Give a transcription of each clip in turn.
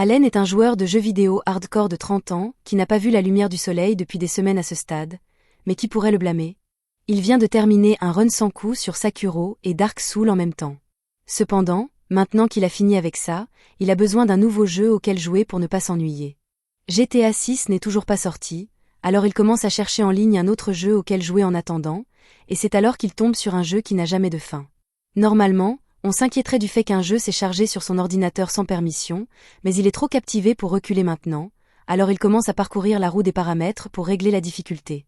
Allen est un joueur de jeux vidéo hardcore de 30 ans qui n'a pas vu la lumière du soleil depuis des semaines à ce stade, mais qui pourrait le blâmer? Il vient de terminer un run sans coup sur Sekiro et Dark Souls en même temps. Cependant, maintenant qu'il a fini avec ça, il a besoin d'un nouveau jeu auquel jouer pour ne pas s'ennuyer. GTA 6 n'est toujours pas sorti, alors il commence à chercher en ligne un autre jeu auquel jouer en attendant, et c'est alors qu'il tombe sur un jeu qui n'a jamais de fin. Normalement, on s'inquiéterait du fait qu'un jeu s'est chargé sur son ordinateur sans permission, mais il est trop captivé pour reculer maintenant, alors il commence à parcourir la roue des paramètres pour régler la difficulté.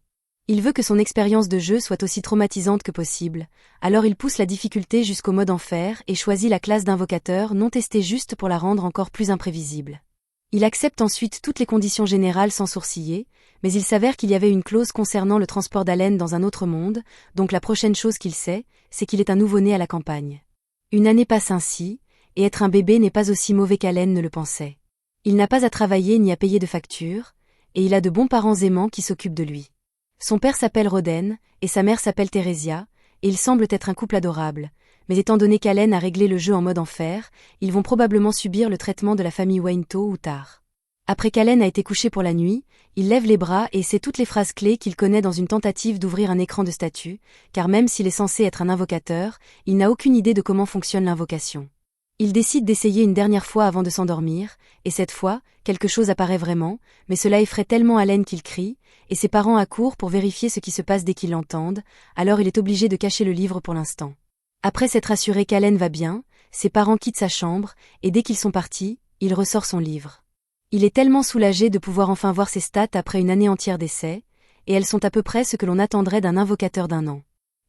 Il veut que son expérience de jeu soit aussi traumatisante que possible, alors il pousse la difficulté jusqu'au mode enfer et choisit la classe d'invocateur non testée juste pour la rendre encore plus imprévisible. Il accepte ensuite toutes les conditions générales sans sourciller, mais il s'avère qu'il y avait une clause concernant le transport d'Allen dans un autre monde, donc la prochaine chose qu'il sait, c'est qu'il est un nouveau-né à la campagne. Une année passe ainsi, et être un bébé n'est pas aussi mauvais qu'Allen ne le pensait. Il n'a pas à travailler ni à payer de factures, et il a de bons parents aimants qui s'occupent de lui. Son père s'appelle Roden, et sa mère s'appelle Theresia, et ils semblent être un couple adorable, mais étant donné qu'Allen a réglé le jeu en mode enfer, ils vont probablement subir le traitement de la famille Wayne tôt ou tard. Après qu'Allen a été couché pour la nuit, il lève les bras et sait toutes les phrases clés qu'il connaît dans une tentative d'ouvrir un écran de statut, car même s'il est censé être un invocateur, il n'a aucune idée de comment fonctionne l'invocation. Il décide d'essayer une dernière fois avant de s'endormir, et cette fois, quelque chose apparaît vraiment, mais cela effraie tellement Allen qu'il crie, et ses parents accourent pour vérifier ce qui se passe dès qu'ils l'entendent, alors il est obligé de cacher le livre pour l'instant. Après s'être assuré qu'Allen va bien, ses parents quittent sa chambre, et dès qu'ils sont partis, il ressort son livre. Il est tellement soulagé de pouvoir enfin voir ses stats après une année entière d'essais, et elles sont à peu près ce que l'on attendrait d'un invocateur d'un an.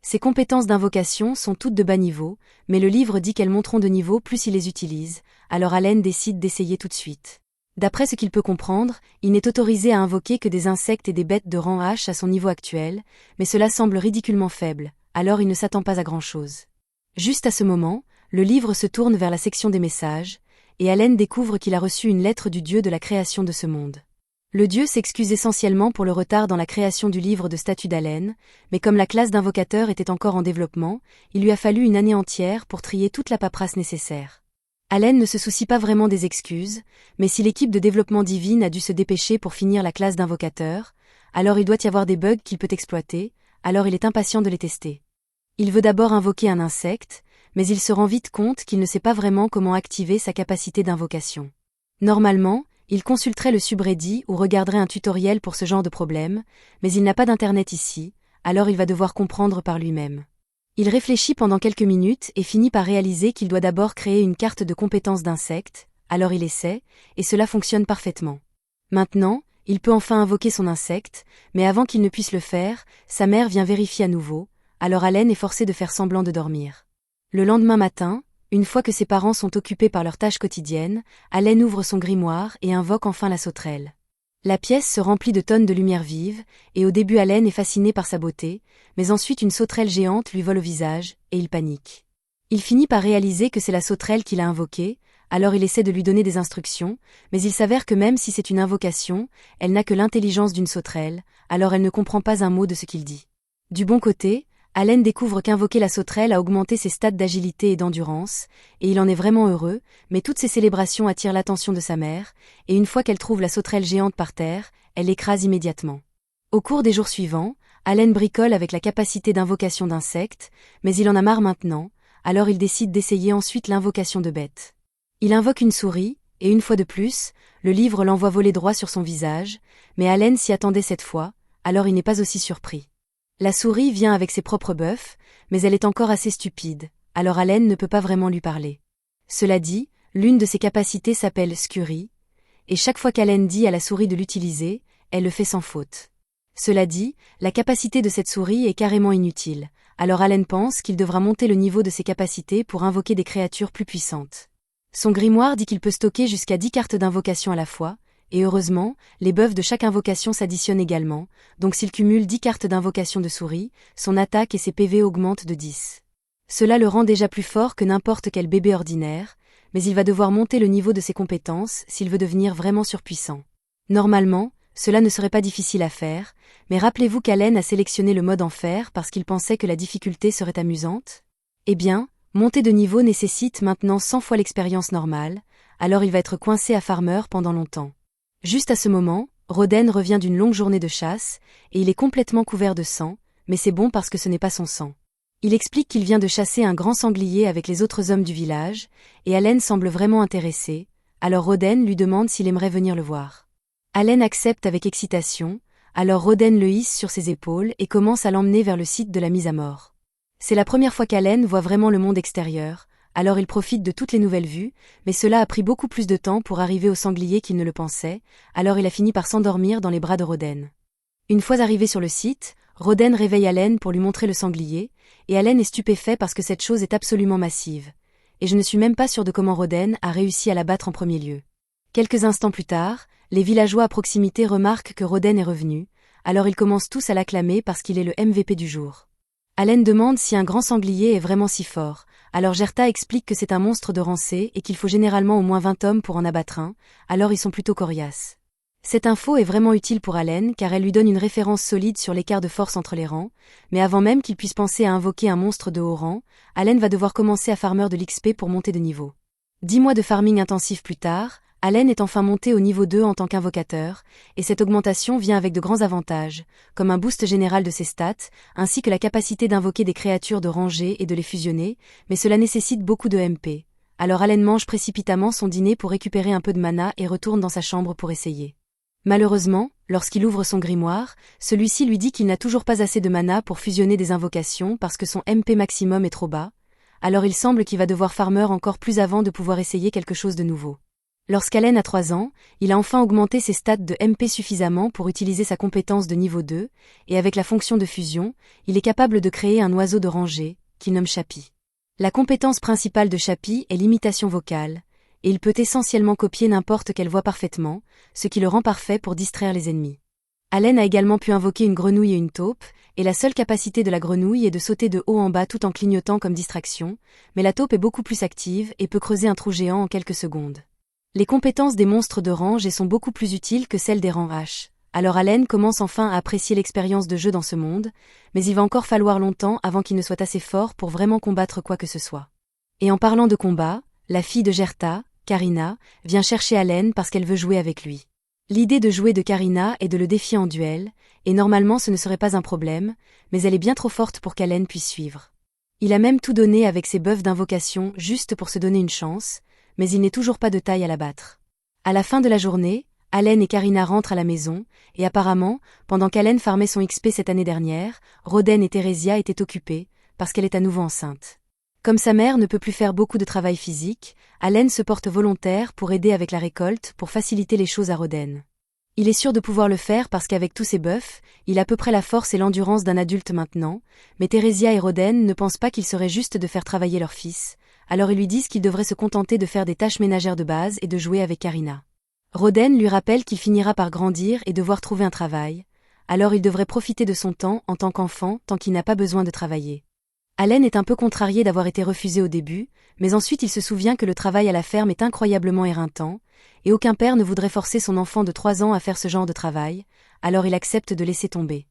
Ses compétences d'invocation sont toutes de bas niveau, mais le livre dit qu'elles monteront de niveau plus il les utilise, alors Allen décide d'essayer tout de suite. D'après ce qu'il peut comprendre, il n'est autorisé à invoquer que des insectes et des bêtes de rang H à son niveau actuel, mais cela semble ridiculement faible, alors il ne s'attend pas à grand-chose. Juste à ce moment, le livre se tourne vers la section des messages, et Allen découvre qu'il a reçu une lettre du dieu de la création de ce monde. Le dieu s'excuse essentiellement pour le retard dans la création du livre de statut d'Allen, mais comme la classe d'invocateur était encore en développement, il lui a fallu une année entière pour trier toute la paperasse nécessaire. Allen ne se soucie pas vraiment des excuses, mais si l'équipe de développement divine a dû se dépêcher pour finir la classe d'invocateur, alors il doit y avoir des bugs qu'il peut exploiter, alors il est impatient de les tester. Il veut d'abord invoquer un insecte, mais il se rend vite compte qu'il ne sait pas vraiment comment activer sa capacité d'invocation. Normalement, il consulterait le subreddit ou regarderait un tutoriel pour ce genre de problème, mais il n'a pas d'internet ici, alors il va devoir comprendre par lui-même. Il réfléchit pendant quelques minutes et finit par réaliser qu'il doit d'abord créer une carte de compétences d'insectes, alors il essaie, et cela fonctionne parfaitement. Maintenant, il peut enfin invoquer son insecte, mais avant qu'il ne puisse le faire, sa mère vient vérifier à nouveau, alors Allen est forcé de faire semblant de dormir. Le lendemain matin, une fois que ses parents sont occupés par leurs tâches quotidiennes, Allen ouvre son grimoire et invoque enfin la sauterelle. La pièce se remplit de tonnes de lumière vive, et au début Allen est fasciné par sa beauté, mais ensuite une sauterelle géante lui vole au visage, et il panique. Il finit par réaliser que c'est la sauterelle qu'il a invoquée, alors il essaie de lui donner des instructions, mais il s'avère que même si c'est une invocation, elle n'a que l'intelligence d'une sauterelle, alors elle ne comprend pas un mot de ce qu'il dit. Du bon côté, Allen découvre qu'invoquer la sauterelle a augmenté ses stats d'agilité et d'endurance, et il en est vraiment heureux, mais toutes ces célébrations attirent l'attention de sa mère, et une fois qu'elle trouve la sauterelle géante par terre, elle l'écrase immédiatement. Au cours des jours suivants, Allen bricole avec la capacité d'invocation d'insectes, mais il en a marre maintenant, alors il décide d'essayer ensuite l'invocation de bêtes. Il invoque une souris, et une fois de plus, le livre l'envoie voler droit sur son visage, mais Allen s'y attendait cette fois, alors il n'est pas aussi surpris. La souris vient avec ses propres buffs, mais elle est encore assez stupide, alors Allen ne peut pas vraiment lui parler. Cela dit, l'une de ses capacités s'appelle Scurry, et chaque fois qu'Allen dit à la souris de l'utiliser, elle le fait sans faute. Cela dit, la capacité de cette souris est carrément inutile, alors Allen pense qu'il devra monter le niveau de ses capacités pour invoquer des créatures plus puissantes. Son grimoire dit qu'il peut stocker jusqu'à 10 cartes d'invocation à la fois, et heureusement, les buffs de chaque invocation s'additionnent également, donc s'il cumule 10 cartes d'invocation de souris, son attaque et ses PV augmentent de 10. Cela le rend déjà plus fort que n'importe quel bébé ordinaire, mais il va devoir monter le niveau de ses compétences s'il veut devenir vraiment surpuissant. Normalement, cela ne serait pas difficile à faire, mais rappelez-vous qu'Allen a sélectionné le mode enfer parce qu'il pensait que la difficulté serait amusante? Eh bien, monter de niveau nécessite maintenant 100 fois l'expérience normale, alors il va être coincé à Farmer pendant longtemps. Juste à ce moment, Roden revient d'une longue journée de chasse, et il est complètement couvert de sang, mais c'est bon parce que ce n'est pas son sang. Il explique qu'il vient de chasser un grand sanglier avec les autres hommes du village, et Allen semble vraiment intéressé, alors Roden lui demande s'il aimerait venir le voir. Allen accepte avec excitation, alors Roden le hisse sur ses épaules et commence à l'emmener vers le site de la mise à mort. C'est la première fois qu'Allen voit vraiment le monde extérieur, alors il profite de toutes les nouvelles vues, mais cela a pris beaucoup plus de temps pour arriver au sanglier qu'il ne le pensait, alors il a fini par s'endormir dans les bras de Roden. Une fois arrivé sur le site, Roden réveille Allen pour lui montrer le sanglier, et Allen est stupéfait parce que cette chose est absolument massive. Et je ne suis même pas sûr de comment Roden a réussi à la battre en premier lieu. Quelques instants plus tard, les villageois à proximité remarquent que Roden est revenu, alors ils commencent tous à l'acclamer parce qu'il est le MVP du jour. Allen demande si un grand sanglier est vraiment si fort, alors Gerta explique que c'est un monstre de rancée et qu'il faut généralement au moins 20 hommes pour en abattre un, alors ils sont plutôt coriaces. Cette info est vraiment utile pour Allen car elle lui donne une référence solide sur l'écart de force entre les rangs, mais avant même qu'il puisse penser à invoquer un monstre de haut rang, Allen va devoir commencer à farmer de l'XP pour monter de niveau. 10 mois de farming intensif plus tard, Allen est enfin monté au niveau 2 en tant qu'invocateur, et cette augmentation vient avec de grands avantages, comme un boost général de ses stats, ainsi que la capacité d'invoquer des créatures de rangée et de les fusionner, mais cela nécessite beaucoup de MP. Alors Allen mange précipitamment son dîner pour récupérer un peu de mana et retourne dans sa chambre pour essayer. Malheureusement, lorsqu'il ouvre son grimoire, celui-ci lui dit qu'il n'a toujours pas assez de mana pour fusionner des invocations parce que son MP maximum est trop bas, alors il semble qu'il va devoir farmer encore plus avant de pouvoir essayer quelque chose de nouveau. Lorsqu'Allen a 3 ans, il a enfin augmenté ses stats de MP suffisamment pour utiliser sa compétence de niveau 2, et avec la fonction de fusion, il est capable de créer un oiseau de rangée, qu'il nomme Chappie. La compétence principale de Chappie est l'imitation vocale, et il peut essentiellement copier n'importe quelle voix parfaitement, ce qui le rend parfait pour distraire les ennemis. Allen a également pu invoquer une grenouille et une taupe, et la seule capacité de la grenouille est de sauter de haut en bas tout en clignotant comme distraction, mais la taupe est beaucoup plus active et peut creuser un trou géant en quelques secondes. Les compétences des monstres de rangée sont beaucoup plus utiles que celles des rangs H. Alors Allen commence enfin à apprécier l'expérience de jeu dans ce monde, mais il va encore falloir longtemps avant qu'il ne soit assez fort pour vraiment combattre quoi que ce soit. Et en parlant de combat, la fille de Gerta, Karina, vient chercher Allen parce qu'elle veut jouer avec lui. L'idée de jouer de Karina est de le défier en duel, et normalement ce ne serait pas un problème, mais elle est bien trop forte pour qu'Allen puisse suivre. Il a même tout donné avec ses buffs d'invocation juste pour se donner une chance, mais il n'est toujours pas de taille à la battre. À la fin de la journée, Allen et Karina rentrent à la maison, et apparemment, pendant qu'Allen farmait son XP cette année dernière, Roden et Theresia étaient occupés, parce qu'elle est à nouveau enceinte. Comme sa mère ne peut plus faire beaucoup de travail physique, Allen se porte volontaire pour aider avec la récolte pour faciliter les choses à Roden. Il est sûr de pouvoir le faire parce qu'avec tous ses buffs, il a à peu près la force et l'endurance d'un adulte maintenant, mais Theresia et Roden ne pensent pas qu'il serait juste de faire travailler leur fils, alors ils lui disent qu'il devrait se contenter de faire des tâches ménagères de base et de jouer avec Karina. Roden lui rappelle qu'il finira par grandir et devoir trouver un travail, alors il devrait profiter de son temps en tant qu'enfant tant qu'il n'a pas besoin de travailler. Allen est un peu contrarié d'avoir été refusé au début, mais ensuite il se souvient que le travail à la ferme est incroyablement éreintant, et aucun père ne voudrait forcer son enfant de 3 ans à faire ce genre de travail, alors il accepte de laisser tomber.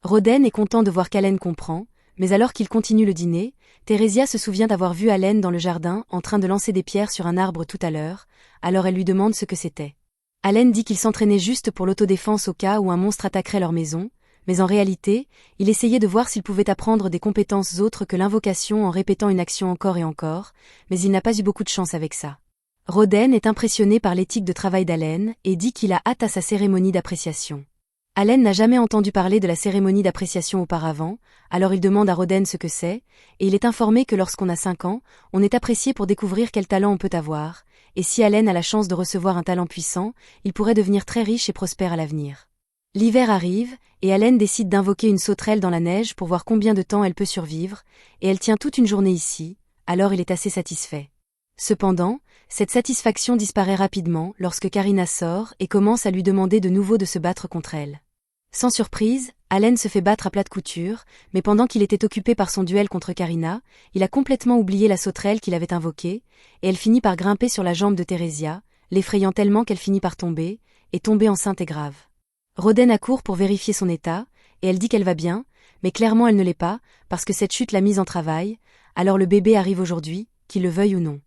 Roden est content de voir qu'Allen comprend, mais alors qu'il continue le dîner, Theresia se souvient d'avoir vu Allen dans le jardin en train de lancer des pierres sur un arbre tout à l'heure, alors elle lui demande ce que c'était. Allen dit qu'il s'entraînait juste pour l'autodéfense au cas où un monstre attaquerait leur maison, mais en réalité, il essayait de voir s'il pouvait apprendre des compétences autres que l'invocation en répétant une action encore et encore, mais il n'a pas eu beaucoup de chance avec ça. Roden est impressionné par l'éthique de travail d'Allen et dit qu'il a hâte à sa cérémonie d'appréciation. Allen n'a jamais entendu parler de la cérémonie d'appréciation auparavant, alors il demande à Roden ce que c'est, et il est informé que lorsqu'on a 5 ans, on est apprécié pour découvrir quel talent on peut avoir, et si Allen a la chance de recevoir un talent puissant, il pourrait devenir très riche et prospère à l'avenir. L'hiver arrive, et Allen décide d'invoquer une sauterelle dans la neige pour voir combien de temps elle peut survivre, et elle tient toute une journée ici, alors il est assez satisfait. Cependant, cette satisfaction disparaît rapidement lorsque Karina sort et commence à lui demander de nouveau de se battre contre elle. Sans surprise, Allen se fait battre à plate couture, mais pendant qu'il était occupé par son duel contre Karina, il a complètement oublié la sauterelle qu'il avait invoquée, et elle finit par grimper sur la jambe de Theresia, l'effrayant tellement qu'elle finit par tomber, et tomber enceinte est grave. Roden accourt pour vérifier son état, et elle dit qu'elle va bien, mais clairement elle ne l'est pas, parce que cette chute l'a mise en travail, alors le bébé arrive aujourd'hui, qu'il le veuille ou non.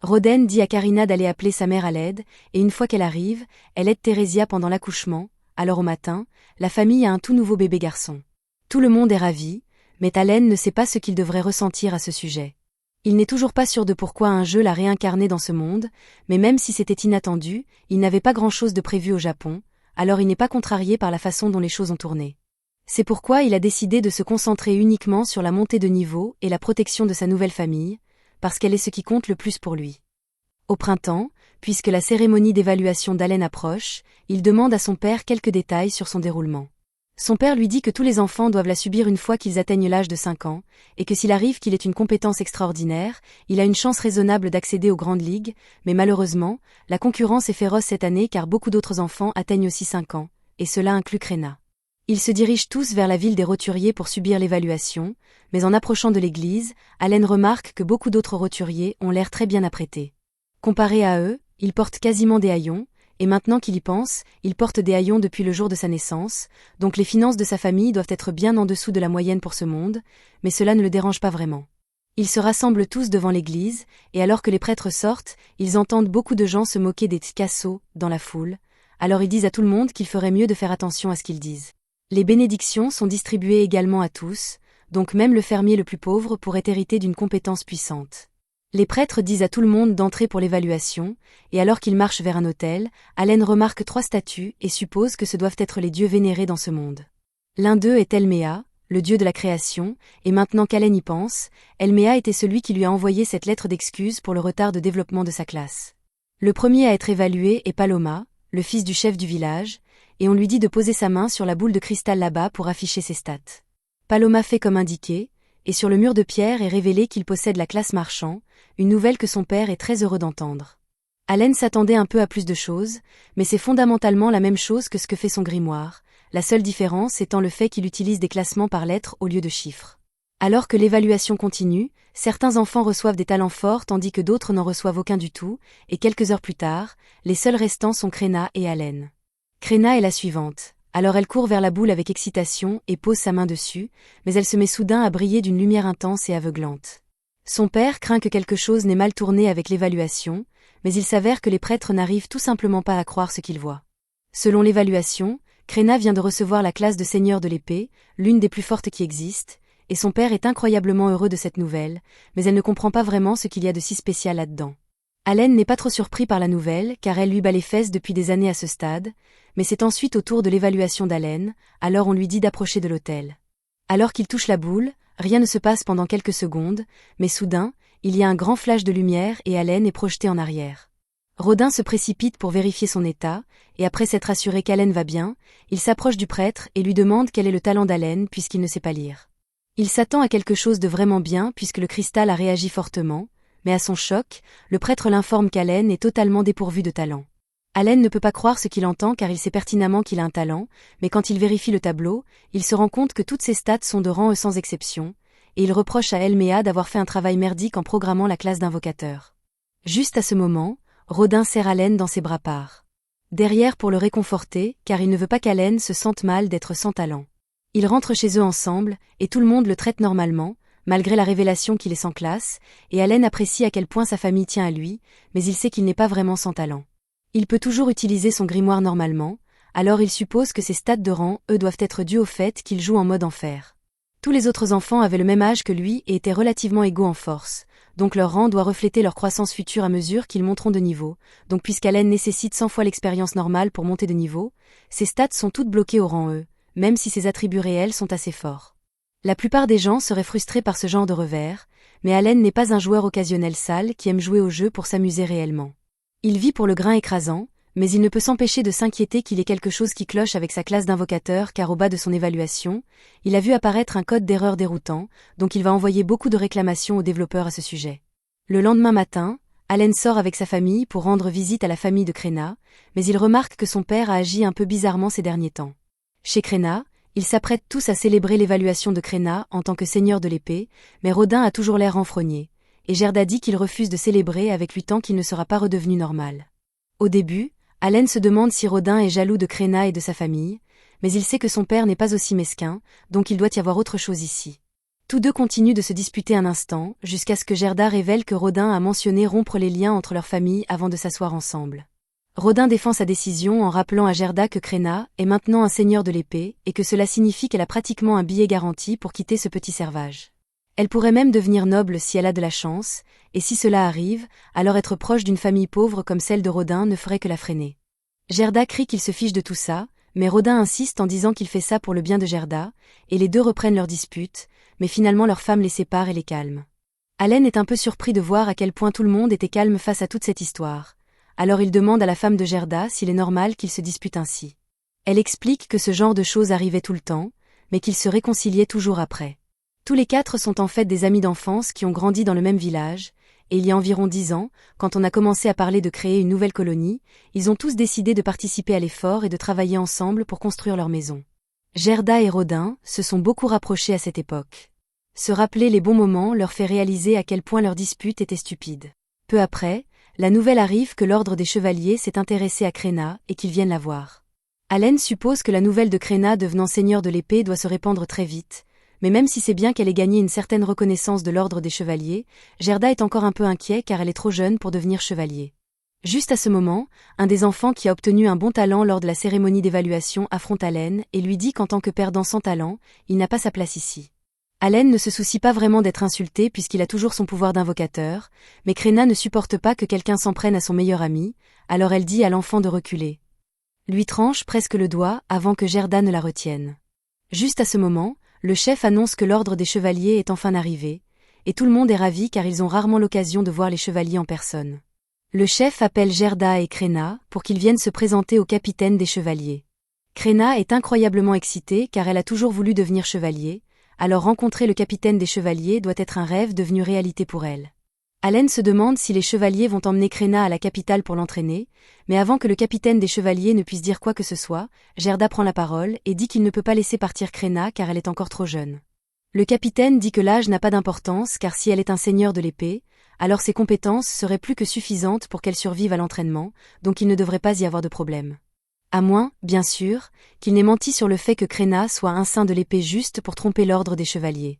Roden dit à Karina d'aller appeler sa mère à l'aide, et une fois qu'elle arrive, elle aide Theresia pendant l'accouchement. Alors au matin, la famille a un tout nouveau bébé garçon. Tout le monde est ravi, mais Talen ne sait pas ce qu'il devrait ressentir à ce sujet. Il n'est toujours pas sûr de pourquoi un jeu l'a réincarné dans ce monde, mais même si c'était inattendu, il n'avait pas grand-chose de prévu au Japon, alors il n'est pas contrarié par la façon dont les choses ont tourné. C'est pourquoi il a décidé de se concentrer uniquement sur la montée de niveau et la protection de sa nouvelle famille, parce qu'elle est ce qui compte le plus pour lui. Au printemps, puisque la cérémonie d'évaluation d'Allen approche, il demande à son père quelques détails sur son déroulement. Son père lui dit que tous les enfants doivent la subir une fois qu'ils atteignent l'âge de 5 ans, et que s'il arrive qu'il ait une compétence extraordinaire, il a une chance raisonnable d'accéder aux grandes ligues, mais malheureusement, la concurrence est féroce cette année car beaucoup d'autres enfants atteignent aussi 5 ans, et cela inclut Krena. Ils se dirigent tous vers la ville des roturiers pour subir l'évaluation, mais en approchant de l'église, Allen remarque que beaucoup d'autres roturiers ont l'air très bien apprêtés. Comparé à eux, ils portent quasiment des haillons, et maintenant qu'il y pense, il porte des haillons depuis le jour de sa naissance, donc les finances de sa famille doivent être bien en dessous de la moyenne pour ce monde, mais cela ne le dérange pas vraiment. Ils se rassemblent tous devant l'église, et alors que les prêtres sortent, ils entendent beaucoup de gens se moquer des tkassos dans la foule, alors ils disent à tout le monde qu'il ferait mieux de faire attention à ce qu'ils disent. Les bénédictions sont distribuées également à tous, donc même le fermier le plus pauvre pourrait hériter d'une compétence puissante. Les prêtres disent à tout le monde d'entrer pour l'évaluation, et alors qu'ils marchent vers un autel, Allen remarque 3 statues et suppose que ce doivent être les dieux vénérés dans ce monde. L'un d'eux est Elméa, le dieu de la création, et maintenant qu'Allen y pense, Elméa était celui qui lui a envoyé cette lettre d'excuse pour le retard de développement de sa classe. Le premier à être évalué est Paloma, le fils du chef du village, et on lui dit de poser sa main sur la boule de cristal là-bas pour afficher ses stats. Paloma fait comme indiqué, et sur le mur de pierre est révélé qu'il possède la classe marchand, une nouvelle que son père est très heureux d'entendre. Allen s'attendait un peu à plus de choses, mais c'est fondamentalement la même chose que ce que fait son grimoire, la seule différence étant le fait qu'il utilise des classements par lettres au lieu de chiffres. Alors que l'évaluation continue, certains enfants reçoivent des talents forts tandis que d'autres n'en reçoivent aucun du tout, et quelques heures plus tard, les seuls restants sont Krena et Allen. Krena est la suivante. Alors elle court vers la boule avec excitation et pose sa main dessus, mais elle se met soudain à briller d'une lumière intense et aveuglante. Son père craint que quelque chose n'ait mal tourné avec l'évaluation, mais il s'avère que les prêtres n'arrivent tout simplement pas à croire ce qu'ils voient. Selon l'évaluation, Krena vient de recevoir la classe de seigneur de l'épée, l'une des plus fortes qui existent, et son père est incroyablement heureux de cette nouvelle, mais elle ne comprend pas vraiment ce qu'il y a de si spécial là-dedans. Allen n'est pas trop surpris par la nouvelle, car elle lui bat les fesses depuis des années à ce stade, mais c'est ensuite au tour de l'évaluation d'Allen, alors on lui dit d'approcher de l'autel. Alors qu'il touche la boule, rien ne se passe pendant quelques secondes, mais soudain, il y a un grand flash de lumière et Allen est projeté en arrière. Rodin se précipite pour vérifier son état, et après s'être assuré qu'Allen va bien, il s'approche du prêtre et lui demande quel est le talent d'Allen puisqu'il ne sait pas lire. Il s'attend à quelque chose de vraiment bien puisque le cristal a réagi fortement, mais à son choc, le prêtre l'informe qu'Allen est totalement dépourvu de talent. Allen ne peut pas croire ce qu'il entend car il sait pertinemment qu'il a un talent, mais quand il vérifie le tableau, il se rend compte que toutes ses stats sont de rang E sans exception, et il reproche à Elméa d'avoir fait un travail merdique en programmant la classe d'invocateur. Juste à ce moment, Rodin serre Allen dans ses bras parts. Derrière pour le réconforter, car il ne veut pas qu'Allen se sente mal d'être sans talent. Ils rentrent chez eux ensemble, et tout le monde le traite normalement, malgré la révélation qu'il est sans classe, et Allen apprécie à quel point sa famille tient à lui, mais il sait qu'il n'est pas vraiment sans talent. Il peut toujours utiliser son grimoire normalement, alors il suppose que ses stats de rang, eux, doivent être dus au fait qu'il joue en mode enfer. Tous les autres enfants avaient le même âge que lui et étaient relativement égaux en force, donc leur rang doit refléter leur croissance future à mesure qu'ils monteront de niveau, donc puisqu'Allen nécessite 100 fois l'expérience normale pour monter de niveau, ses stats sont toutes bloquées au rang E, même si ses attributs réels sont assez forts. La plupart des gens seraient frustrés par ce genre de revers, mais Allen n'est pas un joueur occasionnel sale qui aime jouer au jeu pour s'amuser réellement. Il vit pour le grain écrasant, mais il ne peut s'empêcher de s'inquiéter qu'il ait quelque chose qui cloche avec sa classe d'invocateur car au bas de son évaluation, il a vu apparaître un code d'erreur déroutant, donc il va envoyer beaucoup de réclamations aux développeurs à ce sujet. Le lendemain matin, Allen sort avec sa famille pour rendre visite à la famille de Krena, mais il remarque que son père a agi un peu bizarrement ces derniers temps. Chez Krena, ils s'apprêtent tous à célébrer l'évaluation de Krena en tant que seigneur de l'épée, mais Rodin a toujours l'air renfrogné, et Gerda dit qu'il refuse de célébrer avec lui tant qu'il ne sera pas redevenu normal. Au début, Allen se demande si Rodin est jaloux de Krena et de sa famille, mais il sait que son père n'est pas aussi mesquin, donc il doit y avoir autre chose ici. Tous deux continuent de se disputer un instant, jusqu'à ce que Gerda révèle que Rodin a mentionné rompre les liens entre leurs familles avant de s'asseoir ensemble. Rodin défend sa décision en rappelant à Gerda que Crenna est maintenant un seigneur de l'épée et que cela signifie qu'elle a pratiquement un billet garanti pour quitter ce petit servage. Elle pourrait même devenir noble si elle a de la chance, et si cela arrive, alors être proche d'une famille pauvre comme celle de Rodin ne ferait que la freiner. Gerda crie qu'il se fiche de tout ça, mais Rodin insiste en disant qu'il fait ça pour le bien de Gerda, et les deux reprennent leur dispute, mais finalement leur femme les sépare et les calme. Allen est un peu surpris de voir à quel point tout le monde était calme face à toute cette histoire. Alors il demande à la femme de Gerda s'il est normal qu'ils se disputent ainsi. Elle explique que ce genre de choses arrivait tout le temps, mais qu'ils se réconciliaient toujours après. Tous les quatre sont en fait des amis d'enfance qui ont grandi dans le même village, et il y a environ 10 ans, quand on a commencé à parler de créer une nouvelle colonie, ils ont tous décidé de participer à l'effort et de travailler ensemble pour construire leur maison. Gerda et Rodin se sont beaucoup rapprochés à cette époque. Se rappeler les bons moments leur fait réaliser à quel point leur dispute était stupide. Peu après, la nouvelle arrive que l'ordre des chevaliers s'est intéressé à Crenna et qu'ils viennent la voir. Allen suppose que la nouvelle de Crenna devenant seigneur de l'épée doit se répandre très vite, mais même si c'est bien qu'elle ait gagné une certaine reconnaissance de l'ordre des chevaliers, Gerda est encore un peu inquiet car elle est trop jeune pour devenir chevalier. Juste à ce moment, un des enfants qui a obtenu un bon talent lors de la cérémonie d'évaluation affronte Allen et lui dit qu'en tant que perdant sans talent, il n'a pas sa place ici. Allen ne se soucie pas vraiment d'être insulté puisqu'il a toujours son pouvoir d'invocateur, mais Crenna ne supporte pas que quelqu'un s'en prenne à son meilleur ami, alors elle dit à l'enfant de reculer. Lui tranche presque le doigt avant que Gerda ne la retienne. Juste à ce moment, le chef annonce que l'ordre des chevaliers est enfin arrivé, et tout le monde est ravi car ils ont rarement l'occasion de voir les chevaliers en personne. Le chef appelle Gerda et Crenna pour qu'ils viennent se présenter au capitaine des chevaliers. Crenna est incroyablement excitée car elle a toujours voulu devenir chevalier, alors rencontrer le capitaine des chevaliers doit être un rêve devenu réalité pour elle. Allen se demande si les chevaliers vont emmener Crenna à la capitale pour l'entraîner, mais avant que le capitaine des chevaliers ne puisse dire quoi que ce soit, Gerda prend la parole et dit qu'il ne peut pas laisser partir Crenna car elle est encore trop jeune. Le capitaine dit que l'âge n'a pas d'importance car si elle est un seigneur de l'épée, alors ses compétences seraient plus que suffisantes pour qu'elle survive à l'entraînement, donc il ne devrait pas y avoir de problème. À moins, bien sûr, qu'il n'ait menti sur le fait que Crenna soit un saint de l'épée juste pour tromper l'ordre des chevaliers.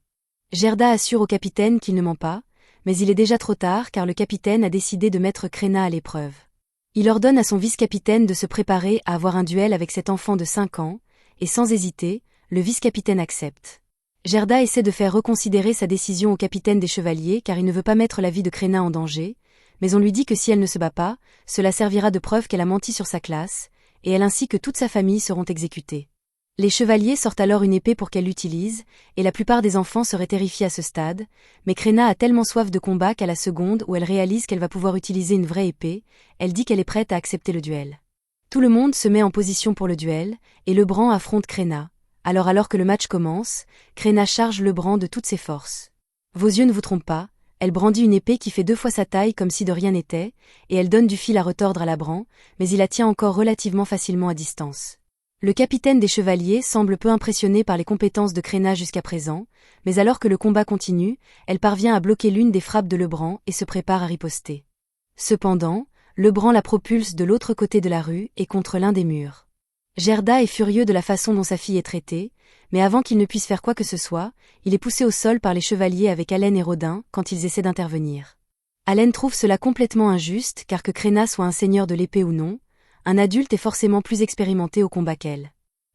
Gerda assure au capitaine qu'il ne ment pas, mais il est déjà trop tard car le capitaine a décidé de mettre Crenna à l'épreuve. Il ordonne à son vice-capitaine de se préparer à avoir un duel avec cet enfant de 5 ans, et sans hésiter, le vice-capitaine accepte. Gerda essaie de faire reconsidérer sa décision au capitaine des chevaliers car il ne veut pas mettre la vie de Crenna en danger, mais on lui dit que si elle ne se bat pas, cela servira de preuve qu'elle a menti sur sa classe, et elle ainsi que toute sa famille seront exécutés. Les chevaliers sortent alors une épée pour qu'elle l'utilise, et la plupart des enfants seraient terrifiés à ce stade, mais Crenna a tellement soif de combat qu'à la seconde où elle réalise qu'elle va pouvoir utiliser une vraie épée, elle dit qu'elle est prête à accepter le duel. Tout le monde se met en position pour le duel, et Lebran affronte Crenna. Alors que le match commence, Crenna charge Lebran de toutes ses forces. Vos yeux ne vous trompent pas, elle brandit une épée qui fait 2 fois sa taille comme si de rien n'était, et elle donne du fil à retordre à Lebran, mais il la tient encore relativement facilement à distance. Le capitaine des chevaliers semble peu impressionné par les compétences de Crenna jusqu'à présent, mais alors que le combat continue, elle parvient à bloquer l'une des frappes de Lebran et se prépare à riposter. Cependant, Lebran la propulse de l'autre côté de la rue et contre l'un des murs. Gerda est furieux de la façon dont sa fille est traitée, mais avant qu'il ne puisse faire quoi que ce soit, il est poussé au sol par les chevaliers avec Allen et Rodin quand ils essaient d'intervenir. Allen trouve cela complètement injuste car que Crenna soit un seigneur de l'épée ou non, un adulte est forcément plus expérimenté au combat qu'elle.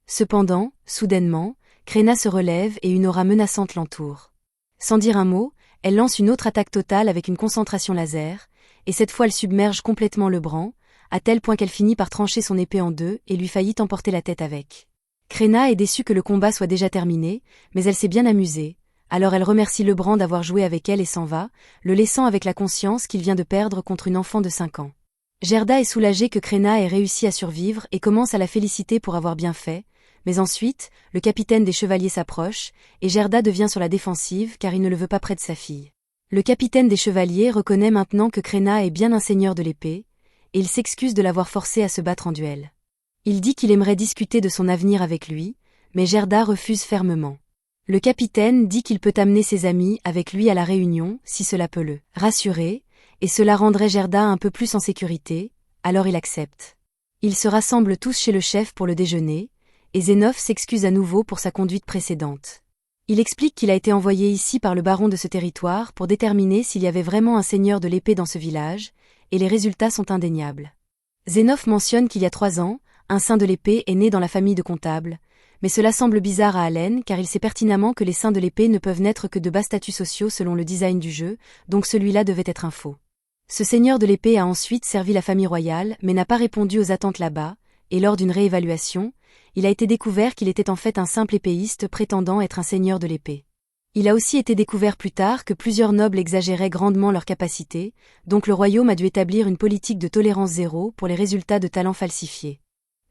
Cependant, soudainement, Crenna se relève et une aura menaçante l'entoure. Sans dire un mot, elle lance une autre attaque totale avec une concentration laser, et cette fois elle submerge complètement Lebran, à tel point qu'elle finit par trancher son épée en 2 et lui faillit emporter la tête avec. Crenna est déçue que le combat soit déjà terminé, mais elle s'est bien amusée, alors elle remercie Lebran d'avoir joué avec elle et s'en va, le laissant avec la conscience qu'il vient de perdre contre une enfant de 5 ans. Gerda est soulagée que Crenna ait réussi à survivre et commence à la féliciter pour avoir bien fait, mais ensuite, le capitaine des chevaliers s'approche, et Gerda devient sur la défensive car il ne le veut pas près de sa fille. Le capitaine des chevaliers reconnaît maintenant que Crenna est bien un seigneur de l'épée, et il s'excuse de l'avoir forcé à se battre en duel. Il dit qu'il aimerait discuter de son avenir avec lui, mais Gerda refuse fermement. Le capitaine dit qu'il peut amener ses amis avec lui à la réunion si cela peut le rassurer, et cela rendrait Gerda un peu plus en sécurité, alors il accepte. Ils se rassemblent tous chez le chef pour le déjeuner, et Zénov s'excuse à nouveau pour sa conduite précédente. Il explique qu'il a été envoyé ici par le baron de ce territoire pour déterminer s'il y avait vraiment un seigneur de l'épée dans ce village, et les résultats sont indéniables. Zénophe mentionne qu'il y a 3 ans, un saint de l'épée est né dans la famille de comptables, mais cela semble bizarre à Allen car il sait pertinemment que les saints de l'épée ne peuvent naître que de bas statuts sociaux selon le design du jeu, donc celui-là devait être un faux. Ce seigneur de l'épée a ensuite servi la famille royale mais n'a pas répondu aux attentes là-bas, et lors d'une réévaluation, il a été découvert qu'il était en fait un simple épéiste prétendant être un seigneur de l'épée. Il a aussi été découvert plus tard que plusieurs nobles exagéraient grandement leurs capacités, donc le royaume a dû établir une politique de tolérance zéro pour les résultats de talents falsifiés.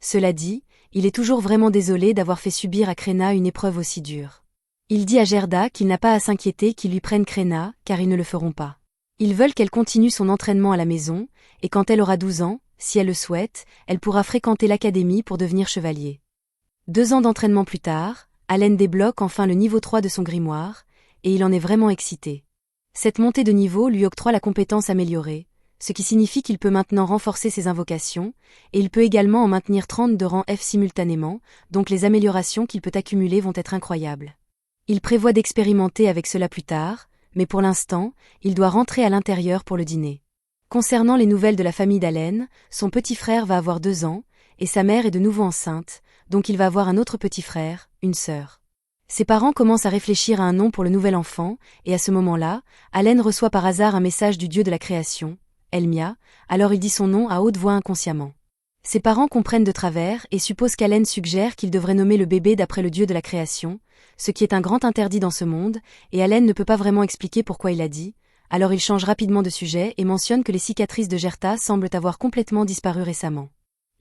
Cela dit, il est toujours vraiment désolé d'avoir fait subir à Kréna une épreuve aussi dure. Il dit à Gerda qu'il n'a pas à s'inquiéter qu'ils lui prennent Kréna, car ils ne le feront pas. Ils veulent qu'elle continue son entraînement à la maison, et quand elle aura 12 ans, si elle le souhaite, elle pourra fréquenter l'académie pour devenir chevalier. 2 ans d'entraînement plus tard, Allen débloque enfin le niveau 3 de son grimoire, et il en est vraiment excité. Cette montée de niveau lui octroie la compétence améliorée, ce qui signifie qu'il peut maintenant renforcer ses invocations, et il peut également en maintenir 30 de rang F simultanément, donc les améliorations qu'il peut accumuler vont être incroyables. Il prévoit d'expérimenter avec cela plus tard, mais pour l'instant, il doit rentrer à l'intérieur pour le dîner. Concernant les nouvelles de la famille d'Allen, son petit frère va avoir 2 ans, et sa mère est de nouveau enceinte, donc il va avoir un autre petit frère, une sœur. Ses parents commencent à réfléchir à un nom pour le nouvel enfant, et à ce moment-là, Allen reçoit par hasard un message du dieu de la création, Elmia, alors il dit son nom à haute voix inconsciemment. Ses parents comprennent de travers et supposent qu'Allen suggère qu'il devrait nommer le bébé d'après le dieu de la création, ce qui est un grand interdit dans ce monde, et Allen ne peut pas vraiment expliquer pourquoi il l'a dit, alors il change rapidement de sujet et mentionne que les cicatrices de Gerta semblent avoir complètement disparu récemment.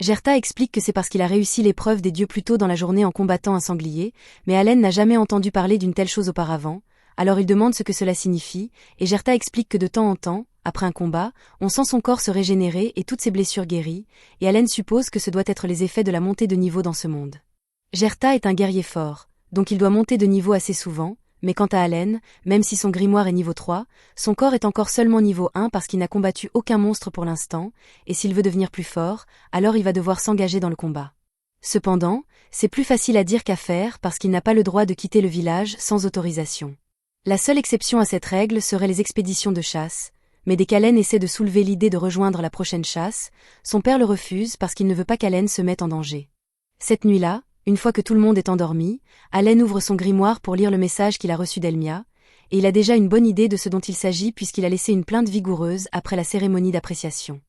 Gerta explique que c'est parce qu'il a réussi l'épreuve des dieux plus tôt dans la journée en combattant un sanglier, mais Allen n'a jamais entendu parler d'une telle chose auparavant, alors il demande ce que cela signifie, et Gerta explique que de temps en temps, après un combat, on sent son corps se régénérer et toutes ses blessures guéries, et Allen suppose que ce doit être les effets de la montée de niveau dans ce monde. Gerta est un guerrier fort, donc il doit monter de niveau assez souvent, mais quant à Allen, même si son grimoire est niveau 3, son corps est encore seulement niveau 1 parce qu'il n'a combattu aucun monstre pour l'instant, et s'il veut devenir plus fort, alors il va devoir s'engager dans le combat. Cependant, c'est plus facile à dire qu'à faire parce qu'il n'a pas le droit de quitter le village sans autorisation. La seule exception à cette règle serait les expéditions de chasse, mais dès qu'Allen essaie de soulever l'idée de rejoindre la prochaine chasse, son père le refuse parce qu'il ne veut pas qu'Allen se mette en danger. Cette nuit-là, une fois que tout le monde est endormi, Allen ouvre son grimoire pour lire le message qu'il a reçu d'Elmia, et il a déjà une bonne idée de ce dont il s'agit puisqu'il a laissé une plainte vigoureuse après la cérémonie d'appréciation.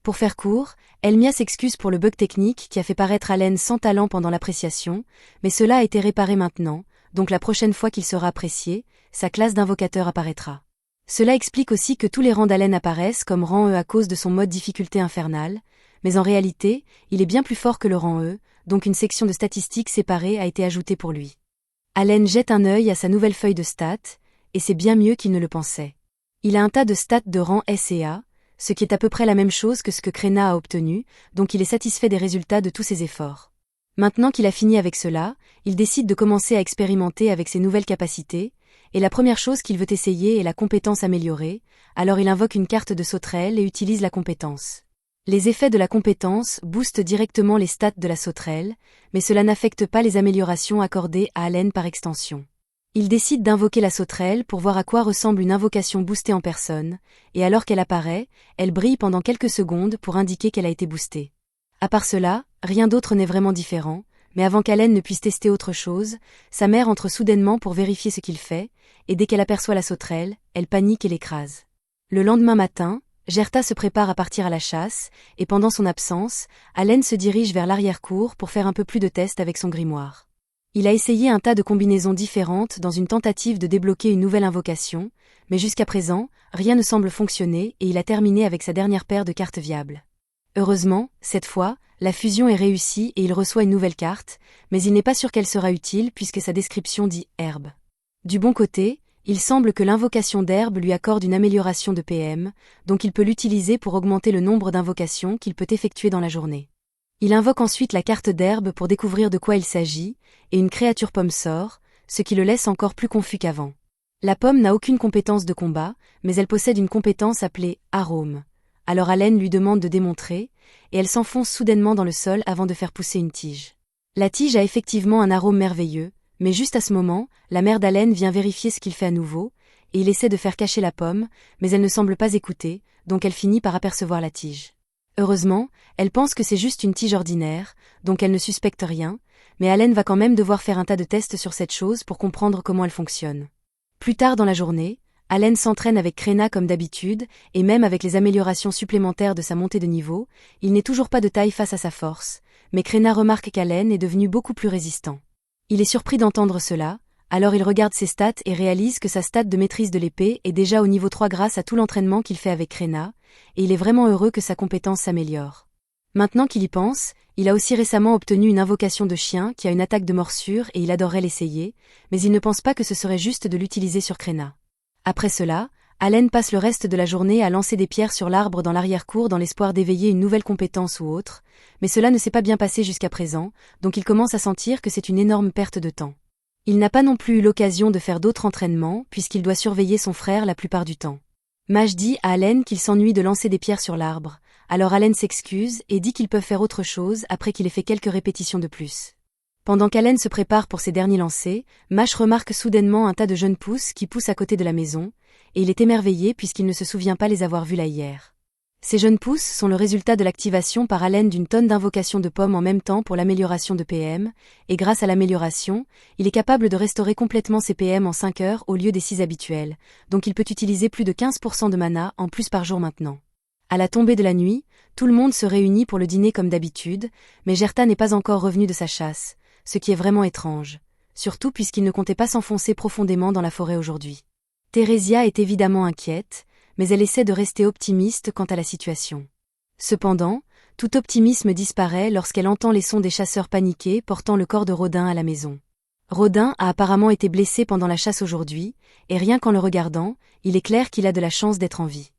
Pour faire court, Elmia s'excuse pour le bug technique qui a fait paraître Allen sans talent pendant l'appréciation, mais cela a été réparé maintenant, donc la prochaine fois qu'il sera apprécié, sa classe d'invocateur apparaîtra. Cela explique aussi que tous les rangs d'Allen apparaissent comme rang E à cause de son mode difficulté infernale, mais en réalité, il est bien plus fort que le rang E, donc une section de statistiques séparée a été ajoutée pour lui. Allen jette un œil à sa nouvelle feuille de stats, et c'est bien mieux qu'il ne le pensait. Il a un tas de stats de rang S et A, ce qui est à peu près la même chose que ce que Kréna a obtenu, donc il est satisfait des résultats de tous ses efforts. Maintenant qu'il a fini avec cela, il décide de commencer à expérimenter avec ses nouvelles capacités, et la première chose qu'il veut essayer est la compétence améliorée, alors il invoque une carte de sauterelle et utilise la compétence. Les effets de la compétence boostent directement les stats de la sauterelle, mais cela n'affecte pas les améliorations accordées à Allen par extension. Il décide d'invoquer la sauterelle pour voir à quoi ressemble une invocation boostée en personne, et alors qu'elle apparaît, elle brille pendant quelques secondes pour indiquer qu'elle a été boostée. À part cela, rien d'autre n'est vraiment différent, mais avant qu'Allen ne puisse tester autre chose, sa mère entre soudainement pour vérifier ce qu'il fait, et dès qu'elle aperçoit la sauterelle, elle panique et l'écrase. Le lendemain matin, Gerta se prépare à partir à la chasse, et pendant son absence, Allen se dirige vers l'arrière-cour pour faire un peu plus de tests avec son grimoire. Il a essayé un tas de combinaisons différentes dans une tentative de débloquer une nouvelle invocation, mais jusqu'à présent, rien ne semble fonctionner et il a terminé avec sa dernière paire de cartes viables. Heureusement, cette fois, la fusion est réussie et il reçoit une nouvelle carte, mais il n'est pas sûr qu'elle sera utile puisque sa description dit « herbe ». Du bon côté, il semble que l'invocation d'herbe lui accorde une amélioration de PM, donc il peut l'utiliser pour augmenter le nombre d'invocations qu'il peut effectuer dans la journée. Il invoque ensuite la carte d'herbe pour découvrir de quoi il s'agit, et une créature pomme sort, ce qui le laisse encore plus confus qu'avant. La pomme n'a aucune compétence de combat, mais elle possède une compétence appelée « arôme ». Alors Allen lui demande de démontrer, et elle s'enfonce soudainement dans le sol avant de faire pousser une tige. La tige a effectivement un arôme merveilleux, Mais juste à ce moment, la mère d'Allen vient vérifier ce qu'il fait à nouveau, et il essaie de faire cacher la pomme, mais elle ne semble pas écouter, donc elle finit par apercevoir la tige. Heureusement, elle pense que c'est juste une tige ordinaire, donc elle ne suspecte rien, mais Allen va quand même devoir faire un tas de tests sur cette chose pour comprendre comment elle fonctionne. Plus tard dans la journée, Allen s'entraîne avec Krena comme d'habitude, et même avec les améliorations supplémentaires de sa montée de niveau, il n'est toujours pas de taille face à sa force, mais Krena remarque qu'Allen est devenu beaucoup plus résistant. Il est surpris d'entendre cela, alors il regarde ses stats et réalise que sa stat de maîtrise de l'épée est déjà au niveau 3 grâce à tout l'entraînement qu'il fait avec Krena, et il est vraiment heureux que sa compétence s'améliore. Maintenant qu'il y pense, il a aussi récemment obtenu une invocation de chien qui a une attaque de morsure et il adorerait l'essayer, mais il ne pense pas que ce serait juste de l'utiliser sur Krena. Après cela, Allen passe le reste de la journée à lancer des pierres sur l'arbre dans l'arrière-cour dans l'espoir d'éveiller une nouvelle compétence ou autre, mais cela ne s'est pas bien passé jusqu'à présent, donc il commence à sentir que c'est une énorme perte de temps. Il n'a pas non plus eu l'occasion de faire d'autres entraînements puisqu'il doit surveiller son frère la plupart du temps. Maj dit à Allen qu'il s'ennuie de lancer des pierres sur l'arbre, alors Allen s'excuse et dit qu'ils peuvent faire autre chose après qu'il ait fait quelques répétitions de plus. Pendant qu'Allen se prépare pour ses derniers lancers, Maj remarque soudainement un tas de jeunes pousses qui poussent à côté de la maison, et il est émerveillé puisqu'il ne se souvient pas les avoir vus là hier. Ces jeunes pousses sont le résultat de l'activation par Allen d'une tonne d'invocations de pommes en même temps pour l'amélioration de PM, et grâce à l'amélioration, il est capable de restaurer complètement ses PM en 5 heures au lieu des 6 habituels, donc il peut utiliser plus de 15% de mana en plus par jour maintenant. À la tombée de la nuit, tout le monde se réunit pour le dîner comme d'habitude, mais Gerta n'est pas encore revenu de sa chasse, ce qui est vraiment étrange, surtout puisqu'il ne comptait pas s'enfoncer profondément dans la forêt aujourd'hui. Theresia est évidemment inquiète, mais elle essaie de rester optimiste quant à la situation. Cependant, tout optimisme disparaît lorsqu'elle entend les sons des chasseurs paniqués portant le corps de Rodin à la maison. Rodin a apparemment été blessé pendant la chasse aujourd'hui, et rien qu'en le regardant, il est clair qu'il a de la chance d'être en vie.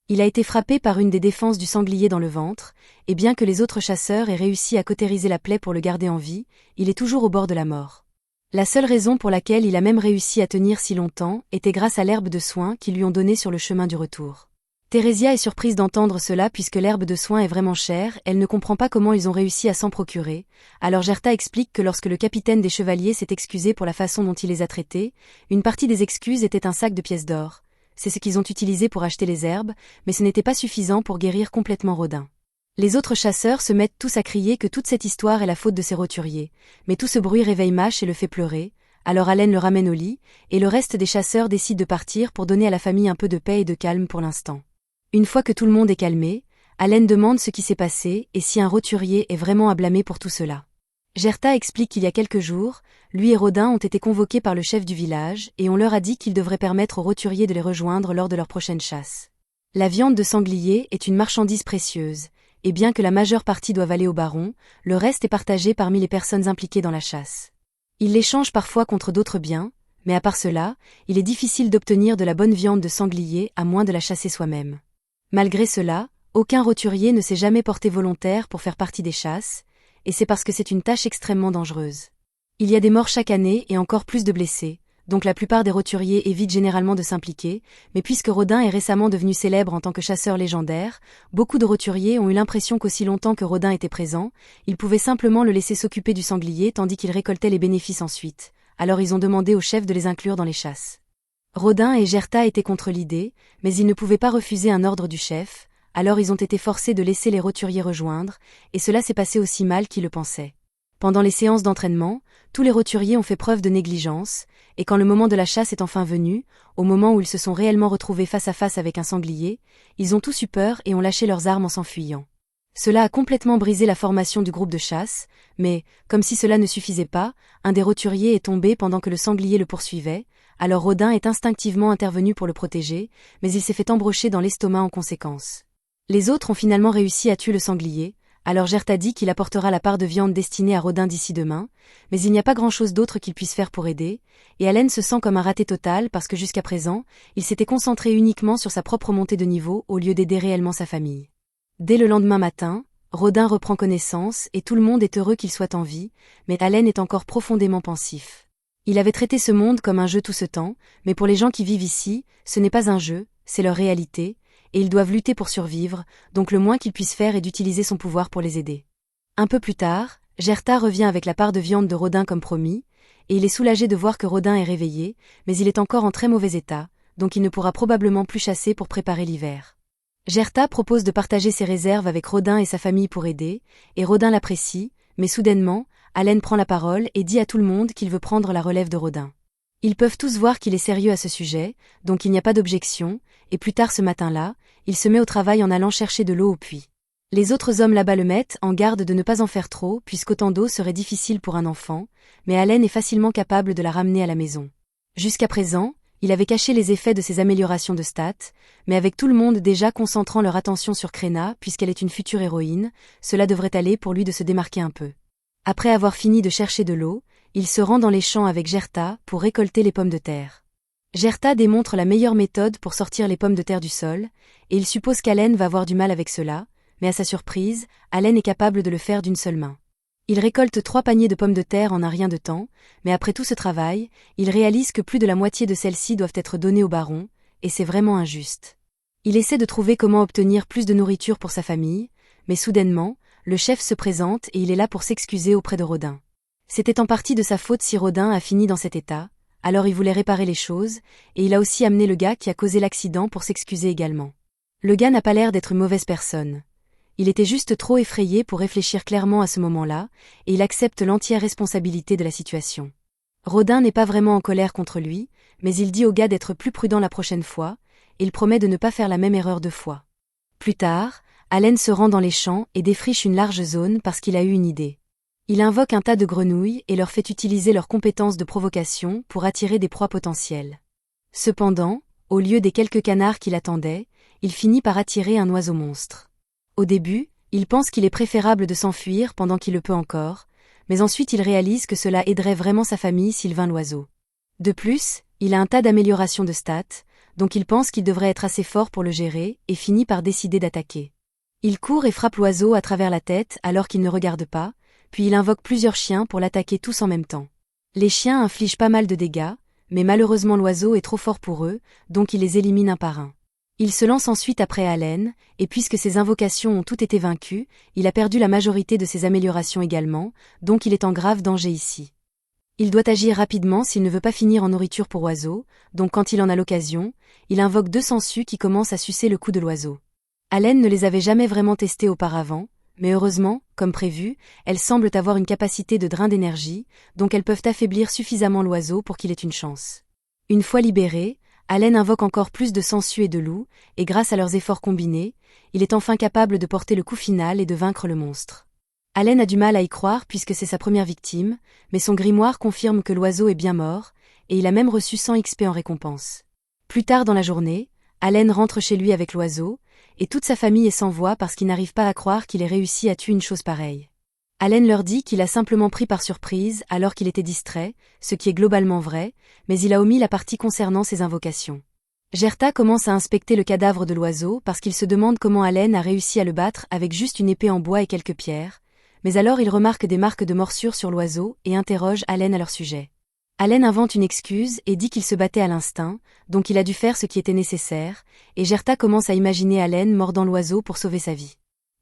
Il a été frappé par une des défenses du sanglier dans le ventre, et bien que les autres chasseurs aient réussi à cautériser la plaie pour le garder en vie, il est toujours au bord de la mort. La seule raison pour laquelle il a même réussi à tenir si longtemps était grâce à l'herbe de soin qu'ils lui ont donnée sur le chemin du retour. Theresia est surprise d'entendre cela puisque l'herbe de soin est vraiment chère, elle ne comprend pas comment ils ont réussi à s'en procurer, alors Gerta explique que lorsque le capitaine des chevaliers s'est excusé pour la façon dont il les a traités, une partie des excuses était un sac de pièces d'or. C'est ce qu'ils ont utilisé pour acheter les herbes, mais ce n'était pas suffisant pour guérir complètement Rodin. Les autres chasseurs se mettent tous à crier que toute cette histoire est la faute de ces roturiers, mais tout ce bruit réveille Mach et le fait pleurer, alors Allen le ramène au lit, et le reste des chasseurs décident de partir pour donner à la famille un peu de paix et de calme pour l'instant. Une fois que tout le monde est calmé, Allen demande ce qui s'est passé et si un roturier est vraiment à blâmer pour tout cela. Gerta explique qu'il y a quelques jours, lui et Rodin ont été convoqués par le chef du village et on leur a dit qu'ils devraient permettre aux roturiers de les rejoindre lors de leur prochaine chasse. La viande de sanglier est une marchandise précieuse, et bien que la majeure partie doive aller au baron, le reste est partagé parmi les personnes impliquées dans la chasse. Ils l'échangent parfois contre d'autres biens, mais à part cela, il est difficile d'obtenir de la bonne viande de sanglier à moins de la chasser soi-même. Malgré cela, aucun roturier ne s'est jamais porté volontaire pour faire partie des chasses, et c'est parce que c'est une tâche extrêmement dangereuse. Il y a des morts chaque année et encore plus de blessés, donc la plupart des roturiers évitent généralement de s'impliquer, mais puisque Rodin est récemment devenu célèbre en tant que chasseur légendaire, beaucoup de roturiers ont eu l'impression qu'aussi longtemps que Rodin était présent, ils pouvaient simplement le laisser s'occuper du sanglier tandis qu'il récoltait les bénéfices ensuite, alors ils ont demandé au chef de les inclure dans les chasses. Rodin et Gerta étaient contre l'idée, mais ils ne pouvaient pas refuser un ordre du chef, alors ils ont été forcés de laisser les roturiers rejoindre, et cela s'est passé aussi mal qu'ils le pensaient. Pendant les séances d'entraînement, tous les roturiers ont fait preuve de négligence, et quand le moment de la chasse est enfin venu, au moment où ils se sont réellement retrouvés face à face avec un sanglier, ils ont tous eu peur et ont lâché leurs armes en s'enfuyant. Cela a complètement brisé la formation du groupe de chasse, mais, comme si cela ne suffisait pas, un des roturiers est tombé pendant que le sanglier le poursuivait, alors Rodin est instinctivement intervenu pour le protéger, mais il s'est fait embrocher dans l'estomac en conséquence. Les autres ont finalement réussi à tuer le sanglier, alors Gerta dit qu'il apportera la part de viande destinée à Rodin d'ici demain, mais il n'y a pas grand-chose d'autre qu'il puisse faire pour aider, et Allen se sent comme un raté total parce que jusqu'à présent, il s'était concentré uniquement sur sa propre montée de niveau au lieu d'aider réellement sa famille. Dès le lendemain matin, Rodin reprend connaissance et tout le monde est heureux qu'il soit en vie, mais Allen est encore profondément pensif. Il avait traité ce monde comme un jeu tout ce temps, mais pour les gens qui vivent ici, ce n'est pas un jeu, c'est leur réalité, et ils doivent lutter pour survivre, donc le moins qu'ils puissent faire est d'utiliser son pouvoir pour les aider. Un peu plus tard, Gerta revient avec la part de viande de Rodin comme promis, et il est soulagé de voir que Rodin est réveillé, mais il est encore en très mauvais état, donc il ne pourra probablement plus chasser pour préparer l'hiver. Gerta propose de partager ses réserves avec Rodin et sa famille pour aider, et Rodin l'apprécie, mais soudainement, Allen prend la parole et dit à tout le monde qu'il veut prendre la relève de Rodin. Ils peuvent tous voir qu'il est sérieux à ce sujet, donc il n'y a pas d'objection, et plus tard ce matin-là, il se met au travail en allant chercher de l'eau au puits. Les autres hommes là-bas le mettent en garde de ne pas en faire trop, puisqu'autant d'eau serait difficile pour un enfant, mais Allen est facilement capable de la ramener à la maison. Jusqu'à présent, il avait caché les effets de ses améliorations de stats, mais avec tout le monde déjà concentrant leur attention sur Krena puisqu'elle est une future héroïne, cela devrait aller pour lui de se démarquer un peu. Après avoir fini de chercher de l'eau, il se rend dans les champs avec Gerta pour récolter les pommes de terre. Gerta démontre la meilleure méthode pour sortir les pommes de terre du sol, et il suppose qu'Allen va avoir du mal avec cela, mais à sa surprise, Allen est capable de le faire d'une seule main. Il récolte 3 paniers de pommes de terre en un rien de temps, mais après tout ce travail, il réalise que plus de la moitié de celles-ci doivent être données au baron, et c'est vraiment injuste. Il essaie de trouver comment obtenir plus de nourriture pour sa famille, mais soudainement, le chef se présente et il est là pour s'excuser auprès de Rodin. C'était en partie de sa faute si Rodin a fini dans cet état, alors il voulait réparer les choses, et il a aussi amené le gars qui a causé l'accident pour s'excuser également. Le gars n'a pas l'air d'être une mauvaise personne. Il était juste trop effrayé pour réfléchir clairement à ce moment-là, et il accepte l'entière responsabilité de la situation. Rodin n'est pas vraiment en colère contre lui, mais il dit au gars d'être plus prudent la prochaine fois, et il promet de ne pas faire la même erreur 2 fois. Plus tard, Allen se rend dans les champs et défriche une large zone parce qu'il a eu une idée. Il invoque un tas de grenouilles et leur fait utiliser leurs compétences de provocation pour attirer des proies potentielles. Cependant, au lieu des quelques canards qui l'attendaient, il finit par attirer un oiseau monstre. Au début, il pense qu'il est préférable de s'enfuir pendant qu'il le peut encore, mais ensuite il réalise que cela aiderait vraiment sa famille s'il vint l'oiseau. De plus, il a un tas d'améliorations de stats, donc il pense qu'il devrait être assez fort pour le gérer, et finit par décider d'attaquer. Il court et frappe l'oiseau à travers la tête alors qu'il ne regarde pas, puis il invoque plusieurs chiens pour l'attaquer tous en même temps. Les chiens infligent pas mal de dégâts, mais malheureusement l'oiseau est trop fort pour eux, donc il les élimine un par un. Il se lance ensuite après Allen, et puisque ses invocations ont toutes été vaincues, il a perdu la majorité de ses améliorations également, donc il est en grave danger ici. Il doit agir rapidement s'il ne veut pas finir en nourriture pour oiseau, donc quand il en a l'occasion, il invoque 2 sangsues qui commencent à sucer le cou de l'oiseau. Allen ne les avait jamais vraiment testées auparavant, mais heureusement, comme prévu, elles semblent avoir une capacité de drain d'énergie, donc elles peuvent affaiblir suffisamment l'oiseau pour qu'il ait une chance. Une fois libéré, Allen invoque encore plus de sangsues et de loups, et grâce à leurs efforts combinés, il est enfin capable de porter le coup final et de vaincre le monstre. Allen a du mal à y croire puisque c'est sa première victime, mais son grimoire confirme que l'oiseau est bien mort, et il a même reçu 100 XP en récompense. Plus tard dans la journée, Allen rentre chez lui avec l'oiseau, et toute sa famille est sans voix parce qu'ils n'arrivent pas à croire qu'il ait réussi à tuer une chose pareille. Allen leur dit qu'il a simplement pris par surprise alors qu'il était distrait, ce qui est globalement vrai, mais il a omis la partie concernant ses invocations. Gerta commence à inspecter le cadavre de l'oiseau parce qu'il se demande comment Allen a réussi à le battre avec juste une épée en bois et quelques pierres, mais alors il remarque des marques de morsure sur l'oiseau et interroge Allen à leur sujet. Allen invente une excuse et dit qu'il se battait à l'instinct, donc il a dû faire ce qui était nécessaire, et Gerta commence à imaginer Allen mordant l'oiseau pour sauver sa vie.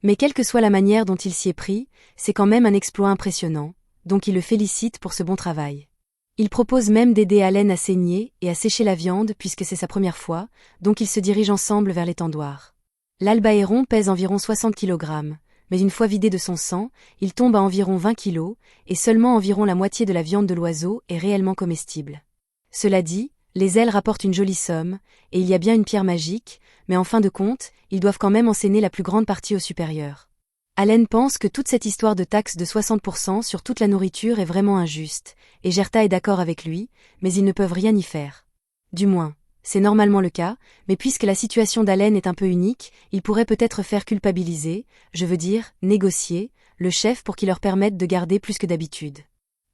Mais quelle que soit la manière dont il s'y est pris, c'est quand même un exploit impressionnant, donc il le félicite pour ce bon travail. Il propose même d'aider Allen à saigner et à sécher la viande puisque c'est sa première fois, donc ils se dirigent ensemble vers l'étendoir. L'albaéron pèse environ 60 kg, mais une fois vidé de son sang, il tombe à environ 20 kg, et seulement environ la moitié de la viande de l'oiseau est réellement comestible. Cela dit, les ailes rapportent une jolie somme, et il y a bien une pierre magique, mais en fin de compte, ils doivent quand même enseigner la plus grande partie au supérieur. Allen pense que toute cette histoire de taxe de 60% sur toute la nourriture est vraiment injuste, et Gerta est d'accord avec lui, mais ils ne peuvent rien y faire. Du moins, c'est normalement le cas, mais puisque la situation d'Allen est un peu unique, il pourrait peut-être faire culpabiliser, je veux dire, négocier, le chef pour qu'il leur permette de garder plus que d'habitude.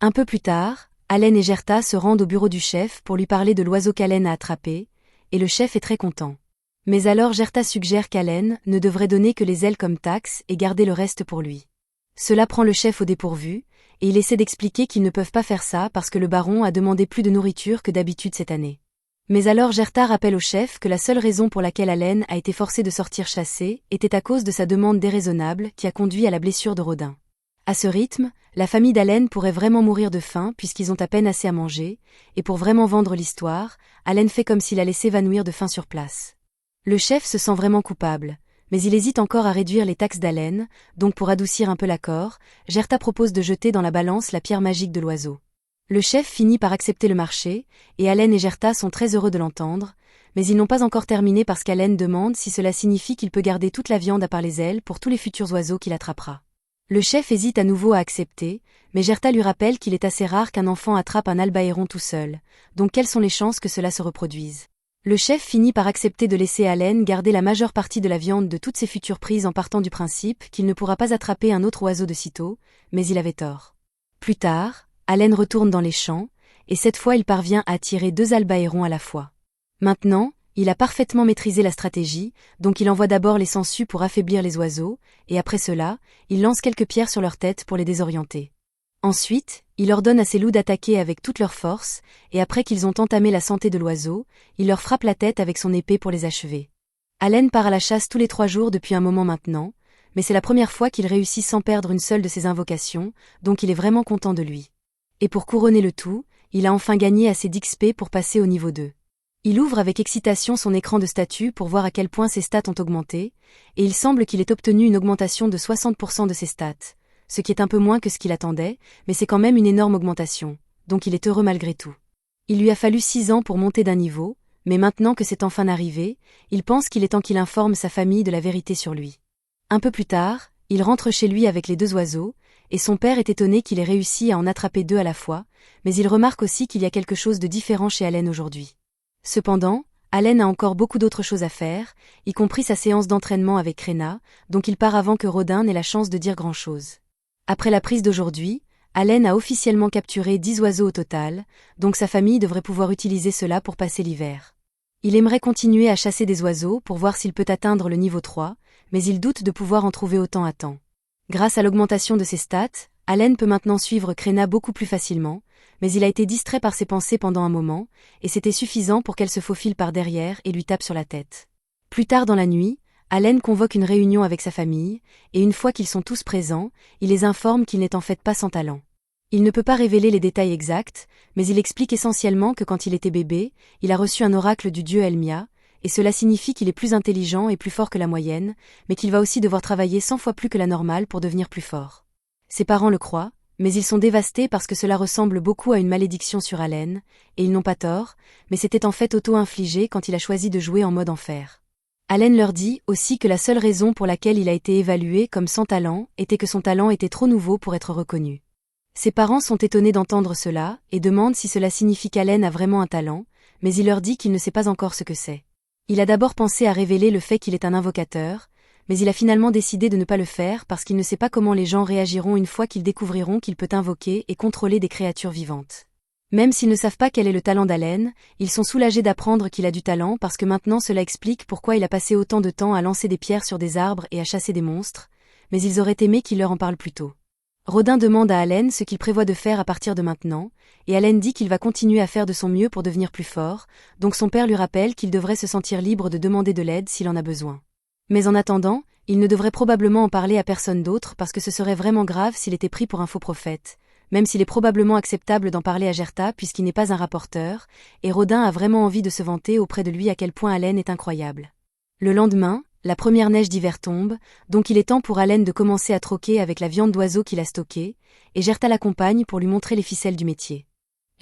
Un peu plus tard, Allen et Gerta se rendent au bureau du chef pour lui parler de l'oiseau qu'Allen a attrapé, et le chef est très content. Mais alors Gerta suggère qu'Allen ne devrait donner que les ailes comme taxe et garder le reste pour lui. Cela prend le chef au dépourvu, et il essaie d'expliquer qu'ils ne peuvent pas faire ça parce que le baron a demandé plus de nourriture que d'habitude cette année. Mais alors Gerta rappelle au chef que la seule raison pour laquelle Allen a été forcé de sortir chasser était à cause de sa demande déraisonnable qui a conduit à la blessure de Rodin. À ce rythme, La famille d'Allen pourrait vraiment mourir de faim puisqu'ils ont à peine assez à manger, et pour vraiment vendre l'histoire, Allen fait comme s'il allait s'évanouir de faim sur place. Le chef se sent vraiment coupable, mais il hésite encore à réduire les taxes d'Allen, donc pour adoucir un peu l'accord, Gerta propose de jeter dans la balance la pierre magique de l'oiseau. Le chef finit par accepter le marché, et Allen et Gerta sont très heureux de l'entendre, mais ils n'ont pas encore terminé parce qu'Allen demande si cela signifie qu'il peut garder toute la viande à part les ailes pour tous les futurs oiseaux qu'il attrapera. Le chef hésite à nouveau à accepter, mais Gerta lui rappelle qu'il est assez rare qu'un enfant attrape un albaïron tout seul, donc quelles sont les chances que cela se reproduise? Le chef finit par accepter de laisser Allen garder la majeure partie de la viande de toutes ses futures prises en partant du principe qu'il ne pourra pas attraper un autre oiseau de sitôt, mais il avait tort. Plus tard, Allen retourne dans les champs, et cette fois il parvient à tirer 2 albaïrons à la fois. Maintenant, il a parfaitement maîtrisé la stratégie, donc il envoie d'abord les sangsues pour affaiblir les oiseaux, et après cela, il lance quelques pierres sur leur tête pour les désorienter. Ensuite, il ordonne à ses loups d'attaquer avec toute leur force, et après qu'ils ont entamé la santé de l'oiseau, il leur frappe la tête avec son épée pour les achever. Allen part à la chasse tous les 3 jours depuis un moment maintenant, mais c'est la première fois qu'il réussit sans perdre une seule de ses invocations, donc il est vraiment content de lui. Et pour couronner le tout, il a enfin gagné assez d'XP pour passer au niveau 2. Il ouvre avec excitation son écran de statut pour voir à quel point ses stats ont augmenté, et il semble qu'il ait obtenu une augmentation de 60% de ses stats, ce qui est un peu moins que ce qu'il attendait, mais c'est quand même une énorme augmentation, donc il est heureux malgré tout. Il lui a fallu 6 ans pour monter d'un niveau, mais maintenant que c'est enfin arrivé, il pense qu'il est temps qu'il informe sa famille de la vérité sur lui. Un peu plus tard, il rentre chez lui avec les 2 oiseaux, et son père est étonné qu'il ait réussi à en attraper 2 à la fois, mais il remarque aussi qu'il y a quelque chose de différent chez Allen aujourd'hui. Cependant, Allen a encore beaucoup d'autres choses à faire, y compris sa séance d'entraînement avec Rena, donc il part avant que Rodin n'ait la chance de dire grand-chose. Après la prise d'aujourd'hui, Allen a officiellement capturé 10 oiseaux au total, donc sa famille devrait pouvoir utiliser cela pour passer l'hiver. Il aimerait continuer à chasser des oiseaux pour voir s'il peut atteindre le niveau 3, mais il doute de pouvoir en trouver autant à temps. Grâce à l'augmentation de ses stats, Allen peut maintenant suivre Krena beaucoup plus facilement, mais il a été distrait par ses pensées pendant un moment, et c'était suffisant pour qu'elle se faufile par derrière et lui tape sur la tête. Plus tard dans la nuit, Allen convoque une réunion avec sa famille, et une fois qu'ils sont tous présents, il les informe qu'il n'est en fait pas sans talent. Il ne peut pas révéler les détails exacts, mais il explique essentiellement que quand il était bébé, il a reçu un oracle du dieu Elmia, et cela signifie qu'il est plus intelligent et plus fort que la moyenne, mais qu'il va aussi devoir travailler 100 fois plus que la normale pour devenir plus fort. Ses parents le croient, mais ils sont dévastés parce que cela ressemble beaucoup à une malédiction sur Allen, et ils n'ont pas tort, mais c'était en fait auto-infligé quand il a choisi de jouer en mode enfer. Allen leur dit aussi que la seule raison pour laquelle il a été évalué comme sans talent était que son talent était trop nouveau pour être reconnu. Ses parents sont étonnés d'entendre cela, et demandent si cela signifie qu'Allen a vraiment un talent, mais il leur dit qu'il ne sait pas encore ce que c'est. Il a d'abord pensé à révéler le fait qu'il est un invocateur, mais il a finalement décidé de ne pas le faire parce qu'il ne sait pas comment les gens réagiront une fois qu'ils découvriront qu'il peut invoquer et contrôler des créatures vivantes. Même s'ils ne savent pas quel est le talent d'Allen, ils sont soulagés d'apprendre qu'il a du talent parce que maintenant cela explique pourquoi il a passé autant de temps à lancer des pierres sur des arbres et à chasser des monstres, mais ils auraient aimé qu'il leur en parle plus tôt. Rodin demande à Allen ce qu'il prévoit de faire à partir de maintenant, et Allen dit qu'il va continuer à faire de son mieux pour devenir plus fort, donc son père lui rappelle qu'il devrait se sentir libre de demander de l'aide s'il en a besoin. Mais en attendant, il ne devrait probablement en parler à personne d'autre parce que ce serait vraiment grave s'il était pris pour un faux prophète, même s'il est probablement acceptable d'en parler à Gerta puisqu'il n'est pas un rapporteur, et Rodin a vraiment envie de se vanter auprès de lui à quel point Allen est incroyable. Le lendemain, la première neige d'hiver tombe, donc il est temps pour Allen de commencer à troquer avec la viande d'oiseau qu'il a stockée, et Gerta l'accompagne pour lui montrer les ficelles du métier.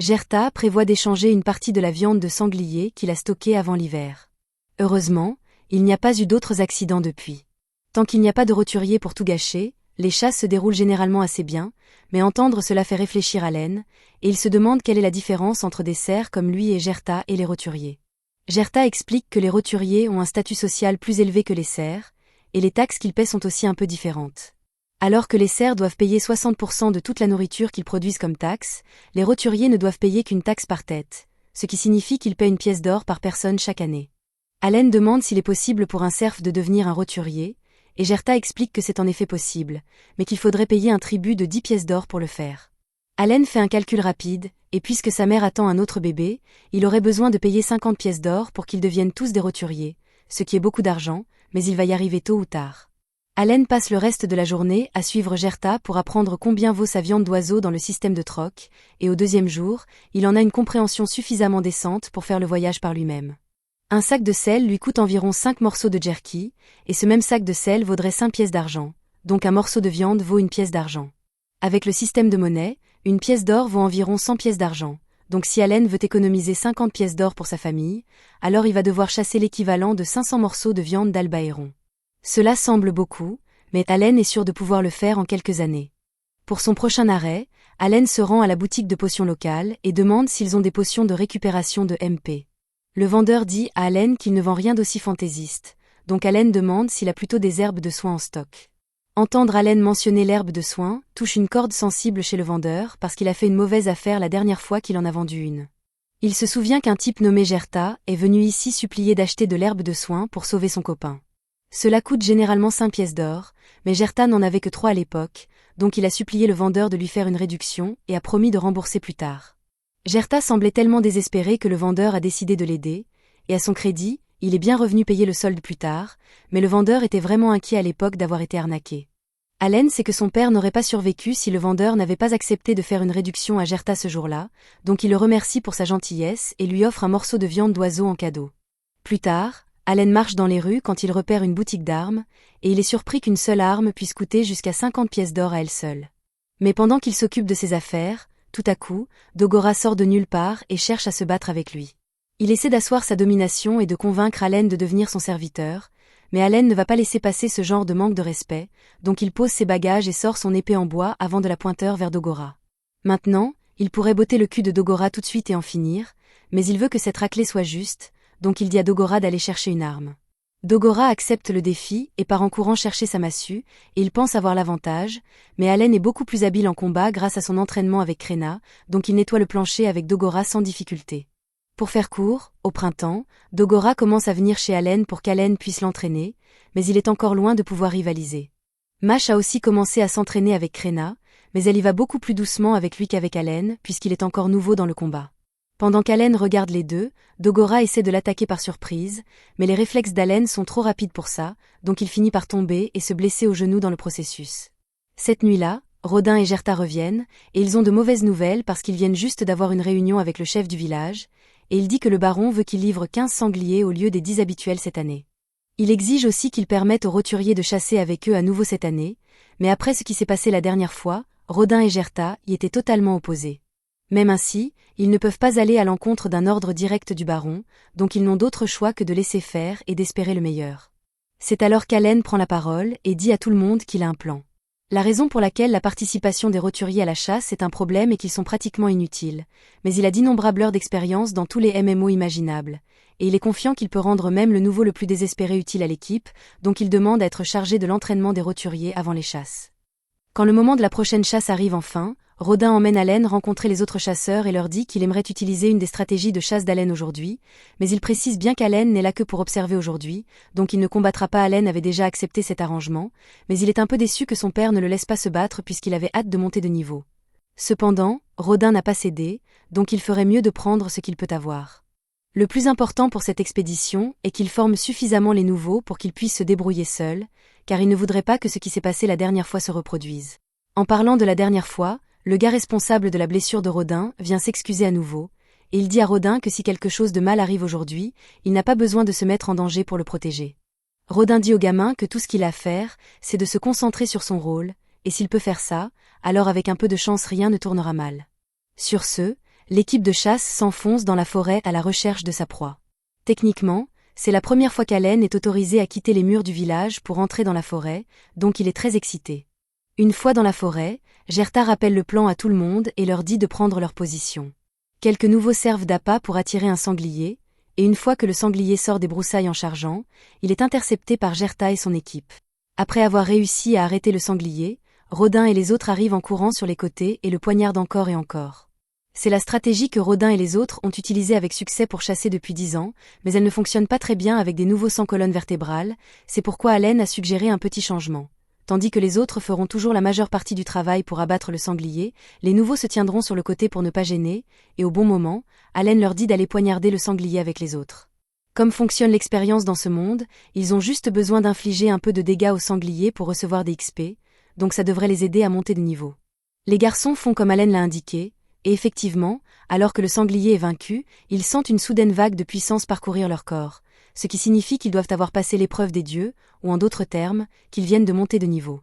Gerta prévoit d'échanger une partie de la viande de sanglier qu'il a stockée avant l'hiver. Heureusement, il n'y a pas eu d'autres accidents depuis. Tant qu'il n'y a pas de roturier pour tout gâcher, les chasses se déroulent généralement assez bien, mais entendre cela fait réfléchir Allen, et il se demande quelle est la différence entre des cerfs comme lui et Gerta et les roturiers. Gerta explique que les roturiers ont un statut social plus élevé que les cerfs, et les taxes qu'ils paient sont aussi un peu différentes. Alors que les cerfs doivent payer 60% de toute la nourriture qu'ils produisent comme taxe, les roturiers ne doivent payer qu'une taxe par tête, ce qui signifie qu'ils paient une pièce d'or par personne chaque année. Allen demande s'il est possible pour un cerf de devenir un roturier, et Gerta explique que c'est en effet possible, mais qu'il faudrait payer un tribut de 10 pièces d'or pour le faire. Allen fait un calcul rapide, et puisque sa mère attend un autre bébé, il aurait besoin de payer 50 pièces d'or pour qu'ils deviennent tous des roturiers, ce qui est beaucoup d'argent, mais il va y arriver tôt ou tard. Allen passe le reste de la journée à suivre Gerta pour apprendre combien vaut sa viande d'oiseau dans le système de troc, et au deuxième jour, il en a une compréhension suffisamment décente pour faire le voyage par lui-même. Un sac de sel lui coûte environ 5 morceaux de jerky, et ce même sac de sel vaudrait 5 pièces d'argent, donc un morceau de viande vaut une pièce d'argent. Avec le système de monnaie, une pièce d'or vaut environ 100 pièces d'argent, donc si Allen veut économiser 50 pièces d'or pour sa famille, alors il va devoir chasser l'équivalent de 500 morceaux de viande d'Albaïron. Cela semble beaucoup, mais Allen est sûr de pouvoir le faire en quelques années. Pour son prochain arrêt, Allen se rend à la boutique de potions locale et demande s'ils ont des potions de récupération de MP. Le vendeur dit à Allen qu'il ne vend rien d'aussi fantaisiste, donc Allen demande s'il a plutôt des herbes de soin en stock. Entendre Allen mentionner l'herbe de soin touche une corde sensible chez le vendeur parce qu'il a fait une mauvaise affaire la dernière fois qu'il en a vendu une. Il se souvient qu'un type nommé Gerta est venu ici supplier d'acheter de l'herbe de soin pour sauver son copain. Cela coûte généralement 5 pièces d'or, mais Gerta n'en avait que 3 à l'époque, donc il a supplié le vendeur de lui faire une réduction et a promis de rembourser plus tard. Gerta semblait tellement désespéré que le vendeur a décidé de l'aider, et à son crédit, il est bien revenu payer le solde plus tard, mais le vendeur était vraiment inquiet à l'époque d'avoir été arnaqué. Allen sait que son père n'aurait pas survécu si le vendeur n'avait pas accepté de faire une réduction à Gerta ce jour-là, donc il le remercie pour sa gentillesse et lui offre un morceau de viande d'oiseau en cadeau. Plus tard, Allen marche dans les rues quand il repère une boutique d'armes, et il est surpris qu'une seule arme puisse coûter jusqu'à 50 pièces d'or à elle seule. Mais pendant qu'il s'occupe de ses affaires, tout à coup, Dogora sort de nulle part et cherche à se battre avec lui. Il essaie d'asseoir sa domination et de convaincre Allen de devenir son serviteur, mais Allen ne va pas laisser passer ce genre de manque de respect, donc il pose ses bagages et sort son épée en bois avant de la pointer vers Dogora. Maintenant, il pourrait botter le cul de Dogora tout de suite et en finir, mais il veut que cette raclée soit juste, donc il dit à Dogora d'aller chercher une arme. Dogora accepte le défi et part en courant chercher sa massue, et il pense avoir l'avantage, mais Allen est beaucoup plus habile en combat grâce à son entraînement avec Krena, donc il nettoie le plancher avec Dogora sans difficulté. Pour faire court, au printemps, Dogora commence à venir chez Allen pour qu'Allen puisse l'entraîner, mais il est encore loin de pouvoir rivaliser. Mash a aussi commencé à s'entraîner avec Krena, mais elle y va beaucoup plus doucement avec lui qu'avec Allen, puisqu'il est encore nouveau dans le combat. Pendant qu'Allen regarde les deux, Dogora essaie de l'attaquer par surprise, mais les réflexes d'Allen sont trop rapides pour ça, donc il finit par tomber et se blesser au genou dans le processus. Cette nuit-là, Rodin et Gerta reviennent, et ils ont de mauvaises nouvelles parce qu'ils viennent juste d'avoir une réunion avec le chef du village, et il dit que le baron veut qu'il livre 15 sangliers au lieu des 10 habituels cette année. Il exige aussi qu'ils permettent aux roturiers de chasser avec eux à nouveau cette année, mais après ce qui s'est passé la dernière fois, Rodin et Gerta y étaient totalement opposés. Même ainsi, ils ne peuvent pas aller à l'encontre d'un ordre direct du baron, donc ils n'ont d'autre choix que de laisser faire et d'espérer le meilleur. C'est alors qu'Allen prend la parole et dit à tout le monde qu'il a un plan. La raison pour laquelle la participation des roturiers à la chasse est un problème est qu'ils sont pratiquement inutiles, mais il a d'innombrables heures d'expérience dans tous les MMO imaginables, et il est confiant qu'il peut rendre même le nouveau le plus désespéré utile à l'équipe, donc il demande à être chargé de l'entraînement des roturiers avant les chasses. Quand le moment de la prochaine chasse arrive enfin, Rodin emmène Allen rencontrer les autres chasseurs et leur dit qu'il aimerait utiliser une des stratégies de chasse d'Allen aujourd'hui, mais il précise bien qu'Allen n'est là que pour observer aujourd'hui, donc il ne combattra pas. Allen avait déjà accepté cet arrangement, mais il est un peu déçu que son père ne le laisse pas se battre puisqu'il avait hâte de monter de niveau. Cependant, Rodin n'a pas cédé, donc il ferait mieux de prendre ce qu'il peut avoir. Le plus important pour cette expédition est qu'il forme suffisamment les nouveaux pour qu'ils puissent se débrouiller seuls, car il ne voudrait pas que ce qui s'est passé la dernière fois se reproduise. En parlant de la dernière fois, le gars responsable de la blessure de Rodin vient s'excuser à nouveau, et il dit à Rodin que si quelque chose de mal arrive aujourd'hui, il n'a pas besoin de se mettre en danger pour le protéger. Rodin dit au gamin que tout ce qu'il a à faire, c'est de se concentrer sur son rôle, et s'il peut faire ça, alors avec un peu de chance rien ne tournera mal. Sur ce, l'équipe de chasse s'enfonce dans la forêt à la recherche de sa proie. Techniquement, c'est la première fois qu'Allen est autorisé à quitter les murs du village pour entrer dans la forêt, donc il est très excité. Une fois dans la forêt, Gerta rappelle le plan à tout le monde et leur dit de prendre leur position. Quelques nouveaux servent d'appât pour attirer un sanglier, et une fois que le sanglier sort des broussailles en chargeant, il est intercepté par Gerta et son équipe. Après avoir réussi à arrêter le sanglier, Rodin et les autres arrivent en courant sur les côtés et le poignardent encore et encore. C'est la stratégie que Rodin et les autres ont utilisée avec succès pour chasser depuis 10 ans, mais elle ne fonctionne pas très bien avec des nouveaux sans colonne vertébrale, c'est pourquoi Allen a suggéré un petit changement. Tandis que les autres feront toujours la majeure partie du travail pour abattre le sanglier, les nouveaux se tiendront sur le côté pour ne pas gêner, et au bon moment, Allen leur dit d'aller poignarder le sanglier avec les autres. Comme fonctionne l'expérience dans ce monde, ils ont juste besoin d'infliger un peu de dégâts aux sangliers pour recevoir des XP, donc ça devrait les aider à monter de niveau. Les garçons font comme Allen l'a indiqué, et effectivement, alors que le sanglier est vaincu, ils sentent une soudaine vague de puissance parcourir leur corps, ce qui signifie qu'ils doivent avoir passé l'épreuve des dieux, ou en d'autres termes, qu'ils viennent de monter de niveau.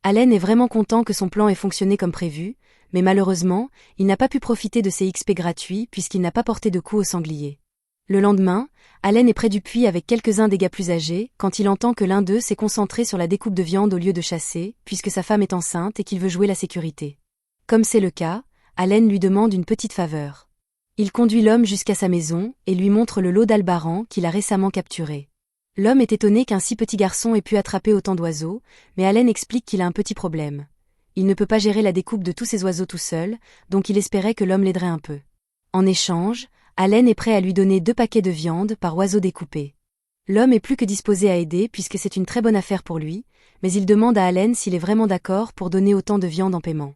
Allen est vraiment content que son plan ait fonctionné comme prévu, mais malheureusement, il n'a pas pu profiter de ses XP gratuits puisqu'il n'a pas porté de coup au sanglier. Le lendemain, Allen est près du puits avec quelques-uns des gars plus âgés, quand il entend que l'un d'eux s'est concentré sur la découpe de viande au lieu de chasser, puisque sa femme est enceinte et qu'il veut jouer la sécurité. Comme c'est le cas, Allen lui demande une petite faveur. Il conduit l'homme jusqu'à sa maison et lui montre le lot d'Albaran qu'il a récemment capturé. L'homme est étonné qu'un si petit garçon ait pu attraper autant d'oiseaux, mais Allen explique qu'il a un petit problème. Il ne peut pas gérer la découpe de tous ces oiseaux tout seul, donc il espérait que l'homme l'aiderait un peu. En échange, Allen est prêt à lui donner 2 paquets de viande par oiseau découpé. L'homme est plus que disposé à aider puisque c'est une très bonne affaire pour lui, mais il demande à Allen s'il est vraiment d'accord pour donner autant de viande en paiement.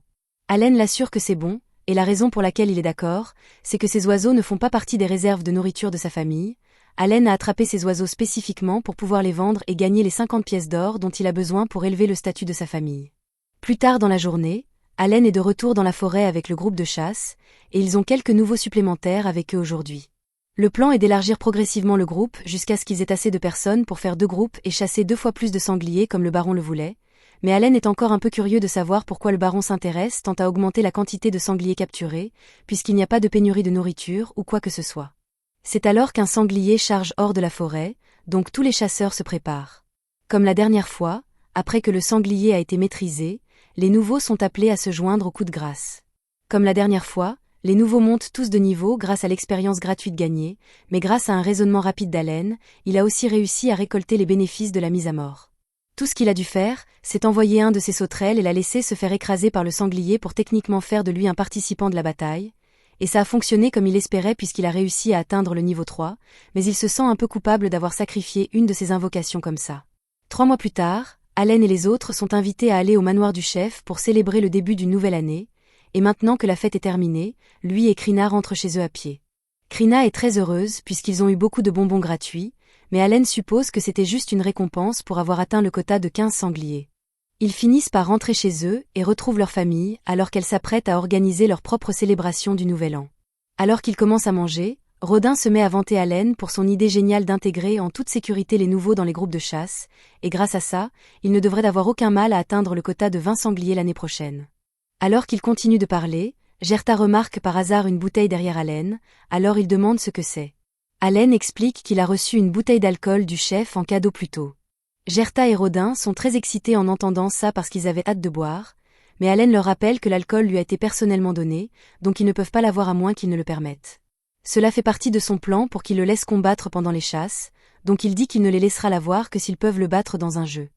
Allen l'assure que c'est bon, et la raison pour laquelle il est d'accord, c'est que ces oiseaux ne font pas partie des réserves de nourriture de sa famille. Allen a attrapé ces oiseaux spécifiquement pour pouvoir les vendre et gagner les 50 pièces d'or dont il a besoin pour élever le statut de sa famille. Plus tard dans la journée, Allen est de retour dans la forêt avec le groupe de chasse, et ils ont quelques nouveaux supplémentaires avec eux aujourd'hui. Le plan est d'élargir progressivement le groupe jusqu'à ce qu'ils aient assez de personnes pour faire 2 groupes et chasser 2 fois plus de sangliers comme le baron le voulait, mais Allen est encore un peu curieux de savoir pourquoi le baron s'intéresse tant à augmenter la quantité de sangliers capturés, puisqu'il n'y a pas de pénurie de nourriture ou quoi que ce soit. C'est alors qu'un sanglier charge hors de la forêt, donc tous les chasseurs se préparent. Comme la dernière fois, après que le sanglier a été maîtrisé, les nouveaux sont appelés à se joindre au coup de grâce. Comme la dernière fois, les nouveaux montent tous de niveau grâce à l'expérience gratuite gagnée, mais grâce à un raisonnement rapide d'Allen, il a aussi réussi à récolter les bénéfices de la mise à mort. Tout ce qu'il a dû faire, c'est envoyer un de ses sauterelles et la laisser se faire écraser par le sanglier pour techniquement faire de lui un participant de la bataille, et ça a fonctionné comme il espérait puisqu'il a réussi à atteindre le niveau 3, mais il se sent un peu coupable d'avoir sacrifié une de ses invocations comme ça. 3 mois plus tard, Allen et les autres sont invités à aller au manoir du chef pour célébrer le début d'une nouvelle année, et maintenant que la fête est terminée, lui et Krina rentrent chez eux à pied. Krina est très heureuse puisqu'ils ont eu beaucoup de bonbons gratuits, mais Allen suppose que c'était juste une récompense pour avoir atteint le quota de 15 sangliers. Ils finissent par rentrer chez eux et retrouvent leur famille alors qu'elles s'apprêtent à organiser leur propre célébration du Nouvel An. Alors qu'ils commencent à manger, Rodin se met à vanter Allen pour son idée géniale d'intégrer en toute sécurité les nouveaux dans les groupes de chasse, et grâce à ça, il ne devrait avoir aucun mal à atteindre le quota de 20 sangliers l'année prochaine. Alors qu'il continue de parler, Gerta remarque par hasard une bouteille derrière Allen, alors il demande ce que c'est. Allen explique qu'il a reçu une bouteille d'alcool du chef en cadeau plus tôt. Gerta et Rodin sont très excités en entendant ça parce qu'ils avaient hâte de boire, mais Allen leur rappelle que l'alcool lui a été personnellement donné, donc ils ne peuvent pas l'avoir à moins qu'ils ne le permettent. Cela fait partie de son plan pour qu'il le laisse combattre pendant les chasses, donc il dit qu'il ne les laissera l'avoir que s'ils peuvent le battre dans un jeu.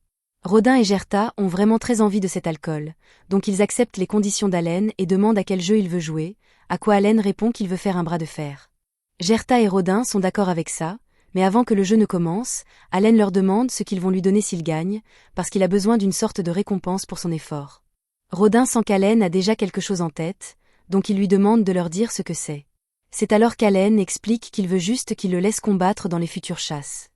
Rodin et Gerta ont vraiment très envie de cet alcool, donc ils acceptent les conditions d'Allen et demandent à quel jeu il veut jouer, à quoi Allen répond qu'il veut faire un bras de fer. Gerta et Rodin sont d'accord avec ça, mais avant que le jeu ne commence, Allen leur demande ce qu'ils vont lui donner s'il gagne, parce qu'il a besoin d'une sorte de récompense pour son effort. Rodin sent qu'Allen a déjà quelque chose en tête, donc il lui demande de leur dire ce que c'est. C'est alors qu'Allen explique qu'il veut juste qu'il le laisse combattre dans les futures chasses.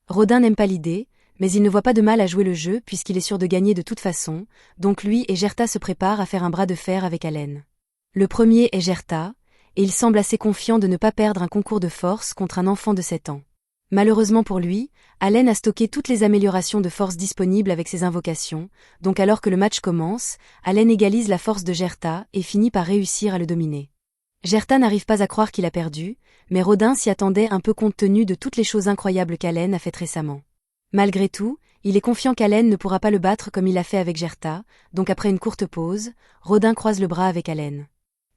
Rodin n'aime pas l'idée, mais il ne voit pas de mal à jouer le jeu puisqu'il est sûr de gagner de toute façon, donc lui et Gerta se préparent à faire un bras de fer avec Allen. Le premier est Gerta, et il semble assez confiant de ne pas perdre un concours de force contre un enfant de 7 ans. Malheureusement pour lui, Allen a stocké toutes les améliorations de force disponibles avec ses invocations, donc alors que le match commence, Allen égalise la force de Gerta et finit par réussir à le dominer. Gerta n'arrive pas à croire qu'il a perdu, mais Rodin s'y attendait un peu compte tenu de toutes les choses incroyables qu'Allen a faites récemment. Malgré tout, il est confiant qu'Allen ne pourra pas le battre comme il l'a fait avec Gerta, donc après une courte pause, Rodin croise le bras avec Allen.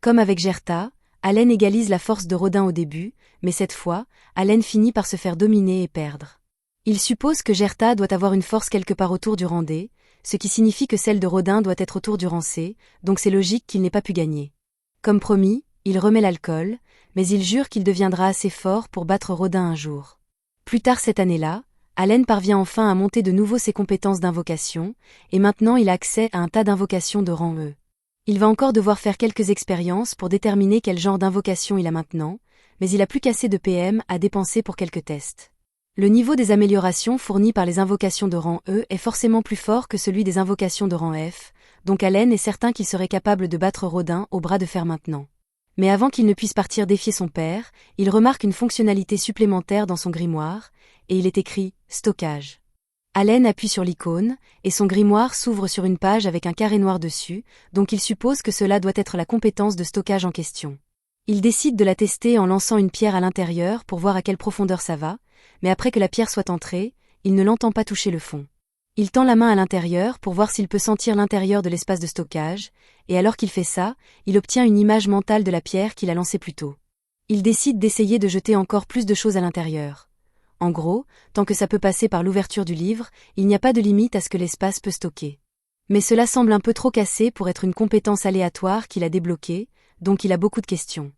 Comme avec Gerta, Allen égalise la force de Rodin au début, mais cette fois, Allen finit par se faire dominer et perdre. Il suppose que Gerta doit avoir une force quelque part autour du rang D, ce qui signifie que celle de Rodin doit être autour du rang C, donc c'est logique qu'il n'ait pas pu gagner. Comme promis, il remet l'alcool, mais il jure qu'il deviendra assez fort pour battre Rodin un jour. Plus tard cette année-là, Allen parvient enfin à monter de nouveau ses compétences d'invocation, et maintenant il a accès à un tas d'invocations de rang E. Il va encore devoir faire quelques expériences pour déterminer quel genre d'invocation il a maintenant, mais il a plus qu'assez de PM à dépenser pour quelques tests. Le niveau des améliorations fournies par les invocations de rang E est forcément plus fort que celui des invocations de rang F, donc Allen est certain qu'il serait capable de battre Rodin au bras de fer maintenant. Mais avant qu'il ne puisse partir défier son père, il remarque une fonctionnalité supplémentaire dans son grimoire, et il est écrit « Stockage ». Allen appuie sur l'icône, et son grimoire s'ouvre sur une page avec un carré noir dessus, donc il suppose que cela doit être la compétence de stockage en question. Il décide de la tester en lançant une pierre à l'intérieur pour voir à quelle profondeur ça va, mais après que la pierre soit entrée, il ne l'entend pas toucher le fond. Il tend la main à l'intérieur pour voir s'il peut sentir l'intérieur de l'espace de stockage, et alors qu'il fait ça, il obtient une image mentale de la pierre qu'il a lancée plus tôt. Il décide d'essayer de jeter encore plus de choses à l'intérieur. En gros, tant que ça peut passer par l'ouverture du livre, il n'y a pas de limite à ce que l'espace peut stocker. Mais cela semble un peu trop cassé pour être une compétence aléatoire qu'il a débloquée, donc il a beaucoup de questions.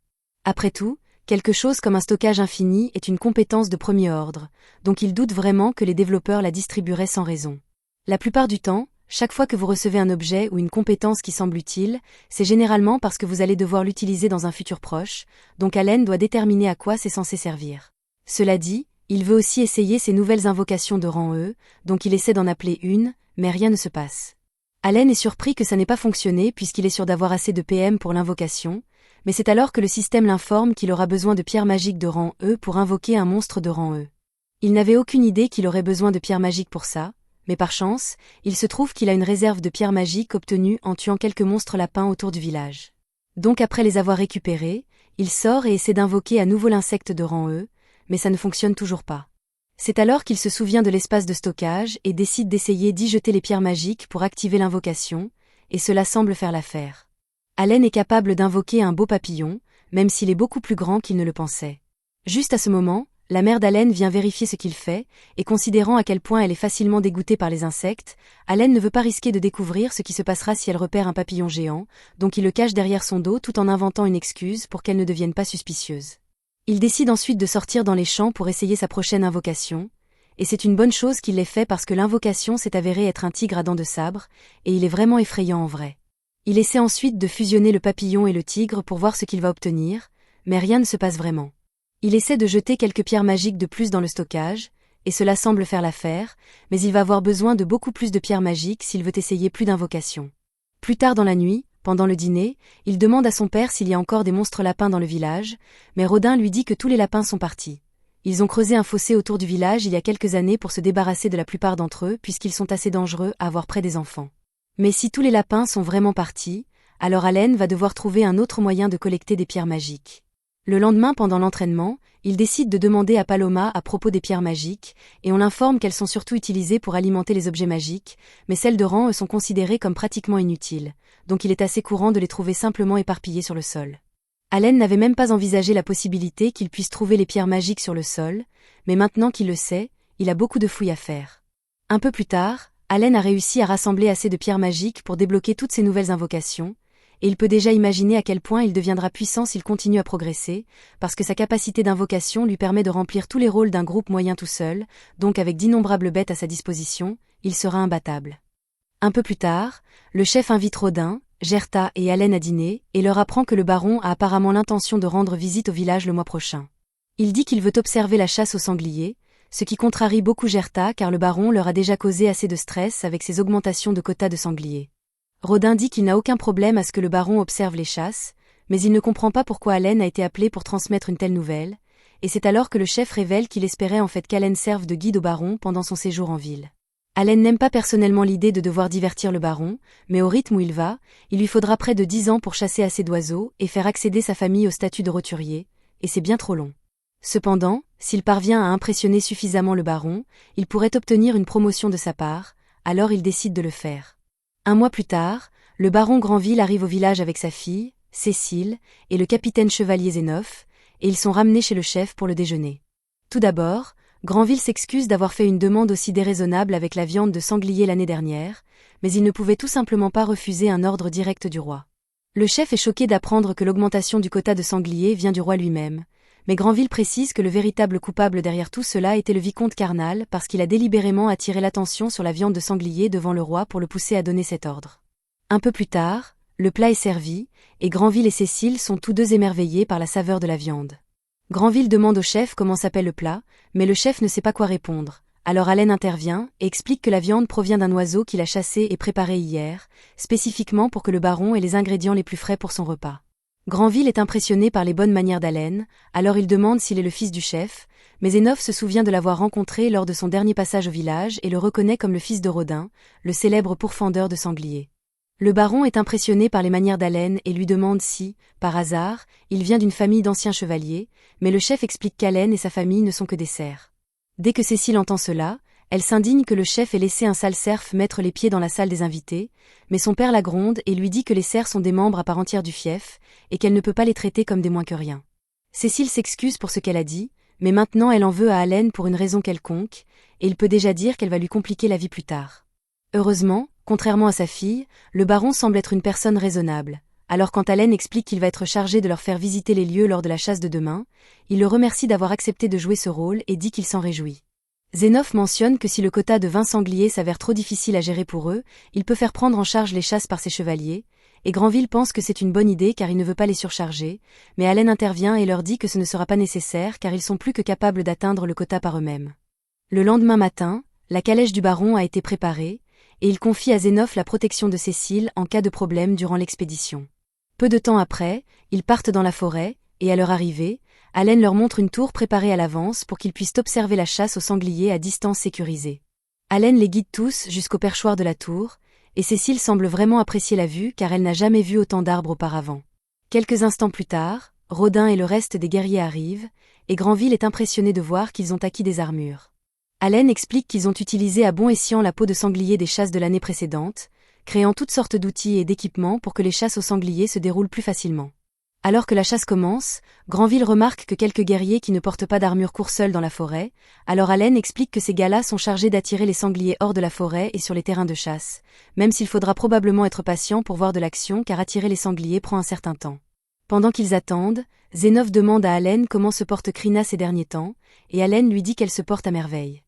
Après tout, quelque chose comme un stockage infini est une compétence de premier ordre, donc il doute vraiment que les développeurs la distribueraient sans raison. La plupart du temps, chaque fois que vous recevez un objet ou une compétence qui semble utile, c'est généralement parce que vous allez devoir l'utiliser dans un futur proche, donc Allen doit déterminer à quoi c'est censé servir. Cela dit, il veut aussi essayer ces nouvelles invocations de rang E, donc il essaie d'en appeler une, mais rien ne se passe. Allen est surpris que ça n'ait pas fonctionné puisqu'il est sûr d'avoir assez de PM pour l'invocation, mais c'est alors que le système l'informe qu'il aura besoin de pierres magiques de rang E pour invoquer un monstre de rang E. Il n'avait aucune idée qu'il aurait besoin de pierres magiques pour ça, mais par chance, il se trouve qu'il a une réserve de pierres magiques obtenues en tuant quelques monstres lapins autour du village. Donc après les avoir récupérés, il sort et essaie d'invoquer à nouveau l'insecte de rang E, mais ça ne fonctionne toujours pas. C'est alors qu'il se souvient de l'espace de stockage et décide d'essayer d'y jeter les pierres magiques pour activer l'invocation, et cela semble faire l'affaire. Allen est capable d'invoquer un beau papillon, même s'il est beaucoup plus grand qu'il ne le pensait. Juste à ce moment, la mère d'Allen vient vérifier ce qu'il fait, et considérant à quel point elle est facilement dégoûtée par les insectes, Allen ne veut pas risquer de découvrir ce qui se passera si elle repère un papillon géant, donc il le cache derrière son dos tout en inventant une excuse pour qu'elle ne devienne pas suspicieuse. Il décide ensuite de sortir dans les champs pour essayer sa prochaine invocation, et c'est une bonne chose qu'il l'ait fait parce que l'invocation s'est avérée être un tigre à dents de sabre, et il est vraiment effrayant en vrai. Il essaie ensuite de fusionner le papillon et le tigre pour voir ce qu'il va obtenir, mais rien ne se passe vraiment. Il essaie de jeter quelques pierres magiques de plus dans le stockage, et cela semble faire l'affaire, mais il va avoir besoin de beaucoup plus de pierres magiques s'il veut essayer plus d'invocations. Plus tard dans la nuit, pendant le dîner, il demande à son père s'il y a encore des monstres lapins dans le village, mais Rodin lui dit que tous les lapins sont partis. Ils ont creusé un fossé autour du village il y a quelques années pour se débarrasser de la plupart d'entre eux puisqu'ils sont assez dangereux à avoir près des enfants. Mais si tous les lapins sont vraiment partis, alors Allen va devoir trouver un autre moyen de collecter des pierres magiques. Le lendemain pendant l'entraînement, il décide de demander à Paloma à propos des pierres magiques, et on l'informe qu'elles sont surtout utilisées pour alimenter les objets magiques, mais celles de rang E sont considérées comme pratiquement inutiles, donc il est assez courant de les trouver simplement éparpillées sur le sol. Allen n'avait même pas envisagé la possibilité qu'il puisse trouver les pierres magiques sur le sol, mais maintenant qu'il le sait, il a beaucoup de fouilles à faire. Un peu plus tard, Allen a réussi à rassembler assez de pierres magiques pour débloquer toutes ces nouvelles invocations, et il peut déjà imaginer à quel point il deviendra puissant s'il continue à progresser, parce que sa capacité d'invocation lui permet de remplir tous les rôles d'un groupe moyen tout seul, donc avec d'innombrables bêtes à sa disposition, il sera imbattable. Un peu plus tard, le chef invite Rodin, Gerta et Allen à dîner, et leur apprend que le baron a apparemment l'intention de rendre visite au village le mois prochain. Il dit qu'il veut observer la chasse aux sangliers, ce qui contrarie beaucoup Gerta car le baron leur a déjà causé assez de stress avec ses augmentations de quotas de sangliers. Rodin dit qu'il n'a aucun problème à ce que le baron observe les chasses, mais il ne comprend pas pourquoi Allen a été appelé pour transmettre une telle nouvelle, et c'est alors que le chef révèle qu'il espérait en fait qu'Allen serve de guide au baron pendant son séjour en ville. Allen n'aime pas personnellement l'idée de devoir divertir le baron, mais au rythme où il va, il lui faudra près de 10 ans pour chasser assez d'oiseaux et faire accéder sa famille au statut de roturier, et c'est bien trop long. Cependant, s'il parvient à impressionner suffisamment le baron, il pourrait obtenir une promotion de sa part, alors il décide de le faire. Un mois plus tard, le baron Granville arrive au village avec sa fille, Cécile, et le capitaine chevalier Zénophe, et ils sont ramenés chez le chef pour le déjeuner. Tout d'abord, Granville s'excuse d'avoir fait une demande aussi déraisonnable avec la viande de sanglier l'année dernière, mais il ne pouvait tout simplement pas refuser un ordre direct du roi. Le chef est choqué d'apprendre que l'augmentation du quota de sanglier vient du roi lui-même, mais Granville précise que le véritable coupable derrière tout cela était le vicomte Carnal parce qu'il a délibérément attiré l'attention sur la viande de sanglier devant le roi pour le pousser à donner cet ordre. Un peu plus tard, le plat est servi, et Granville et Cécile sont tous deux émerveillés par la saveur de la viande. Granville demande au chef comment s'appelle le plat, mais le chef ne sait pas quoi répondre. Alors Allen intervient et explique que la viande provient d'un oiseau qu'il a chassé et préparé hier, spécifiquement pour que le baron ait les ingrédients les plus frais pour son repas. Granville est impressionné par les bonnes manières d'Allen, alors il demande s'il est le fils du chef, mais Zénov se souvient de l'avoir rencontré lors de son dernier passage au village et le reconnaît comme le fils de Rodin, le célèbre pourfendeur de sangliers. Le baron est impressionné par les manières d'Allen et lui demande si, par hasard, il vient d'une famille d'anciens chevaliers, mais le chef explique qu'Allen et sa famille ne sont que des serfs. Dès que Cécile entend cela, elle s'indigne que le chef ait laissé un sale serf mettre les pieds dans la salle des invités, mais son père la gronde et lui dit que les serfs sont des membres à part entière du fief, et qu'elle ne peut pas les traiter comme des moins que rien. Cécile s'excuse pour ce qu'elle a dit, mais maintenant elle en veut à Allen pour une raison quelconque, et il peut déjà dire qu'elle va lui compliquer la vie plus tard. Heureusement, contrairement à sa fille, le baron semble être une personne raisonnable. Alors quand Allen explique qu'il va être chargé de leur faire visiter les lieux lors de la chasse de demain, il le remercie d'avoir accepté de jouer ce rôle et dit qu'il s'en réjouit. Zénov mentionne que si le quota de 20 sangliers s'avère trop difficile à gérer pour eux, il peut faire prendre en charge les chasses par ses chevaliers, et Granville pense que c'est une bonne idée car il ne veut pas les surcharger, mais Allen intervient et leur dit que ce ne sera pas nécessaire car ils sont plus que capables d'atteindre le quota par eux-mêmes. Le lendemain matin, la calèche du baron a été préparée, et il confie à Zénov la protection de Cécile en cas de problème durant l'expédition. Peu de temps après, ils partent dans la forêt, et à leur arrivée, Allen leur montre une tour préparée à l'avance pour qu'ils puissent observer la chasse aux sangliers à distance sécurisée. Allen les guide tous jusqu'au perchoir de la tour, et Cécile semble vraiment apprécier la vue car elle n'a jamais vu autant d'arbres auparavant. Quelques instants plus tard, Rodin et le reste des guerriers arrivent, et Granville est impressionné de voir qu'ils ont acquis des armures. Allen explique qu'ils ont utilisé à bon escient la peau de sanglier des chasses de l'année précédente, créant toutes sortes d'outils et d'équipements pour que les chasses aux sangliers se déroulent plus facilement. Alors que la chasse commence, Granville remarque que quelques guerriers qui ne portent pas d'armure courent seuls dans la forêt, alors Allen explique que ces gars-là sont chargés d'attirer les sangliers hors de la forêt et sur les terrains de chasse, même s'il faudra probablement être patient pour voir de l'action car attirer les sangliers prend un certain temps. Pendant qu'ils attendent, Zénov demande à Allen comment se porte Krina ces derniers temps, et Allen lui dit qu'elle se porte à merveille.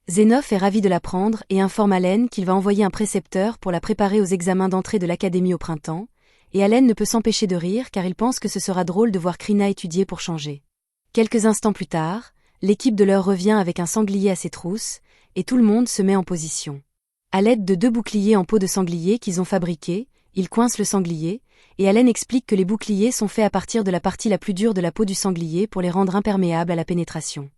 Zénov est ravi de l'apprendre et informe Allen qu'il va envoyer un précepteur pour la préparer aux examens d'entrée de l'académie au printemps, et Allen ne peut s'empêcher de rire car il pense que ce sera drôle de voir Krina étudier pour changer. Quelques instants plus tard, l'équipe de l'heure revient avec un sanglier à ses trousses, et tout le monde se met en position. À l'aide de 2 boucliers en peau de sanglier qu'ils ont fabriqués, ils coincent le sanglier, et Allen explique que les boucliers sont faits à partir de la partie la plus dure de la peau du sanglier pour les rendre imperméables à la pénétration.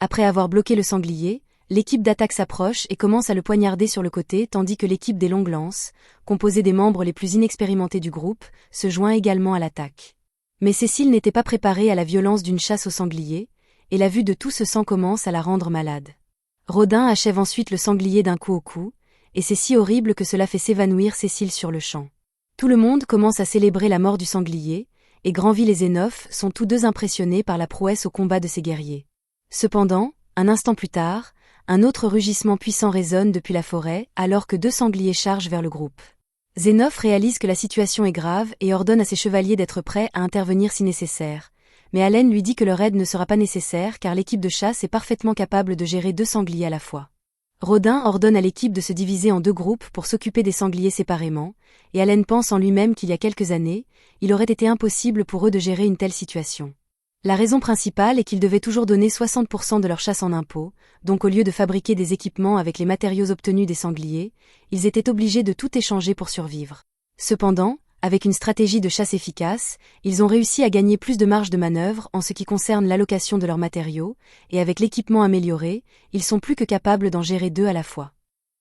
Après avoir bloqué le sanglier, l'équipe d'attaque s'approche et commence à le poignarder sur le côté tandis que l'équipe des longues lances, composée des membres les plus inexpérimentés du groupe, se joint également à l'attaque. Mais Cécile n'était pas préparée à la violence d'une chasse au sanglier, et la vue de tout ce sang commence à la rendre malade. Rodin achève ensuite le sanglier d'un coup au cou, et c'est si horrible que cela fait s'évanouir Cécile sur le champ. Tout le monde commence à célébrer la mort du sanglier, et Granville et Zénov sont tous deux impressionnés par la prouesse au combat de ces guerriers. Cependant, un instant plus tard, un autre rugissement puissant résonne depuis la forêt alors que 2 sangliers chargent vers le groupe. Zénov réalise que la situation est grave et ordonne à ses chevaliers d'être prêts à intervenir si nécessaire, mais Allen lui dit que leur aide ne sera pas nécessaire car l'équipe de chasse est parfaitement capable de gérer 2 sangliers à la fois. Rodin ordonne à l'équipe de se diviser en 2 groupes pour s'occuper des sangliers séparément, et Allen pense en lui-même qu'il y a quelques années, il aurait été impossible pour eux de gérer une telle situation. La raison principale est qu'ils devaient toujours donner 60% de leur chasse en impôts, donc au lieu de fabriquer des équipements avec les matériaux obtenus des sangliers, ils étaient obligés de tout échanger pour survivre. Cependant, avec une stratégie de chasse efficace, ils ont réussi à gagner plus de marge de manœuvre en ce qui concerne l'allocation de leurs matériaux, et avec l'équipement amélioré, ils sont plus que capables d'en gérer 2 à la fois.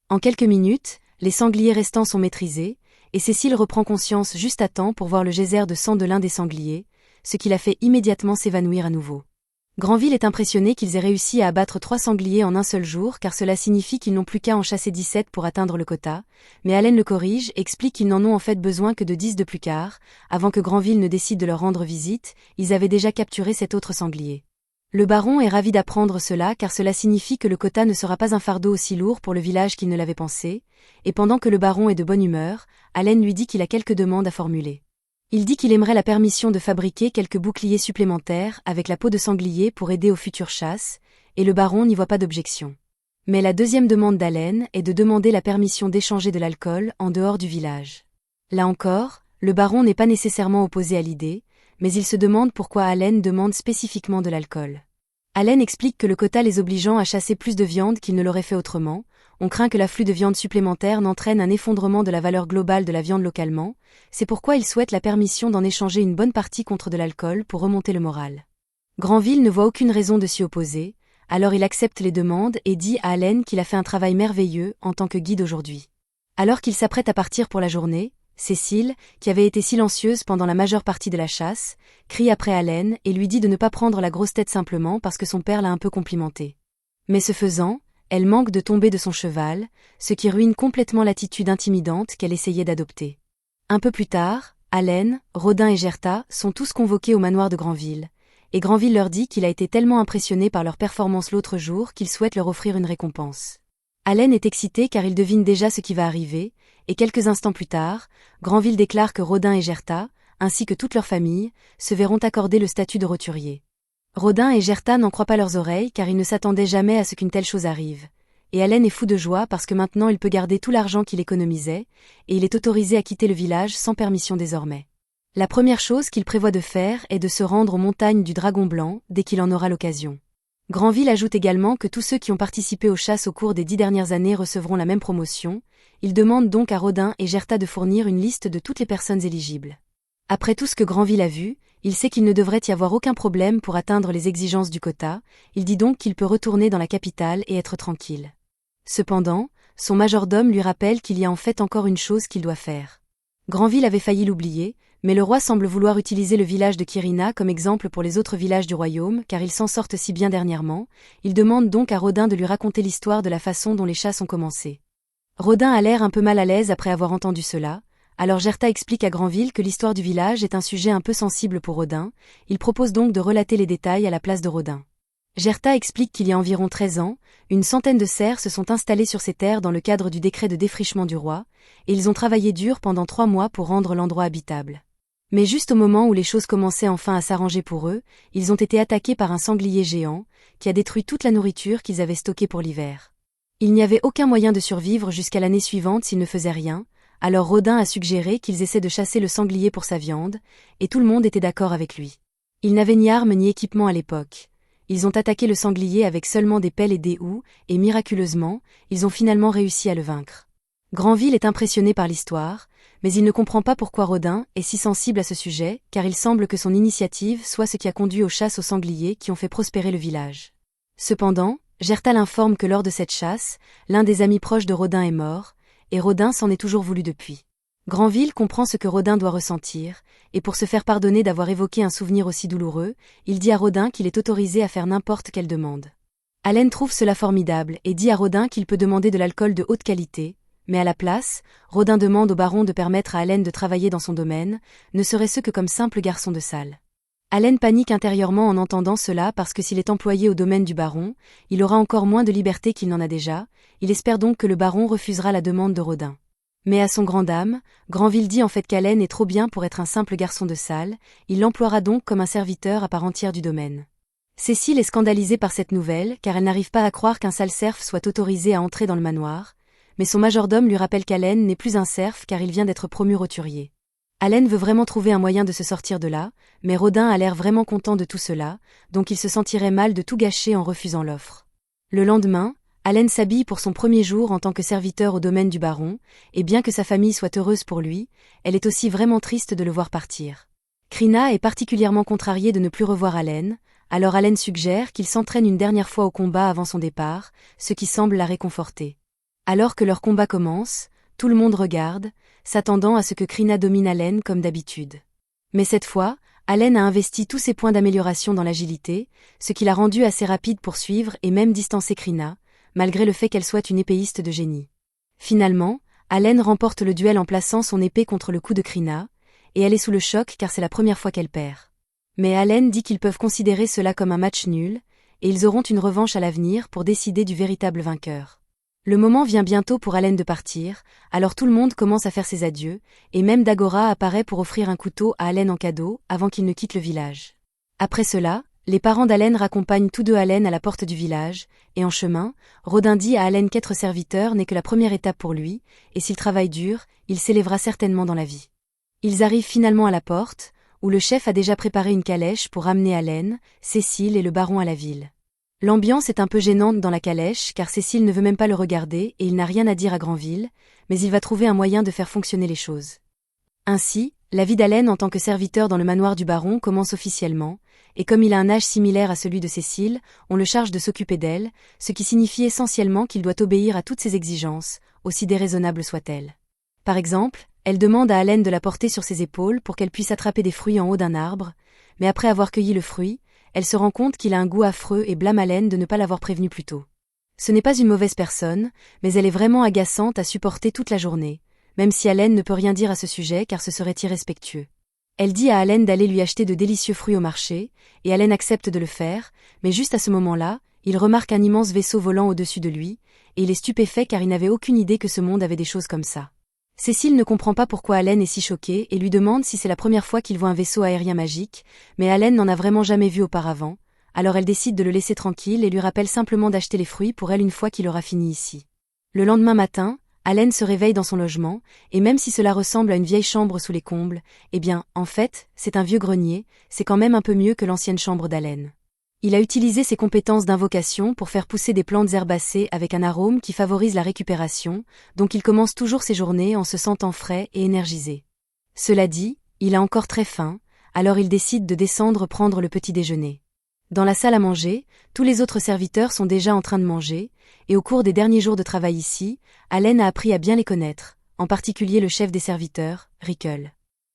En quelques minutes, les sangliers restants sont maîtrisés, et Cécile reprend conscience juste à temps pour voir le geyser de sang de l'un des sangliers, ce qui la fait immédiatement s'évanouir à nouveau. Granville est impressionné qu'ils aient réussi à abattre 3 sangliers en un seul jour car cela signifie qu'ils n'ont plus qu'à en chasser 17 pour atteindre le quota, mais Allen le corrige et explique qu'ils n'en ont en fait besoin que de 10 de plus car, avant que Granville ne décide de leur rendre visite, ils avaient déjà capturé cet autre sanglier. Le baron est ravi d'apprendre cela car cela signifie que le quota ne sera pas un fardeau aussi lourd pour le village qu'il ne l'avait pensé, et pendant que le baron est de bonne humeur, Allen lui dit qu'il a quelques demandes à formuler. Il dit qu'il aimerait la permission de fabriquer quelques boucliers supplémentaires avec la peau de sanglier pour aider aux futures chasses, et le baron n'y voit pas d'objection. Mais la deuxième demande d'Allen est de demander la permission d'échanger de l'alcool en dehors du village. Là encore, le baron n'est pas nécessairement opposé à l'idée, mais ils se demandent pourquoi Allen demande spécifiquement de l'alcool. Allen explique que le quota les obligeant à chasser plus de viande qu'ils ne l'auraient fait autrement, on craint que l'afflux de viande supplémentaire n'entraîne un effondrement de la valeur globale de la viande localement, c'est pourquoi il souhaite la permission d'en échanger une bonne partie contre de l'alcool pour remonter le moral. Granville ne voit aucune raison de s'y opposer, alors il accepte les demandes et dit à Allen qu'il a fait un travail merveilleux en tant que guide aujourd'hui. Alors qu'il s'apprête à partir pour la journée, Cécile, qui avait été silencieuse pendant la majeure partie de la chasse, crie après Allen et lui dit de ne pas prendre la grosse tête simplement parce que son père l'a un peu complimenté. Mais ce faisant, elle manque de tomber de son cheval, ce qui ruine complètement l'attitude intimidante qu'elle essayait d'adopter. Un peu plus tard, Allen, Rodin et Gerta sont tous convoqués au manoir de Granville, et Granville leur dit qu'il a été tellement impressionné par leur performance l'autre jour qu'il souhaite leur offrir une récompense. Allen est excité car il devine déjà ce qui va arriver, et quelques instants plus tard, Granville déclare que Rodin et Gerta, ainsi que toute leur famille, se verront accorder le statut de roturier. Rodin et Gerta n'en croient pas leurs oreilles car ils ne s'attendaient jamais à ce qu'une telle chose arrive. Et Allen est fou de joie parce que maintenant il peut garder tout l'argent qu'il économisait, et il est autorisé à quitter le village sans permission désormais. La première chose qu'il prévoit de faire est de se rendre aux montagnes du Dragon Blanc dès qu'il en aura l'occasion. Granville ajoute également que tous ceux qui ont participé aux chasses au cours des 10 dernières années recevront la même promotion. Il demande donc à Rodin et Gerta de fournir une liste de toutes les personnes éligibles. Après tout ce que Granville a vu, il sait qu'il ne devrait y avoir aucun problème pour atteindre les exigences du quota, il dit donc qu'il peut retourner dans la capitale et être tranquille. Cependant, son majordome lui rappelle qu'il y a en fait encore une chose qu'il doit faire. Granville avait failli l'oublier, mais le roi semble vouloir utiliser le village de Quirina comme exemple pour les autres villages du royaume car ils s'en sortent si bien dernièrement, il demande donc à Rodin de lui raconter l'histoire de la façon dont les chasses ont commencé. Rodin a l'air un peu mal à l'aise après avoir entendu cela, alors Gerta explique à Granville que l'histoire du village est un sujet un peu sensible pour Rodin, il propose donc de relater les détails à la place de Rodin. Gerta explique qu'il y a environ 13 ans, une centaine de serfs se sont installés sur ces terres dans le cadre du décret de défrichement du roi, et ils ont travaillé dur pendant 3 mois pour rendre l'endroit habitable. Mais juste au moment où les choses commençaient enfin à s'arranger pour eux, ils ont été attaqués par un sanglier géant, qui a détruit toute la nourriture qu'ils avaient stockée pour l'hiver. Il n'y avait aucun moyen de survivre jusqu'à l'année suivante s'ils ne faisaient rien, alors Rodin a suggéré qu'ils essaient de chasser le sanglier pour sa viande, et tout le monde était d'accord avec lui. Ils n'avaient ni armes ni équipement à l'époque. Ils ont attaqué le sanglier avec seulement des pelles et des houes, et miraculeusement, ils ont finalement réussi à le vaincre. Granville est impressionné par l'histoire, mais il ne comprend pas pourquoi Rodin est si sensible à ce sujet, car il semble que son initiative soit ce qui a conduit aux chasses aux sangliers qui ont fait prospérer le village. Cependant, Gerta l'informe que lors de cette chasse, l'un des amis proches de Rodin est mort, et Rodin s'en est toujours voulu depuis. Granville comprend ce que Rodin doit ressentir, et pour se faire pardonner d'avoir évoqué un souvenir aussi douloureux, il dit à Rodin qu'il est autorisé à faire n'importe quelle demande. Allen trouve cela formidable et dit à Rodin qu'il peut demander de l'alcool de haute qualité, mais à la place, Rodin demande au baron de permettre à Allen de travailler dans son domaine, ne serait-ce que comme simple garçon de salle. Allen panique intérieurement en entendant cela parce que s'il est employé au domaine du baron, il aura encore moins de liberté qu'il n'en a déjà, il espère donc que le baron refusera la demande de Rodin. Mais à son grand dam, Granville dit en fait qu'Allen est trop bien pour être un simple garçon de salle, il l'emploiera donc comme un serviteur à part entière du domaine. Cécile est scandalisée par cette nouvelle car elle n'arrive pas à croire qu'un sale serf soit autorisé à entrer dans le manoir, mais son majordome lui rappelle qu'Allen n'est plus un serf car il vient d'être promu roturier. Allen veut vraiment trouver un moyen de se sortir de là, mais Rodin a l'air vraiment content de tout cela, donc il se sentirait mal de tout gâcher en refusant l'offre. Le lendemain, Allen s'habille pour son premier jour en tant que serviteur au domaine du baron, et bien que sa famille soit heureuse pour lui, elle est aussi vraiment triste de le voir partir. Krina est particulièrement contrariée de ne plus revoir Allen, alors Allen suggère qu'il s'entraîne une dernière fois au combat avant son départ, ce qui semble la réconforter. Alors que leur combat commence, tout le monde regarde, s'attendant à ce que Krina domine Allen comme d'habitude. Mais cette fois, Allen a investi tous ses points d'amélioration dans l'agilité, ce qui l'a rendu assez rapide pour suivre et même distancer Krina, malgré le fait qu'elle soit une épéiste de génie. Finalement, Allen remporte le duel en plaçant son épée contre le cou de Krina, et elle est sous le choc car c'est la première fois qu'elle perd. Mais Allen dit qu'ils peuvent considérer cela comme un match nul, et ils auront une revanche à l'avenir pour décider du véritable vainqueur. Le moment vient bientôt pour Allen de partir, alors tout le monde commence à faire ses adieux, et même Dagora apparaît pour offrir un couteau à Allen en cadeau avant qu'il ne quitte le village. Après cela, les parents d'Allen raccompagnent tous deux Allen à la porte du village, et en chemin, Rodin dit à Allen qu'être serviteur n'est que la première étape pour lui, et s'il travaille dur, il s'élèvera certainement dans la vie. Ils arrivent finalement à la porte, où le chef a déjà préparé une calèche pour ramener Allen, Cécile et le baron à la ville. L'ambiance est un peu gênante dans la calèche car Cécile ne veut même pas le regarder et il n'a rien à dire à Granville, mais il va trouver un moyen de faire fonctionner les choses. Ainsi, la vie d'Allen en tant que serviteur dans le manoir du baron commence officiellement, et comme il a un âge similaire à celui de Cécile, on le charge de s'occuper d'elle, ce qui signifie essentiellement qu'il doit obéir à toutes ses exigences, aussi déraisonnables soient-elles. Par exemple, elle demande à Allen de la porter sur ses épaules pour qu'elle puisse attraper des fruits en haut d'un arbre, mais après avoir cueilli le fruit, elle se rend compte qu'il a un goût affreux et blâme Allen de ne pas l'avoir prévenu plus tôt. Ce n'est pas une mauvaise personne, mais elle est vraiment agaçante à supporter toute la journée, même si Allen ne peut rien dire à ce sujet car ce serait irrespectueux. Elle dit à Allen d'aller lui acheter de délicieux fruits au marché, et Allen accepte de le faire, mais juste à ce moment-là, il remarque un immense vaisseau volant au-dessus de lui, et il est stupéfait car il n'avait aucune idée que ce monde avait des choses comme ça. Cécile ne comprend pas pourquoi Allen est si choqué et lui demande si c'est la première fois qu'il voit un vaisseau aérien magique, mais Allen n'en a vraiment jamais vu auparavant, alors elle décide de le laisser tranquille et lui rappelle simplement d'acheter les fruits pour elle une fois qu'il aura fini ici. Le lendemain matin, Allen se réveille dans son logement, et même si cela ressemble à une vieille chambre sous les combles, eh bien, en fait, c'est un vieux grenier, c'est quand même un peu mieux que l'ancienne chambre d'Allen. Il a utilisé ses compétences d'invocation pour faire pousser des plantes herbacées avec un arôme qui favorise la récupération, donc il commence toujours ses journées en se sentant frais et énergisé. Cela dit, il a encore très faim, alors il décide de descendre prendre le petit déjeuner. Dans la salle à manger, tous les autres serviteurs sont déjà en train de manger, et au cours des derniers jours de travail ici, Allen a appris à bien les connaître, en particulier le chef des serviteurs, Rickle.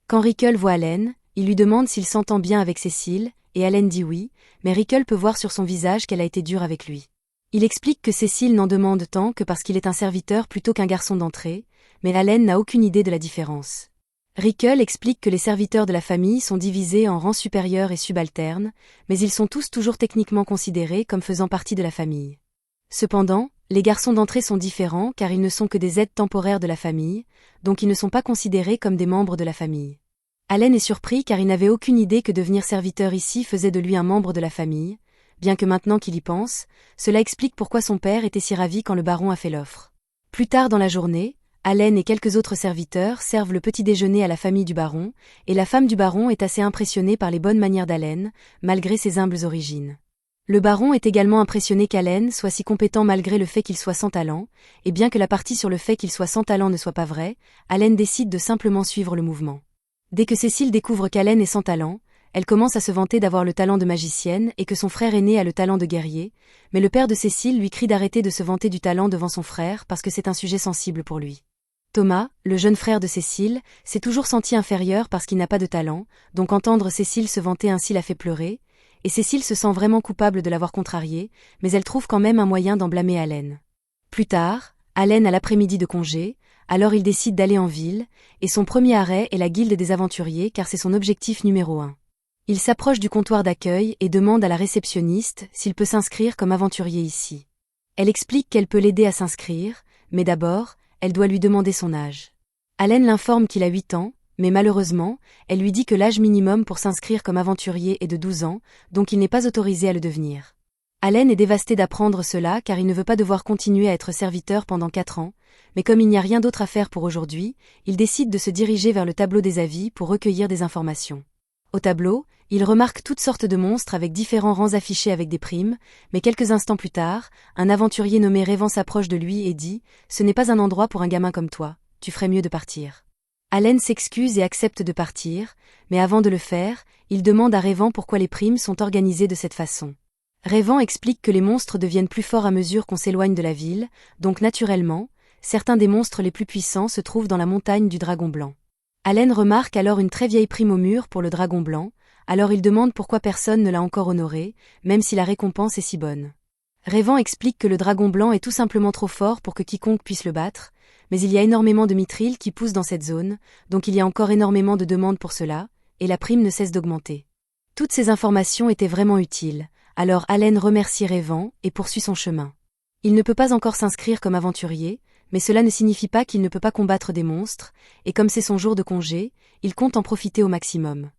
Quand Rickle voit Allen, il lui demande s'il s'entend bien avec Cécile, et Allen dit oui, mais Rickle peut voir sur son visage qu'elle a été dure avec lui. Il explique que Cécile n'en demande tant que parce qu'il est un serviteur plutôt qu'un garçon d'entrée, mais Allen n'a aucune idée de la différence. Rickle explique que les serviteurs de la famille sont divisés en rangs supérieurs et subalternes, mais ils sont tous toujours techniquement considérés comme faisant partie de la famille. Cependant, les garçons d'entrée sont différents car ils ne sont que des aides temporaires de la famille, donc ils ne sont pas considérés comme des membres de la famille. Allen est surpris car il n'avait aucune idée que devenir serviteur ici faisait de lui un membre de la famille, bien que maintenant qu'il y pense, cela explique pourquoi son père était si ravi quand le baron a fait l'offre. Plus tard dans la journée, Allen et quelques autres serviteurs servent le petit déjeuner à la famille du baron, et la femme du baron est assez impressionnée par les bonnes manières d'Allen, malgré ses humbles origines. Le baron est également impressionné qu'Allen soit si compétent malgré le fait qu'il soit sans talent, et bien que la partie sur le fait qu'il soit sans talent ne soit pas vraie, Allen décide de simplement suivre le mouvement. Dès que Cécile découvre qu'Allen est sans talent, elle commence à se vanter d'avoir le talent de magicienne et que son frère aîné a le talent de guerrier, mais le père de Cécile lui crie d'arrêter de se vanter du talent devant son frère parce que c'est un sujet sensible pour lui. Thomas, le jeune frère de Cécile, s'est toujours senti inférieur parce qu'il n'a pas de talent, donc entendre Cécile se vanter ainsi la fait pleurer, et Cécile se sent vraiment coupable de l'avoir contrarié, mais elle trouve quand même un moyen d'en blâmer Allen. Plus tard, Allen a l'après-midi de congé, alors il décide d'aller en ville, et son premier arrêt est la guilde des aventuriers car c'est son objectif numéro 1. Il s'approche du comptoir d'accueil et demande à la réceptionniste s'il peut s'inscrire comme aventurier ici. Elle explique qu'elle peut l'aider à s'inscrire, mais d'abord, elle doit lui demander son âge. Allen l'informe qu'il a 8 ans, mais malheureusement, elle lui dit que l'âge minimum pour s'inscrire comme aventurier est de 12 ans, donc il n'est pas autorisé à le devenir. Allen est dévasté d'apprendre cela car il ne veut pas devoir continuer à être serviteur pendant 4 ans, mais comme il n'y a rien d'autre à faire pour aujourd'hui, il décide de se diriger vers le tableau des avis pour recueillir des informations. Au tableau, il remarque toutes sortes de monstres avec différents rangs affichés avec des primes, mais quelques instants plus tard, un aventurier nommé Rêvant s'approche de lui et dit « Ce n'est pas un endroit pour un gamin comme toi, tu ferais mieux de partir ». Allen s'excuse et accepte de partir, mais avant de le faire, il demande à Rêvant pourquoi les primes sont organisées de cette façon. Rêvant explique que les monstres deviennent plus forts à mesure qu'on s'éloigne de la ville, donc naturellement, certains des monstres les plus puissants se trouvent dans la montagne du Dragon Blanc. Allen remarque alors une très vieille prime au mur pour le Dragon Blanc, alors il demande pourquoi personne ne l'a encore honoré, même si la récompense est si bonne. Rêvant explique que le Dragon Blanc est tout simplement trop fort pour que quiconque puisse le battre, mais il y a énormément de mithril qui poussent dans cette zone, donc il y a encore énormément de demandes pour cela, et la prime ne cesse d'augmenter. Toutes ces informations étaient vraiment utiles, alors Allen remercie Rêvant et poursuit son chemin. Il ne peut pas encore s'inscrire comme aventurier, mais cela ne signifie pas qu'il ne peut pas combattre des monstres, et comme c'est son jour de congé, il compte en profiter au maximum.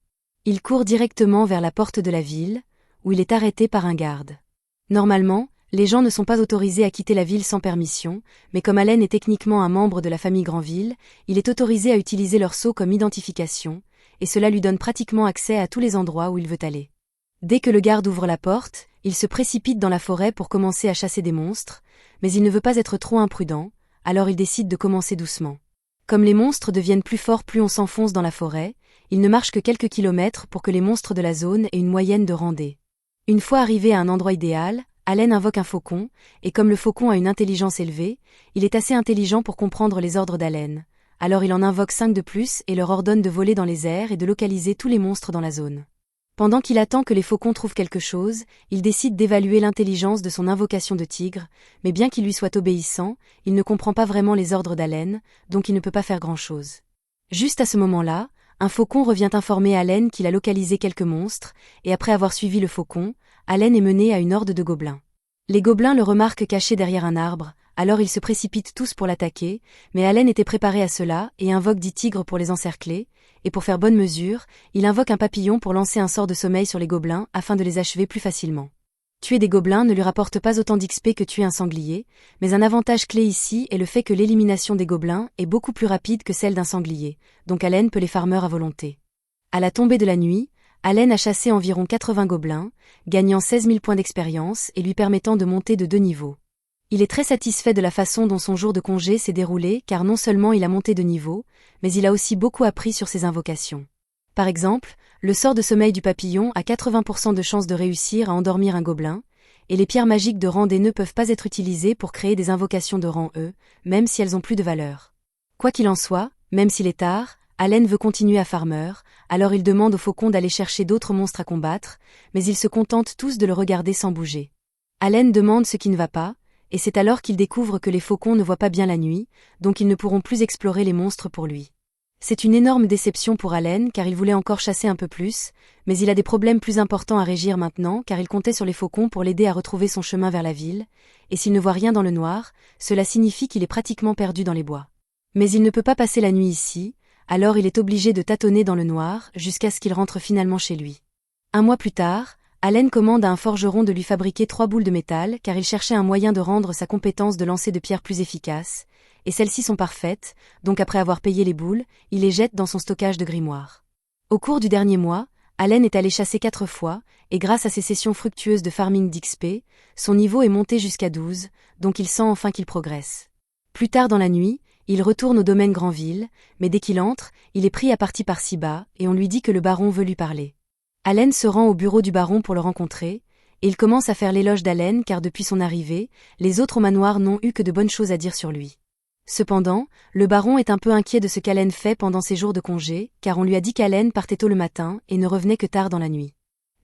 Il court directement vers la porte de la ville, où il est arrêté par un garde. Normalement, les gens ne sont pas autorisés à quitter la ville sans permission, mais comme Allen est techniquement un membre de la famille Granville, il est autorisé à utiliser leur sceau comme identification, et cela lui donne pratiquement accès à tous les endroits où il veut aller. Dès que le garde ouvre la porte, il se précipite dans la forêt pour commencer à chasser des monstres, mais il ne veut pas être trop imprudent, alors il décide de commencer doucement. Comme les monstres deviennent plus forts plus on s'enfonce dans la forêt, il ne marche que quelques kilomètres pour que les monstres de la zone aient une moyenne de randée. Une fois arrivé à un endroit idéal, Allen invoque un faucon, et comme le faucon a une intelligence élevée, il est assez intelligent pour comprendre les ordres d'Allen. Alors il en invoque 5 de plus et leur ordonne de voler dans les airs et de localiser tous les monstres dans la zone. Pendant qu'il attend que les faucons trouvent quelque chose, il décide d'évaluer l'intelligence de son invocation de tigre, mais bien qu'il lui soit obéissant, il ne comprend pas vraiment les ordres d'Allen, donc il ne peut pas faire grand-chose. Juste à ce moment-là, un faucon revient informer Allen qu'il a localisé quelques monstres, et après avoir suivi le faucon, Allen est mené à une horde de gobelins. Les gobelins le remarquent caché derrière un arbre, alors ils se précipitent tous pour l'attaquer, mais Allen était préparé à cela et invoque 10 tigres pour les encercler, et pour faire bonne mesure, il invoque un papillon pour lancer un sort de sommeil sur les gobelins afin de les achever plus facilement. Tuer des gobelins ne lui rapporte pas autant d'XP que tuer un sanglier, mais un avantage clé ici est le fait que l'élimination des gobelins est beaucoup plus rapide que celle d'un sanglier, donc Allen peut les farmer à volonté. À la tombée de la nuit, Allen a chassé environ 80 gobelins, gagnant 16 000 points d'expérience et lui permettant de monter de 2 niveaux. Il est très satisfait de la façon dont son jour de congé s'est déroulé car non seulement il a monté de niveau, mais il a aussi beaucoup appris sur ses invocations. Par exemple, le sort de sommeil du papillon a 80% de chances de réussir à endormir un gobelin, et les pierres magiques de rang D ne peuvent pas être utilisées pour créer des invocations de rang E, même si elles ont plus de valeur. Quoi qu'il en soit, même s'il est tard, Allen veut continuer à farmer, alors il demande au faucon d'aller chercher d'autres monstres à combattre, mais ils se contentent tous de le regarder sans bouger. Allen demande ce qui ne va pas, et c'est alors qu'il découvre que les faucons ne voient pas bien la nuit, donc ils ne pourront plus explorer les monstres pour lui. C'est une énorme déception pour Allen car il voulait encore chasser un peu plus, mais il a des problèmes plus importants à régir maintenant car il comptait sur les faucons pour l'aider à retrouver son chemin vers la ville, et s'il ne voit rien dans le noir, cela signifie qu'il est pratiquement perdu dans les bois. Mais il ne peut pas passer la nuit ici, alors il est obligé de tâtonner dans le noir jusqu'à ce qu'il rentre finalement chez lui. Un mois plus tard, Allen commande à un forgeron de lui fabriquer 3 boules de métal car il cherchait un moyen de rendre sa compétence de lancer de pierre plus efficace, et celles-ci sont parfaites, donc après avoir payé les boules, il les jette dans son stockage de grimoire. Au cours du dernier mois, Allen est allé chasser 4 fois, et grâce à ses sessions fructueuses de farming d'XP, son niveau est monté jusqu'à 12, donc il sent enfin qu'il progresse. Plus tard dans la nuit, il retourne au domaine Granville, mais dès qu'il entre, il est pris à partie par Siba, et on lui dit que le baron veut lui parler. Allen se rend au bureau du baron pour le rencontrer, et il commence à faire l'éloge d'Allen car depuis son arrivée, les autres au manoir n'ont eu que de bonnes choses à dire sur lui. Cependant, le baron est un peu inquiet de ce qu'Allen fait pendant ses jours de congé, car on lui a dit qu'Allen partait tôt le matin et ne revenait que tard dans la nuit.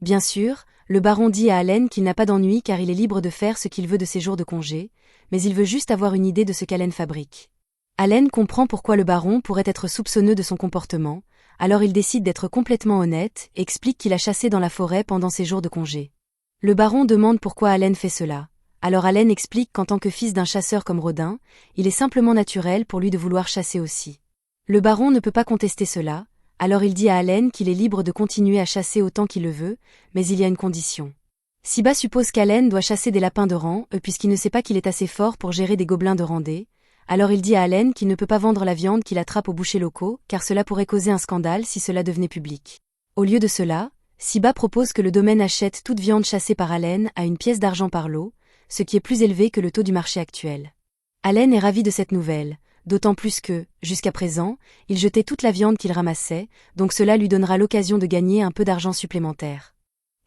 Bien sûr, le baron dit à Allen qu'il n'a pas d'ennui car il est libre de faire ce qu'il veut de ses jours de congé, mais il veut juste avoir une idée de ce qu'Allen fabrique. Allen comprend pourquoi le baron pourrait être soupçonneux de son comportement, alors il décide d'être complètement honnête et explique qu'il a chassé dans la forêt pendant ses jours de congé. Le baron demande pourquoi Allen fait cela. Alors Allen explique qu'en tant que fils d'un chasseur comme Rodin, il est simplement naturel pour lui de vouloir chasser aussi. Le baron ne peut pas contester cela, alors il dit à Allen qu'il est libre de continuer à chasser autant qu'il le veut, mais il y a une condition. Siba suppose qu'Allen doit chasser des lapins de rang puisqu'il ne sait pas qu'il est assez fort pour gérer des gobelins de rang D. Alors il dit à Allen qu'il ne peut pas vendre la viande qu'il attrape aux bouchers locaux, car cela pourrait causer un scandale si cela devenait public. Au lieu de cela, Siba propose que le domaine achète toute viande chassée par Allen à une pièce d'argent par lot, ce qui est plus élevé que le taux du marché actuel. Allen est ravi de cette nouvelle, d'autant plus que, jusqu'à présent, il jetait toute la viande qu'il ramassait, donc cela lui donnera l'occasion de gagner un peu d'argent supplémentaire.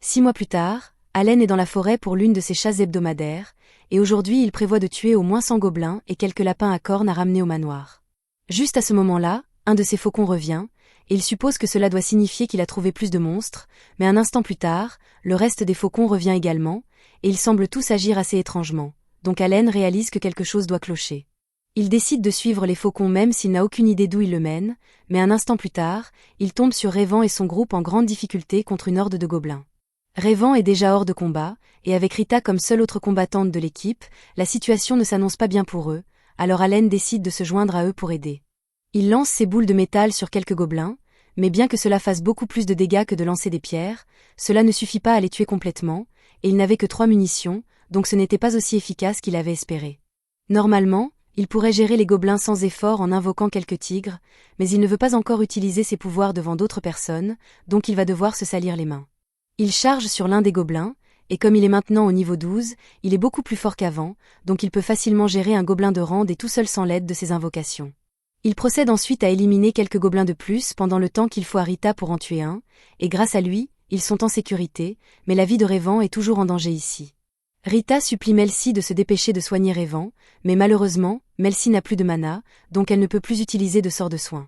6 mois plus tard, Allen est dans la forêt pour l'une de ses chasses hebdomadaires, et aujourd'hui il prévoit de tuer au moins 100 gobelins et quelques lapins à cornes à ramener au manoir. Juste à ce moment-là, un de ses faucons revient, et il suppose que cela doit signifier qu'il a trouvé plus de monstres, mais un instant plus tard, le reste des faucons revient également, et ils semblent tous agir assez étrangement, donc Allen réalise que quelque chose doit clocher. Il décide de suivre les faucons même s'il n'a aucune idée d'où ils le mènent, mais un instant plus tard, il tombe sur Rayvan et son groupe en grande difficulté contre une horde de gobelins. Rayvan est déjà hors de combat, et avec Rita comme seule autre combattante de l'équipe, la situation ne s'annonce pas bien pour eux, alors Allen décide de se joindre à eux pour aider. Il lance ses boules de métal sur quelques gobelins, mais bien que cela fasse beaucoup plus de dégâts que de lancer des pierres, cela ne suffit pas à les tuer complètement, et il n'avait que 3 munitions, donc ce n'était pas aussi efficace qu'il avait espéré. Normalement, Il pourrait gérer les gobelins sans effort en invoquant quelques tigres, mais il ne veut pas encore utiliser ses pouvoirs devant d'autres personnes, donc il va devoir se salir les mains. Il charge sur l'un des gobelins, et comme il est maintenant au niveau 12, il est beaucoup plus fort qu'avant, donc il peut facilement gérer un gobelin de rang et tout seul sans l'aide de ses invocations. Il procède ensuite à éliminer quelques gobelins de plus pendant le temps qu'il faut à Rita pour en tuer un, et grâce à lui, ils sont en sécurité, mais la vie de Rêvant est toujours en danger ici. Rita supplie Melcy de se dépêcher de soigner Rêvant, mais malheureusement, Melcy n'a plus de mana, donc elle ne peut plus utiliser de sort de soin.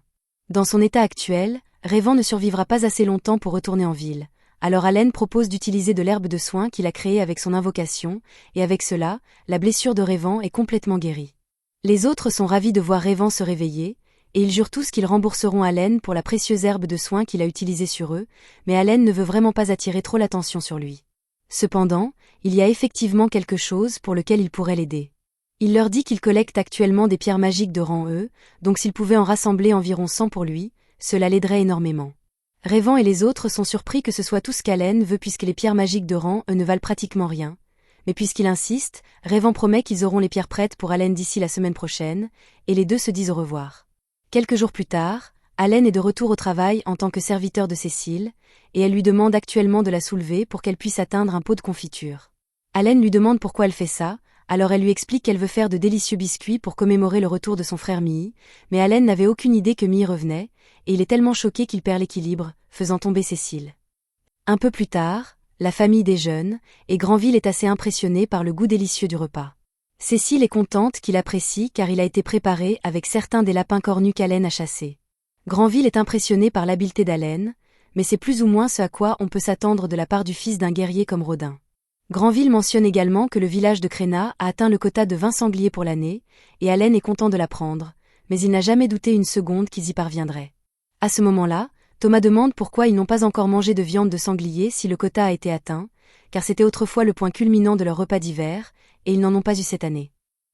Dans son état actuel, Rêvant ne survivra pas assez longtemps pour retourner en ville. Alors Allen propose d'utiliser de l'herbe de soin qu'il a créée avec son invocation, et avec cela, la blessure de Rêvant est complètement guérie. Les autres sont ravis de voir Rêvant se réveiller, et ils jurent tous qu'ils rembourseront Allen pour la précieuse herbe de soin qu'il a utilisée sur eux, mais Allen ne veut vraiment pas attirer trop l'attention sur lui. Cependant, il y a effectivement quelque chose pour lequel il pourrait l'aider. Il leur dit qu'il collecte actuellement des pierres magiques de rang E, donc s'il pouvait en rassembler environ 100 pour lui, cela l'aiderait énormément. Rêvant et les autres sont surpris que ce soit tout ce qu'Allen veut puisque les pierres magiques de rang E ne valent pratiquement rien. Mais puisqu'il insiste, Rêvant promet qu'ils auront les pierres prêtes pour Allen d'ici la semaine prochaine, et les deux se disent au revoir. Quelques jours plus tard, Allen est de retour au travail en tant que serviteur de Cécile, et elle lui demande actuellement de la soulever pour qu'elle puisse atteindre un pot de confiture. Allen lui demande pourquoi elle fait ça, alors elle lui explique qu'elle veut faire de délicieux biscuits pour commémorer le retour de son frère Mii, mais Allen n'avait aucune idée que Mii revenait, et il est tellement choqué qu'il perd l'équilibre, faisant tomber Cécile. Un peu plus tard, la famille déjeune, et Granville est assez impressionné par le goût délicieux du repas. Cécile est contente qu'il apprécie car il a été préparé avec certains des lapins cornus qu'Allen a chassés. Granville est impressionné par l'habileté d'Allen, mais c'est plus ou moins ce à quoi on peut s'attendre de la part du fils d'un guerrier comme Rodin. Granville mentionne également que le village de Créna a atteint le quota de 20 sangliers pour l'année, et Allen est content de l'apprendre, mais il n'a jamais douté une seconde qu'ils y parviendraient. À ce moment-là, Thomas demande pourquoi ils n'ont pas encore mangé de viande de sanglier si le quota a été atteint, car c'était autrefois le point culminant de leur repas d'hiver, et ils n'en ont pas eu cette année.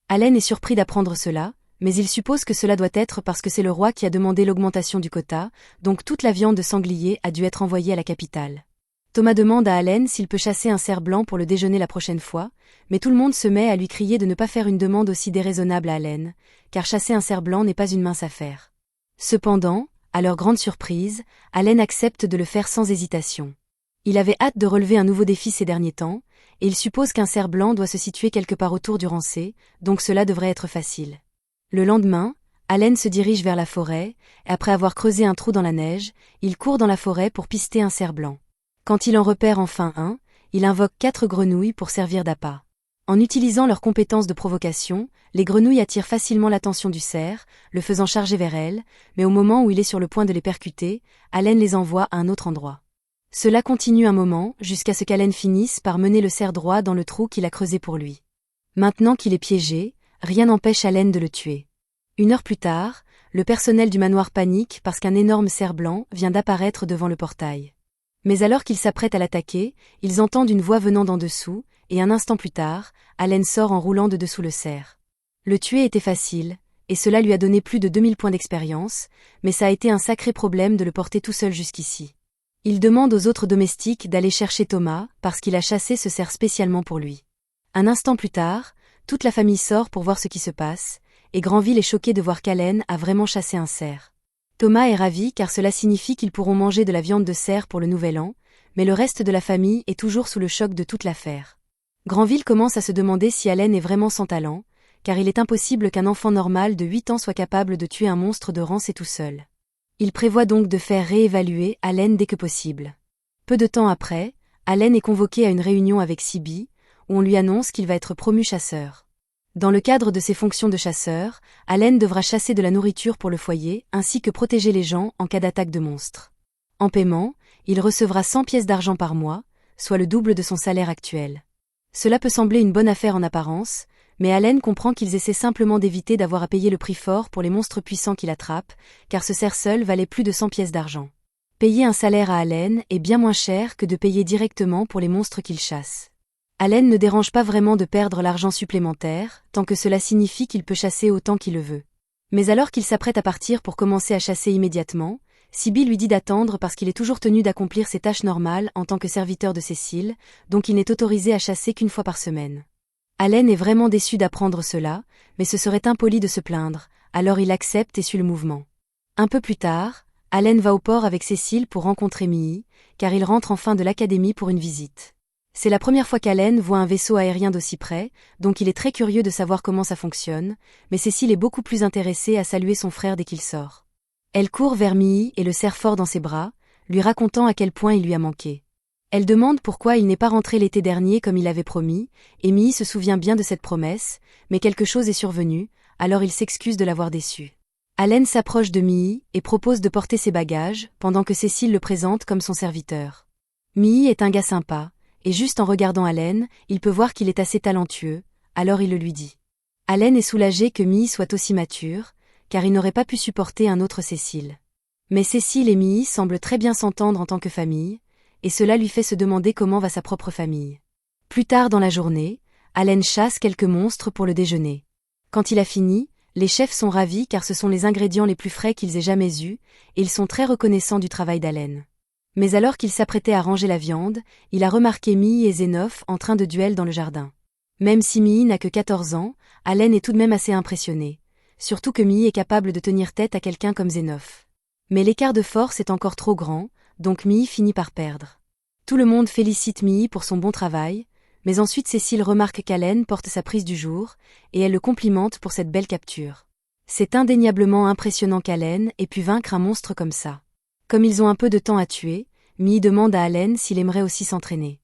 Allen est surpris d'apprendre cela, mais il suppose que cela doit être parce que c'est le roi qui a demandé l'augmentation du quota, donc toute la viande de sanglier a dû être envoyée à la capitale. Thomas demande à Allen s'il peut chasser un cerf blanc pour le déjeuner la prochaine fois, mais tout le monde se met à lui crier de ne pas faire une demande aussi déraisonnable à Allen, car chasser un cerf blanc n'est pas une mince affaire. Cependant, à leur grande surprise, Allen accepte de le faire sans hésitation. Il avait hâte de relever un nouveau défi ces derniers temps, et il suppose qu'un cerf blanc doit se situer quelque part autour du rancé, donc cela devrait être facile. Le lendemain, Allen se dirige vers la forêt, et après avoir creusé un trou dans la neige, il court dans la forêt pour pister un cerf blanc. Quand il en repère enfin un, il invoque 4 grenouilles pour servir d'appât. En utilisant leurs compétences de provocation, les grenouilles attirent facilement l'attention du cerf, le faisant charger vers elles, mais au moment où il est sur le point de les percuter, Allen les envoie à un autre endroit. Cela continue un moment, jusqu'à ce qu'Allen finisse par mener le cerf droit dans le trou qu'il a creusé pour lui. Maintenant qu'il est piégé, rien n'empêche Allen de le tuer. 1 heure plus tard, le personnel du manoir panique parce qu'un énorme cerf blanc vient d'apparaître devant le portail. Mais alors qu'ils s'apprêtent à l'attaquer, ils entendent une voix venant d'en dessous, et un instant plus tard, Allen sort en roulant de dessous le cerf. Le tuer était facile, et cela lui a donné plus de 2000 points d'expérience, mais ça a été un sacré problème de le porter tout seul jusqu'ici. Il demande aux autres domestiques d'aller chercher Thomas, parce qu'il a chassé ce cerf spécialement pour lui. Un instant plus tard, toute la famille sort pour voir ce qui se passe, et Granville est choqué de voir qu'Allen a vraiment chassé un cerf. Thomas est ravi car cela signifie qu'ils pourront manger de la viande de cerf pour le nouvel an, mais le reste de la famille est toujours sous le choc de toute l'affaire. Granville commence à se demander si Allen est vraiment sans talent, car il est impossible qu'un enfant normal de 8 ans soit capable de tuer un monstre de rancé tout seul. Il prévoit donc de faire réévaluer Allen dès que possible. Peu de temps après, Allen est convoqué à une réunion avec Sibi, où on lui annonce qu'il va être promu chasseur. Dans le cadre de ses fonctions de chasseur, Allen devra chasser de la nourriture pour le foyer, ainsi que protéger les gens en cas d'attaque de monstres. En paiement, il recevra 100 pièces d'argent par mois, soit le double de son salaire actuel. Cela peut sembler une bonne affaire en apparence, mais Allen comprend qu'ils essaient simplement d'éviter d'avoir à payer le prix fort pour les monstres puissants qu'il attrape, car ce cerf seul valait plus de 100 pièces d'argent. Payer un salaire à Allen est bien moins cher que de payer directement pour les monstres qu'il chasse. Allen ne dérange pas vraiment de perdre l'argent supplémentaire, tant que cela signifie qu'il peut chasser autant qu'il le veut. Mais alors qu'il s'apprête à partir pour commencer à chasser immédiatement, Sibi lui dit d'attendre parce qu'il est toujours tenu d'accomplir ses tâches normales en tant que serviteur de Cécile, donc il n'est autorisé à chasser qu'une fois par semaine. Allen est vraiment déçu d'apprendre cela, mais ce serait impoli de se plaindre, alors il accepte et suit le mouvement. Un peu plus tard, Allen va au port avec Cécile pour rencontrer Millie, car il rentre enfin de l'académie pour une visite. C'est la première fois qu'Allen voit un vaisseau aérien d'aussi près, donc il est très curieux de savoir comment ça fonctionne, mais Cécile est beaucoup plus intéressée à saluer son frère dès qu'il sort. Elle court vers Millie et le serre fort dans ses bras, lui racontant à quel point il lui a manqué. Elle demande pourquoi il n'est pas rentré l'été dernier comme il avait promis, et Millie se souvient bien de cette promesse, mais quelque chose est survenu, alors il s'excuse de l'avoir déçue. Allen s'approche de Millie et propose de porter ses bagages, pendant que Cécile le présente comme son serviteur. Millie est un gars sympa, et juste en regardant Allen, il peut voir qu'il est assez talentueux, alors il le lui dit. Allen est soulagé que Millie soit aussi mature, car il n'aurait pas pu supporter un autre Cécile. Mais Cécile et Millie semblent très bien s'entendre en tant que famille, et cela lui fait se demander comment va sa propre famille. Plus tard dans la journée, Allen chasse quelques monstres pour le déjeuner. Quand il a fini, les chefs sont ravis car ce sont les ingrédients les plus frais qu'ils aient jamais eus, et ils sont très reconnaissants du travail d'Allen. Mais alors qu'il s'apprêtait à ranger la viande, il a remarqué Millie et Zenof en train de duel dans le jardin. Même si Millie n'a que 14 ans, Allen est tout de même assez impressionné. Surtout que Millie est capable de tenir tête à quelqu'un comme Zenof. Mais l'écart de force est encore trop grand, donc Millie finit par perdre. Tout le monde félicite Millie pour son bon travail, mais ensuite Cécile remarque qu'Allen porte sa prise du jour, et elle le complimente pour cette belle capture. C'est indéniablement impressionnant qu'Allen ait pu vaincre un monstre comme ça. Comme ils ont un peu de temps à tuer, Millie demande à Allen s'il aimerait aussi s'entraîner.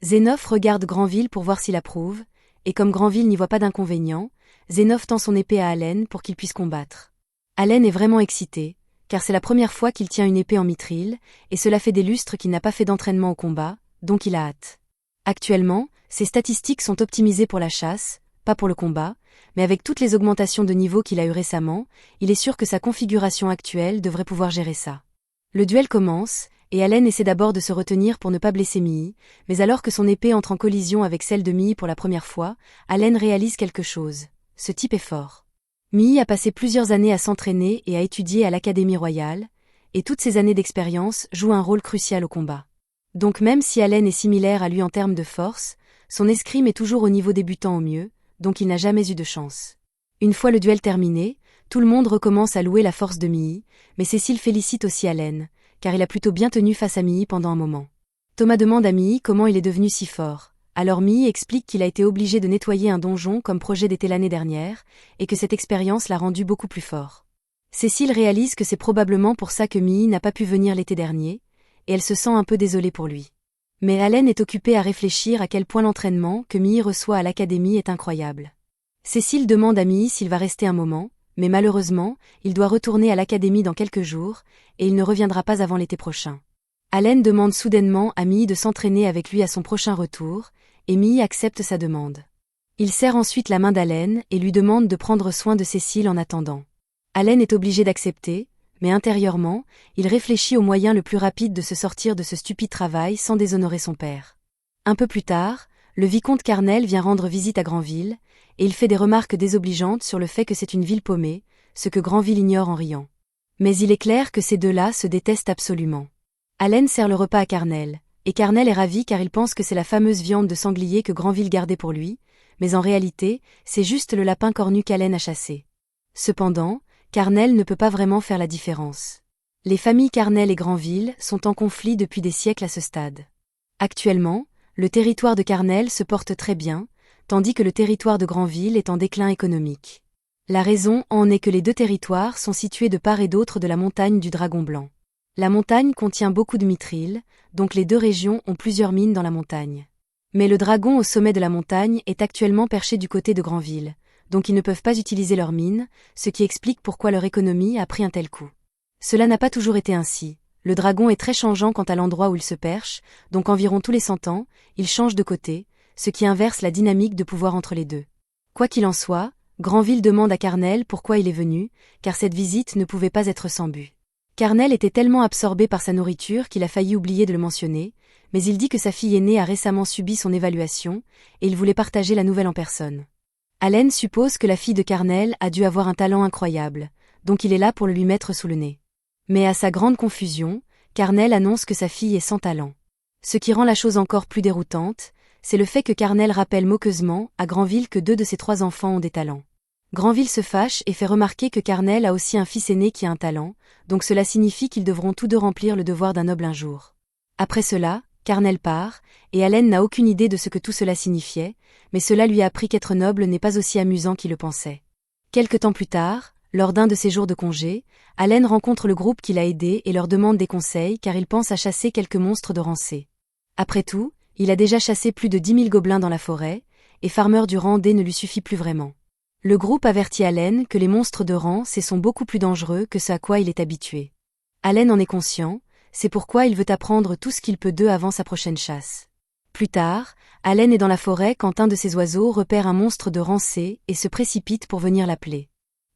Zenof regarde Granville pour voir s'il approuve, et comme Granville n'y voit pas d'inconvénient, Zenof tend son épée à Allen pour qu'il puisse combattre. Allen est vraiment excité, car c'est la première fois qu'il tient une épée en mithril, et cela fait des lustres qu'il n'a pas fait d'entraînement au combat, donc il a hâte. Actuellement, ses statistiques sont optimisées pour la chasse, pas pour le combat, mais avec toutes les augmentations de niveau qu'il a eues récemment, il est sûr que sa configuration actuelle devrait pouvoir gérer ça. Le duel commence, et Allen essaie d'abord de se retenir pour ne pas blesser Millie, mais alors que son épée entre en collision avec celle de Millie pour la première fois, Allen réalise quelque chose. Ce type est fort. Millie a passé plusieurs années à s'entraîner et à étudier à l'Académie royale, et toutes ces années d'expérience jouent un rôle crucial au combat. Donc même si Allen est similaire à lui en termes de force, son escrime est toujours au niveau débutant au mieux, donc il n'a jamais eu de chance. Une fois le duel terminé, tout le monde recommence à louer la force de Millie, mais Cécile félicite aussi Allen, car il a plutôt bien tenu face à Millie pendant un moment. Thomas demande à Millie comment il est devenu si fort. Alors Millie explique qu'il a été obligé de nettoyer un donjon comme projet d'été l'année dernière, et que cette expérience l'a rendu beaucoup plus fort. Cécile réalise que c'est probablement pour ça que Millie n'a pas pu venir l'été dernier, et elle se sent un peu désolée pour lui. Mais Allen est occupé à réfléchir à quel point l'entraînement que Millie reçoit à l'académie est incroyable. Cécile demande à Millie s'il va rester un moment, mais malheureusement, il doit retourner à l'académie dans quelques jours, et il ne reviendra pas avant l'été prochain. Allen demande soudainement à Millie de s'entraîner avec lui à son prochain retour, et Millie accepte sa demande. Il serre ensuite la main d'Allen et lui demande de prendre soin de Cécile en attendant. Allen est obligé d'accepter, mais intérieurement, il réfléchit au moyen le plus rapide de se sortir de ce stupide travail sans déshonorer son père. Un peu plus tard, le vicomte Carnel vient rendre visite à Granville, et il fait des remarques désobligeantes sur le fait que c'est une ville paumée, ce que Granville ignore en riant. Mais il est clair que ces deux-là se détestent absolument. Allen sert le repas à Carnel, et Carnel est ravi car il pense que c'est la fameuse viande de sanglier que Granville gardait pour lui, mais en réalité, c'est juste le lapin cornu qu'Allen a chassé. Cependant, Carnel ne peut pas vraiment faire la différence. Les familles Carnel et Granville sont en conflit depuis des siècles à ce stade. Actuellement, le territoire de Carnel se porte très bien, tandis que le territoire de Granville est en déclin économique. La raison en est que les deux territoires sont situés de part et d'autre de la montagne du Dragon Blanc. La montagne contient beaucoup de mithril, donc les deux régions ont plusieurs mines dans la montagne. Mais le dragon au sommet de la montagne est actuellement perché du côté de Granville, donc ils ne peuvent pas utiliser leurs mines, ce qui explique pourquoi leur économie a pris un tel coup. Cela n'a pas toujours été ainsi. Le dragon est très changeant quant à l'endroit où il se perche, donc environ tous les 100 ans, il change de côté, ce qui inverse la dynamique de pouvoir entre les deux. Quoi qu'il en soit, Granville demande à Carnel pourquoi il est venu, car cette visite ne pouvait pas être sans but. Carnel était tellement absorbé par sa nourriture qu'il a failli oublier de le mentionner, mais il dit que sa fille aînée a récemment subi son évaluation, et il voulait partager la nouvelle en personne. Allen suppose que la fille de Carnel a dû avoir un talent incroyable, donc il est là pour le lui mettre sous le nez. Mais à sa grande confusion, Carnel annonce que sa fille est sans talent. Ce qui rend la chose encore plus déroutante, c'est le fait que Carnel rappelle moqueusement à Granville que 2 de ses 3 enfants ont des talents. Granville se fâche et fait remarquer que Carnel a aussi un fils aîné qui a un talent, donc cela signifie qu'ils devront tous deux remplir le devoir d'un noble un jour. Après cela, Carnel part, et Allen n'a aucune idée de ce que tout cela signifiait, mais cela lui a appris qu'être noble n'est pas aussi amusant qu'il le pensait. Quelque temps plus tard, lors d'un de ses jours de congé, Allen rencontre le groupe qui l'a aidé et leur demande des conseils car il pense à chasser quelques monstres de rancée. Après tout, il a déjà chassé plus de 10 000 gobelins dans la forêt, et Farmer du rang D ne lui suffit plus vraiment. Le groupe avertit Allen que les monstres de rang C sont beaucoup plus dangereux que ce à quoi il est habitué. Allen en est conscient, c'est pourquoi il veut apprendre tout ce qu'il peut d'eux avant sa prochaine chasse. Plus tard, Allen est dans la forêt quand un de ses oiseaux repère un monstre de rang C et se précipite pour venir l'appeler.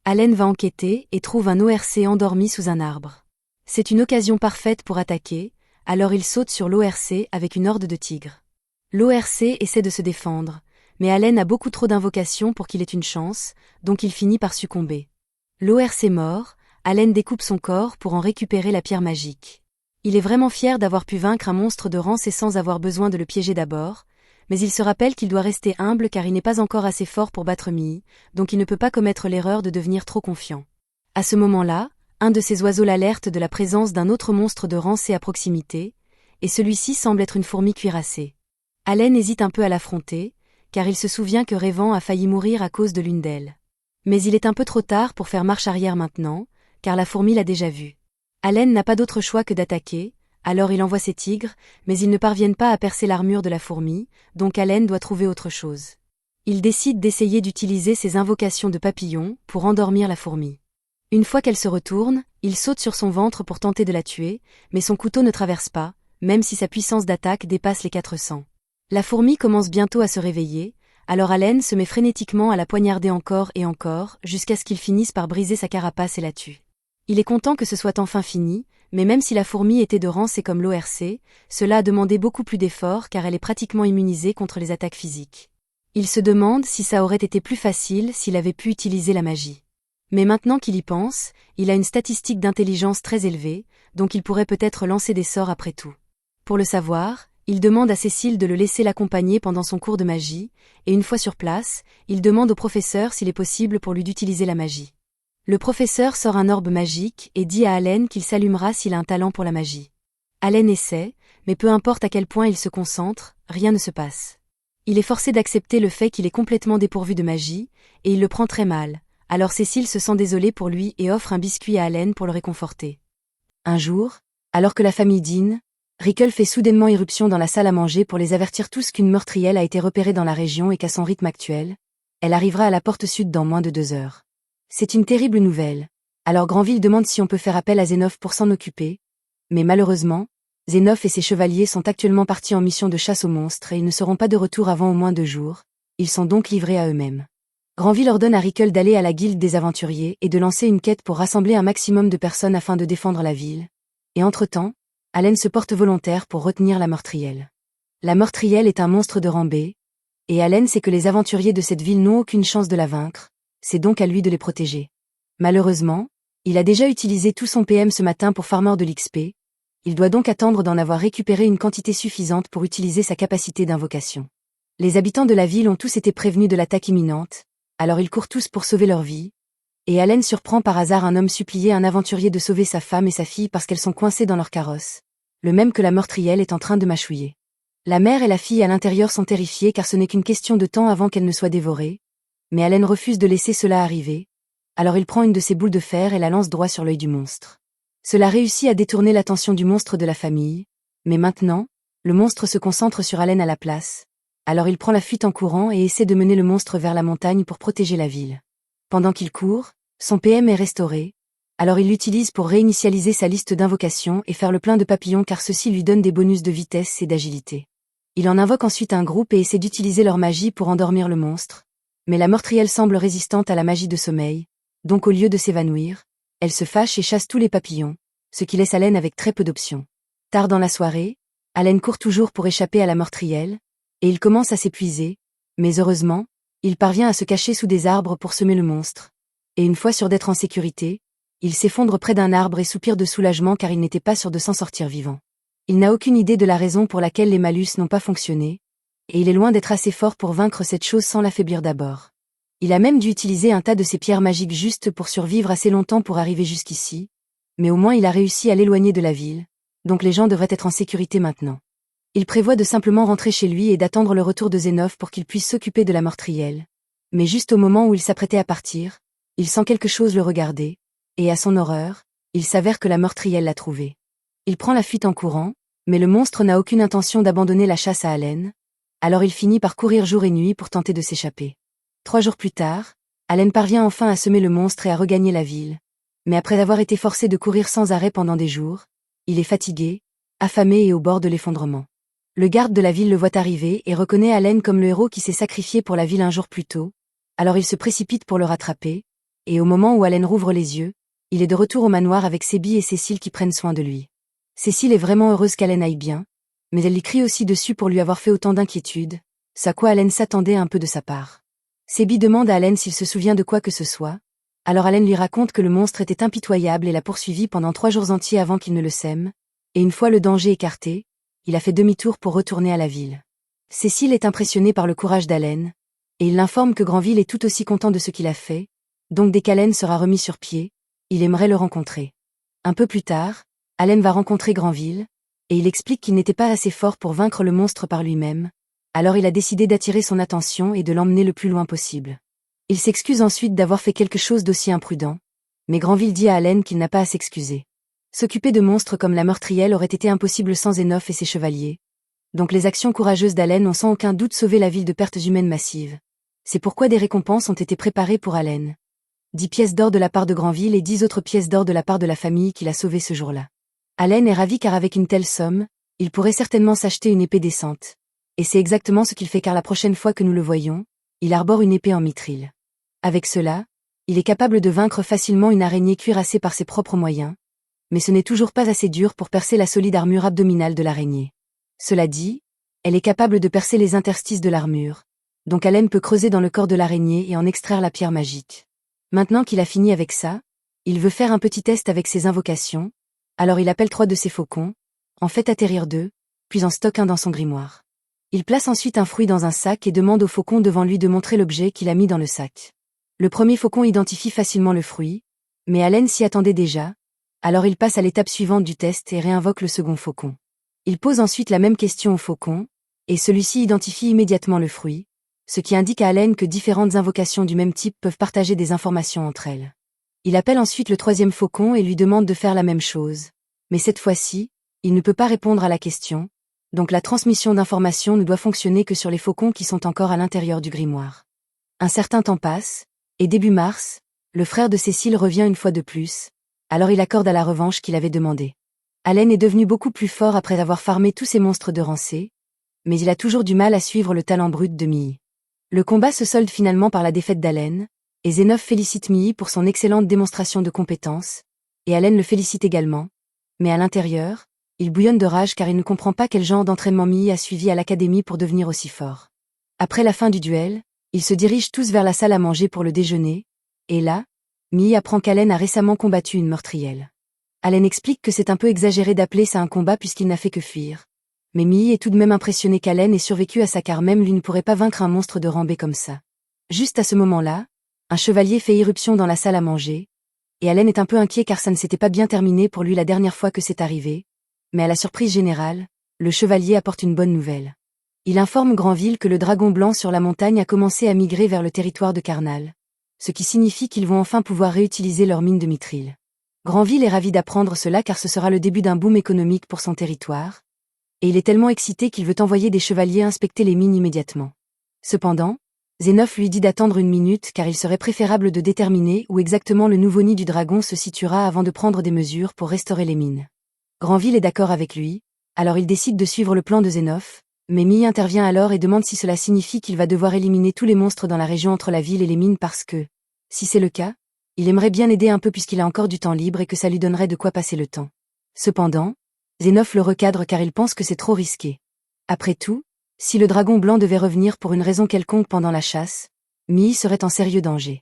Allen va enquêter et trouve un ORC endormi sous un arbre. C'est une occasion parfaite pour attaquer, alors il saute sur l'ORC avec une horde de tigres. L'ORC essaie de se défendre, mais Allen a beaucoup trop d'invocations pour qu'il ait une chance, donc il finit par succomber. L'ORC mort, Allen découpe son corps pour en récupérer la pierre magique. Il est vraiment fier d'avoir pu vaincre un monstre de rang C sans avoir besoin de le piéger d'abord, mais il se rappelle qu'il doit rester humble car il n'est pas encore assez fort pour battre Mii, donc il ne peut pas commettre l'erreur de devenir trop confiant. À ce moment-là, un de ses oiseaux l'alerte de la présence d'un autre monstre de rang C à proximité, et celui-ci semble être une fourmi cuirassée. Allen hésite un peu à l'affronter, car il se souvient que Rêvant a failli mourir à cause de l'une d'elles. Mais il est un peu trop tard pour faire marche arrière maintenant, car la fourmi l'a déjà vu. Allen n'a pas d'autre choix que d'attaquer, alors il envoie ses tigres, mais ils ne parviennent pas à percer l'armure de la fourmi, donc Allen doit trouver autre chose. Il décide d'essayer d'utiliser ses invocations de papillon pour endormir la fourmi. Une fois qu'elle se retourne, il saute sur son ventre pour tenter de la tuer, mais son couteau ne traverse pas, même si sa puissance d'attaque dépasse les 400. La fourmi commence bientôt à se réveiller, alors Allen se met frénétiquement à la poignarder encore et encore, jusqu'à ce qu'il finisse par briser sa carapace et la tue. Il est content que ce soit enfin fini, mais même si la fourmi était de rang C comme l'ORC, cela a demandé beaucoup plus d'efforts car elle est pratiquement immunisée contre les attaques physiques. Il se demande si ça aurait été plus facile s'il avait pu utiliser la magie. Mais maintenant qu'il y pense, il a une statistique d'intelligence très élevée, donc il pourrait peut-être lancer des sorts après tout. Pour le savoir, il demande à Cécile de le laisser l'accompagner pendant son cours de magie, et une fois sur place, il demande au professeur s'il est possible pour lui d'utiliser la magie. Le professeur sort un orbe magique et dit à Allen qu'il s'allumera s'il a un talent pour la magie. Allen essaie, mais peu importe à quel point il se concentre, rien ne se passe. Il est forcé d'accepter le fait qu'il est complètement dépourvu de magie, et il le prend très mal, alors Cécile se sent désolée pour lui et offre un biscuit à Allen pour le réconforter. Un jour, alors que la famille dîne, Rickle fait soudainement irruption dans la salle à manger pour les avertir tous qu'une meurtrière a été repérée dans la région et qu'à son rythme actuel, elle arrivera à la porte sud dans moins de 2 heures. C'est une terrible nouvelle. Alors Granville demande si on peut faire appel à Zénoph pour s'en occuper, mais malheureusement, Zénoph et ses chevaliers sont actuellement partis en mission de chasse aux monstres et ils ne seront pas de retour avant au moins 2 jours, ils sont donc livrés à eux-mêmes. Granville ordonne à Rickle d'aller à la guilde des aventuriers et de lancer une quête pour rassembler un maximum de personnes afin de défendre la ville. Et entre-temps, Allen se porte volontaire pour retenir la meurtrière. La meurtrière est un monstre de rang B, et Allen sait que les aventuriers de cette ville n'ont aucune chance de la vaincre, c'est donc à lui de les protéger. Malheureusement, il a déjà utilisé tout son PM ce matin pour farmer de l'XP, il doit donc attendre d'en avoir récupéré une quantité suffisante pour utiliser sa capacité d'invocation. Les habitants de la ville ont tous été prévenus de l'attaque imminente, alors ils courent tous pour sauver leur vie, et Allen surprend par hasard un homme supplier un aventurier de sauver sa femme et sa fille parce qu'elles sont coincées dans leur carrosse, le même que la meurtrière est en train de mâchouiller. La mère et la fille à l'intérieur sont terrifiées car ce n'est qu'une question de temps avant qu'elles ne soient dévorées, mais Allen refuse de laisser cela arriver, alors il prend une de ses boules de fer et la lance droit sur l'œil du monstre. Cela réussit à détourner l'attention du monstre de la famille, mais maintenant, le monstre se concentre sur Allen à la place, alors il prend la fuite en courant et essaie de mener le monstre vers la montagne pour protéger la ville. Pendant qu'il court, son PM est restauré, alors il l'utilise pour réinitialiser sa liste d'invocations et faire le plein de papillons car ceux-ci lui donnent des bonus de vitesse et d'agilité. Il en invoque ensuite un groupe et essaie d'utiliser leur magie pour endormir le monstre, mais la meurtrière semble résistante à la magie de sommeil, donc au lieu de s'évanouir, elle se fâche et chasse tous les papillons, ce qui laisse Allen avec très peu d'options. Tard dans la soirée, Allen court toujours pour échapper à la meurtrière, et il commence à s'épuiser, mais heureusement, il parvient à se cacher sous des arbres pour semer le monstre. Et une fois sûr d'être en sécurité, il s'effondre près d'un arbre et soupire de soulagement car il n'était pas sûr de s'en sortir vivant. Il n'a aucune idée de la raison pour laquelle les malus n'ont pas fonctionné, et il est loin d'être assez fort pour vaincre cette chose sans l'affaiblir d'abord. Il a même dû utiliser un tas de ces pierres magiques juste pour survivre assez longtemps pour arriver jusqu'ici, mais au moins il a réussi à l'éloigner de la ville, donc les gens devraient être en sécurité maintenant. Il prévoit de simplement rentrer chez lui et d'attendre le retour de Zénoph pour qu'il puisse s'occuper de la meurtrière. Mais juste au moment où il s'apprêtait à partir, il sent quelque chose le regarder, et à son horreur, il s'avère que la meurtrière l'a trouvé. Il prend la fuite en courant, mais le monstre n'a aucune intention d'abandonner la chasse à Allen, alors il finit par courir jour et nuit pour tenter de s'échapper. 3 jours plus tard, Allen parvient enfin à semer le monstre et à regagner la ville. Mais après avoir été forcé de courir sans arrêt pendant des jours, il est fatigué, affamé et au bord de l'effondrement. Le garde de la ville le voit arriver et reconnaît Allen comme le héros qui s'est sacrifié pour la ville un jour plus tôt, alors il se précipite pour le rattraper, et au moment où Allen rouvre les yeux, il est de retour au manoir avec Sébi et Cécile qui prennent soin de lui. Cécile est vraiment heureuse qu'Allen aille bien, mais elle lui crie aussi dessus pour lui avoir fait autant d'inquiétude, ce à quoi Allen s'attendait un peu de sa part. Sébi demande à Allen s'il se souvient de quoi que ce soit, alors Allen lui raconte que le monstre était impitoyable et l'a poursuivi pendant 3 jours entiers avant qu'il ne le sème, et une fois le danger écarté, il a fait demi-tour pour retourner à la ville. Cécile est impressionnée par le courage d'Allen, et il l'informe que Granville est tout aussi content de ce qu'il a fait, donc dès qu'Allen sera remis sur pied, il aimerait le rencontrer. Un peu plus tard, Allen va rencontrer Granville, et il explique qu'il n'était pas assez fort pour vaincre le monstre par lui-même, alors il a décidé d'attirer son attention et de l'emmener le plus loin possible. Il s'excuse ensuite d'avoir fait quelque chose d'aussi imprudent, mais Granville dit à Allen qu'il n'a pas à s'excuser. S'occuper de monstres comme la meurtrière aurait été impossible sans Zénoph et ses chevaliers, donc les actions courageuses d'Allen ont sans aucun doute sauvé la ville de pertes humaines massives. C'est pourquoi des récompenses ont été préparées pour Allen. 10 pièces d'or de la part de Granville et 10 autres pièces d'or de la part de la famille qu'il a sauvée ce jour-là. Allen est ravi car avec une telle somme, il pourrait certainement s'acheter une épée décente. Et c'est exactement ce qu'il fait car la prochaine fois que nous le voyons, il arbore une épée en mithril. Avec cela, il est capable de vaincre facilement une araignée cuirassée par ses propres moyens, mais ce n'est toujours pas assez dur pour percer la solide armure abdominale de l'araignée. Cela dit, elle est capable de percer les interstices de l'armure, donc Allen peut creuser dans le corps de l'araignée et en extraire la pierre magique. Maintenant qu'il a fini avec ça, il veut faire un petit test avec ses invocations, alors il appelle 3 de ses faucons, en fait atterrir 2, puis en stocke un dans son grimoire. Il place ensuite un fruit dans un sac et demande au faucon devant lui de montrer l'objet qu'il a mis dans le sac. Le premier faucon identifie facilement le fruit, mais Allen s'y attendait déjà, alors il passe à l'étape suivante du test et réinvoque le second faucon. Il pose ensuite la même question au faucon, et celui-ci identifie immédiatement le fruit, ce qui indique à Allen que différentes invocations du même type peuvent partager des informations entre elles. Il appelle ensuite le 3e faucon et lui demande de faire la même chose, mais cette fois-ci, il ne peut pas répondre à la question, donc la transmission d'informations ne doit fonctionner que sur les faucons qui sont encore à l'intérieur du grimoire. Un certain temps passe, et début mars, le frère de Cécile revient une fois de plus, alors il accorde à la revanche qu'il avait demandé. Allen est devenu beaucoup plus fort après avoir farmé tous ces monstres de rancée, mais il a toujours du mal à suivre le talent brut de Mii. Le combat se solde finalement par la défaite d'Allen, et Zénoph félicite Mii pour son excellente démonstration de compétence, et Allen le félicite également, mais à l'intérieur, il bouillonne de rage car il ne comprend pas quel genre d'entraînement Mii a suivi à l'académie pour devenir aussi fort. Après la fin du duel, ils se dirigent tous vers la salle à manger pour le déjeuner, et là, Mii apprend qu'Allen a récemment combattu une meurtrière. Allen explique que c'est un peu exagéré d'appeler ça un combat puisqu'il n'a fait que fuir. Mais Mii est tout de même impressionné qu'Allen ait survécu à ça car même lui ne pourrait pas vaincre un monstre de rambé comme ça. Juste à ce moment-là, un chevalier fait irruption dans la salle à manger, et Allen est un peu inquiet car ça ne s'était pas bien terminé pour lui la dernière fois que c'est arrivé, mais à la surprise générale, le chevalier apporte une bonne nouvelle. Il informe Granville que le dragon blanc sur la montagne a commencé à migrer vers le territoire de Karnal, ce qui signifie qu'ils vont enfin pouvoir réutiliser leur mine de mithril. Granville est ravi d'apprendre cela car ce sera le début d'un boom économique pour son territoire, et il est tellement excité qu'il veut envoyer des chevaliers inspecter les mines immédiatement. Cependant, Zénoph lui dit d'attendre une minute car il serait préférable de déterminer où exactement le nouveau nid du dragon se situera avant de prendre des mesures pour restaurer les mines. Granville est d'accord avec lui, alors il décide de suivre le plan de Zénoph, mais Mii intervient alors et demande si cela signifie qu'il va devoir éliminer tous les monstres dans la région entre la ville et les mines parce que, si c'est le cas, il aimerait bien aider un peu puisqu'il a encore du temps libre et que ça lui donnerait de quoi passer le temps. Cependant, Zénoph le recadre car il pense que c'est trop risqué. Après tout, si le dragon blanc devait revenir pour une raison quelconque pendant la chasse, Mii serait en sérieux danger.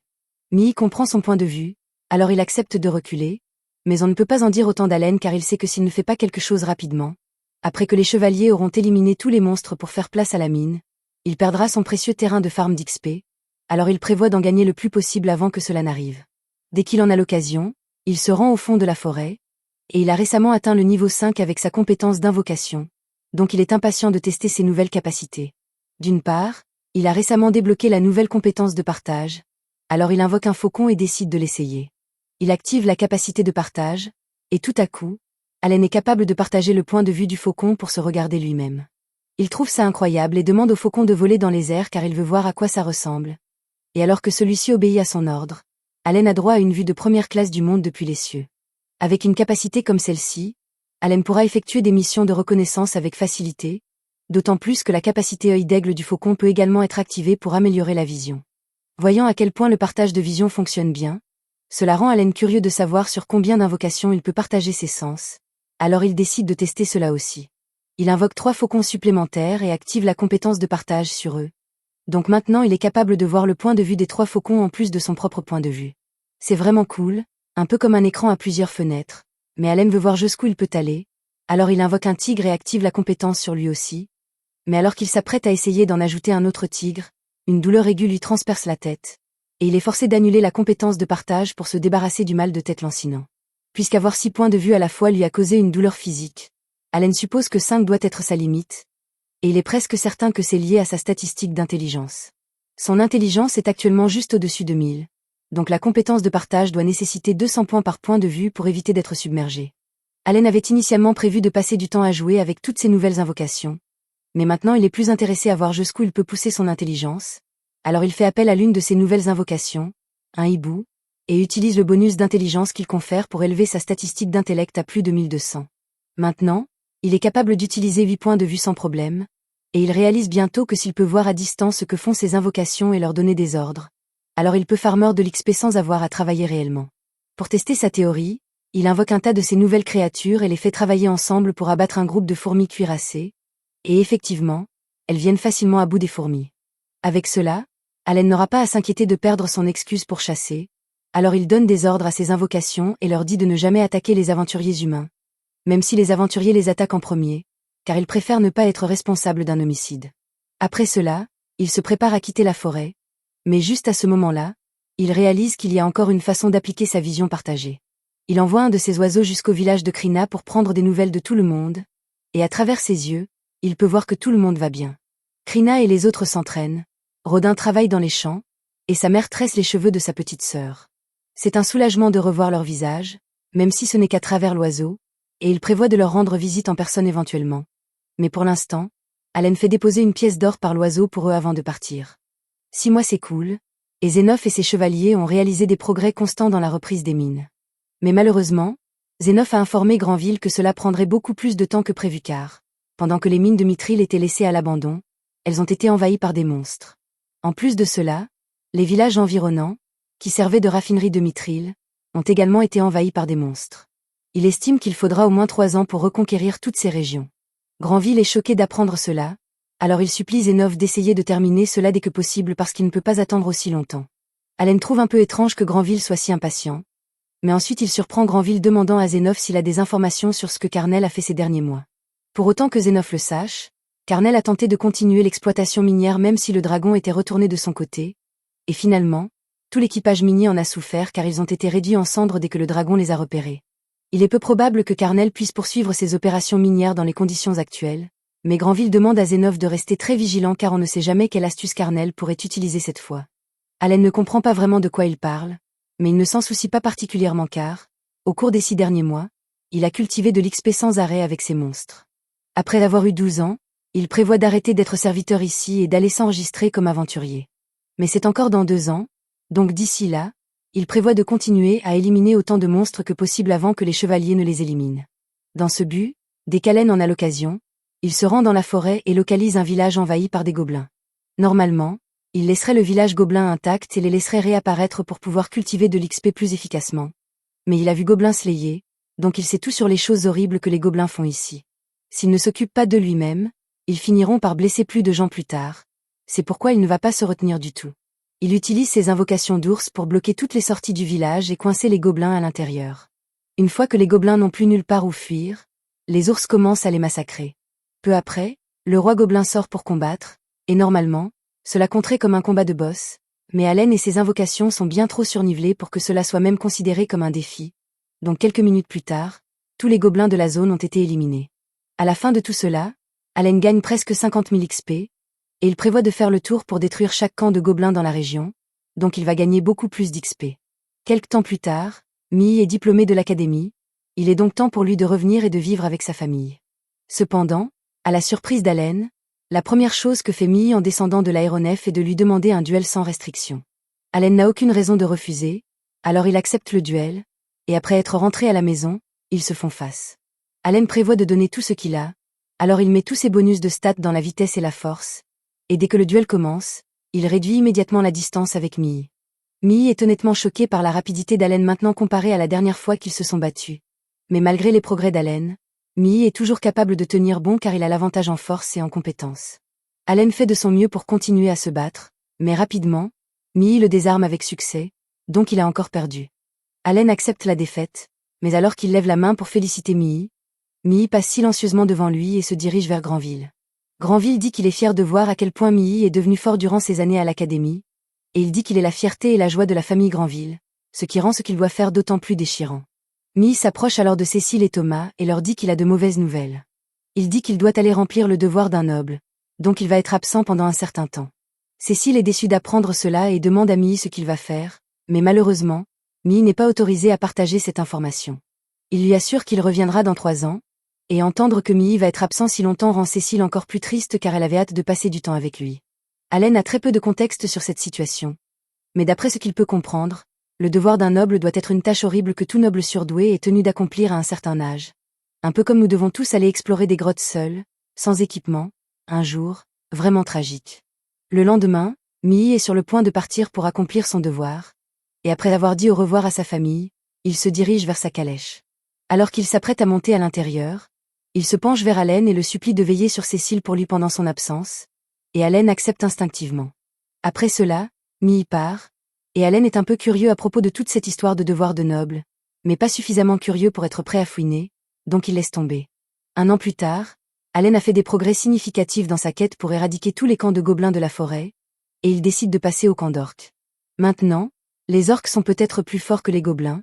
Mii comprend son point de vue, alors il accepte de reculer, mais on ne peut pas en dire autant d'Allen car il sait que s'il ne fait pas quelque chose rapidement, après que les chevaliers auront éliminé tous les monstres pour faire place à la mine, Il perdra son précieux terrain de farm d'XP, alors il prévoit d'en gagner le plus possible avant que cela n'arrive. Dès qu'il en a l'occasion, il se rend au fond de la forêt, et il a récemment atteint le niveau 5 avec sa compétence d'invocation, donc il est impatient de tester ses nouvelles capacités. D'une part, il a récemment débloqué la nouvelle compétence de partage, alors il invoque un faucon et décide de l'essayer. Il active la capacité de partage, et tout à coup, Allen est capable de partager le point de vue du faucon pour se regarder lui-même. Il trouve ça incroyable et demande au faucon de voler dans les airs car il veut voir à quoi ça ressemble. Et alors que celui-ci obéit à son ordre, Allen a droit à une vue de première classe du monde depuis les cieux. Avec une capacité comme celle-ci, Allen pourra effectuer des missions de reconnaissance avec facilité, d'autant plus que la capacité œil d'aigle du faucon peut également être activée pour améliorer la vision. Voyant à quel point le partage de vision fonctionne bien, cela rend Allen curieux de savoir sur combien d'invocations il peut partager ses sens, alors il décide de tester cela aussi. Il invoque 3 faucons supplémentaires et active la compétence de partage sur eux. Donc maintenant il est capable de voir le point de vue des 3 faucons en plus de son propre point de vue. C'est vraiment cool, un peu comme un écran à plusieurs fenêtres, mais Allen veut voir jusqu'où il peut aller, alors il invoque un tigre et active la compétence sur lui aussi. Mais alors qu'il s'apprête à essayer d'en ajouter un autre tigre, une douleur aiguë lui transperce la tête, et il est forcé d'annuler la compétence de partage pour se débarrasser du mal de tête lancinant. Puisqu'avoir 6 points de vue à la fois lui a causé une douleur physique, Allen suppose que 5 doit être sa limite, et il est presque certain que c'est lié à sa statistique d'intelligence. Son intelligence est actuellement juste au-dessus de 1000, donc la compétence de partage doit nécessiter 200 points par point de vue pour éviter d'être submergé. Allen avait initialement prévu de passer du temps à jouer avec toutes ces nouvelles invocations, mais maintenant il est plus intéressé à voir jusqu'où il peut pousser son intelligence, alors il fait appel à l'une de ses nouvelles invocations, un hibou, et utilise le bonus d'intelligence qu'il confère pour élever sa statistique d'intellect à plus de 1200. Maintenant, il est capable d'utiliser 8 points de vue sans problème, et il réalise bientôt que s'il peut voir à distance ce que font ses invocations et leur donner des ordres, alors il peut farmer de l'XP sans avoir à travailler réellement. Pour tester sa théorie, il invoque un tas de ces nouvelles créatures et les fait travailler ensemble pour abattre un groupe de fourmis cuirassées, et effectivement, elles viennent facilement à bout des fourmis. Avec cela, Allen n'aura pas à s'inquiéter de perdre son excuse pour chasser, alors il donne des ordres à ses invocations et leur dit de ne jamais attaquer les aventuriers humains, même si les aventuriers les attaquent en premier, car il préfère ne pas être responsable d'un homicide. Après cela, il se prépare à quitter la forêt, mais juste à ce moment-là, il réalise qu'il y a encore une façon d'appliquer sa vision partagée. Il envoie un de ses oiseaux jusqu'au village de Krina pour prendre des nouvelles de tout le monde, et à travers ses yeux, il peut voir que tout le monde va bien. Krina et les autres s'entraînent, Rodin travaille dans les champs, et sa mère tresse les cheveux de sa petite sœur. C'est un soulagement de revoir leur visage, même si ce n'est qu'à travers l'oiseau, et il prévoit de leur rendre visite en personne éventuellement. Mais pour l'instant, Allen fait déposer une pièce d'or par l'oiseau pour eux avant de partir. 6 mois s'écoulent, et Zénoph et ses chevaliers ont réalisé des progrès constants dans la reprise des mines. Mais malheureusement, Zénoph a informé Granville que cela prendrait beaucoup plus de temps que prévu car, pendant que les mines de Mithril étaient laissées à l'abandon, elles ont été envahies par des monstres. En plus de cela, les villages environnants, qui servaient de raffinerie de Mithril, ont également été envahis par des monstres. Il estime qu'il faudra au moins 3 ans pour reconquérir toutes ces régions. Granville est choqué d'apprendre cela, alors il supplie Zénoph d'essayer de terminer cela dès que possible parce qu'il ne peut pas attendre aussi longtemps. Allen trouve un peu étrange que Granville soit si impatient, mais ensuite il surprend Granville demandant à Zénoph s'il a des informations sur ce que Carnel a fait ces derniers mois. Pour autant que Zénoph le sache, Carnel a tenté de continuer l'exploitation minière même si le dragon était retourné de son côté, et finalement, tout l'équipage minier en a souffert car ils ont été réduits en cendres dès que le dragon les a repérés. Il est peu probable que Carnel puisse poursuivre ses opérations minières dans les conditions actuelles, mais Granville demande à Zénoph de rester très vigilant car on ne sait jamais quelle astuce Carnel pourrait utiliser cette fois. Allen ne comprend pas vraiment de quoi il parle, mais il ne s'en soucie pas particulièrement car, au cours des 6 derniers mois, il a cultivé de l'XP sans arrêt avec ces monstres. Après avoir eu 12 ans, il prévoit d'arrêter d'être serviteur ici et d'aller s'enregistrer comme aventurier. Mais c'est encore dans 2 ans, donc d'ici là, il prévoit de continuer à éliminer autant de monstres que possible avant que les chevaliers ne les éliminent. Dans ce but, dès qu'Allen en a l'occasion, il se rend dans la forêt et localise un village envahi par des gobelins. Normalement, il laisserait le village gobelin intact et les laisserait réapparaître pour pouvoir cultiver de l'XP plus efficacement. Mais il a vu Gobelin Slayer, donc il sait tout sur les choses horribles que les gobelins font ici. S'il ne s'occupe pas de lui-même, ils finiront par blesser plus de gens plus tard. C'est pourquoi il ne va pas se retenir du tout. Il utilise ses invocations d'ours pour bloquer toutes les sorties du village et coincer les gobelins à l'intérieur. Une fois que les gobelins n'ont plus nulle part où fuir, les ours commencent à les massacrer. Peu après, le roi gobelin sort pour combattre, Et normalement, cela compterait comme un combat de boss, mais Allen et ses invocations sont bien trop surnivelées pour que cela soit même considéré comme un défi. Donc quelques minutes plus tard, tous les gobelins de la zone ont été éliminés. À la fin de tout cela, Allen gagne presque 50 000 XP, et il prévoit de faire le tour pour détruire chaque camp de gobelins dans la région, donc il va gagner beaucoup plus d'XP. Quelque temps plus tard, Mii est diplômé de l'académie, il est donc temps pour lui de revenir et de vivre avec sa famille. Cependant, à la surprise d'Allen, la première chose que fait Mii en descendant de l'aéronef est de lui demander un duel sans restriction. Allen n'a aucune raison de refuser, alors il accepte le duel, et après être rentré à la maison, ils se font face. Allen prévoit de donner tout ce qu'il a, alors il met tous ses bonus de stats dans la vitesse et la force, et dès que le duel commence, il réduit immédiatement la distance avec Mii. Mii est honnêtement choqué par la rapidité d'Allen maintenant comparée à la dernière fois qu'ils se sont battus. Mais malgré les progrès d'Allen, Mii est toujours capable de tenir bon car il a l'avantage en force et en compétence. Allen fait de son mieux pour continuer à se battre, mais rapidement, Mii le désarme avec succès, donc il a encore perdu. Allen accepte la défaite, mais alors qu'il lève la main pour féliciter Mii, Mii passe silencieusement devant lui et se dirige vers Granville. Granville dit qu'il est fier de voir à quel point Mii est devenu fort durant ses années à l'académie, et il dit qu'il est la fierté et la joie de la famille Granville, ce qui rend ce qu'il doit faire d'autant plus déchirant. Mii s'approche alors de Cécile et Thomas et leur dit qu'il a de mauvaises nouvelles. Il dit qu'il doit aller remplir le devoir d'un noble, donc il va être absent pendant un certain temps. Cécile est déçue d'apprendre cela et demande à Mii ce qu'il va faire, mais malheureusement, Mii n'est pas autorisé à partager cette information. Il lui assure qu'il reviendra dans 3 ans, et entendre que Mii va être absent si longtemps rend Cécile encore plus triste car elle avait hâte de passer du temps avec lui. Allen a très peu de contexte sur cette situation. Mais d'après ce qu'il peut comprendre, le devoir d'un noble doit être une tâche horrible que tout noble surdoué est tenu d'accomplir à un certain âge. Un peu comme nous devons tous aller explorer des grottes seuls, sans équipement, un jour, vraiment tragique. Le lendemain, Mii est sur le point de partir pour accomplir son devoir, et après avoir dit au revoir à sa famille, il se dirige vers sa calèche. Alors qu'il s'apprête à monter à l'intérieur, il se penche vers Allen et le supplie de veiller sur Cécile pour lui pendant son absence, et Allen accepte instinctivement. Après cela, Mii part, et Allen est un peu curieux à propos de toute cette histoire de devoir de noble, mais pas suffisamment curieux pour être prêt à fouiner, donc il laisse tomber. 1 an plus tard, Allen a fait des progrès significatifs dans sa quête pour éradiquer tous les camps de gobelins de la forêt, et il décide de passer au camp d'orques. Maintenant, les orques sont peut-être plus forts que les gobelins,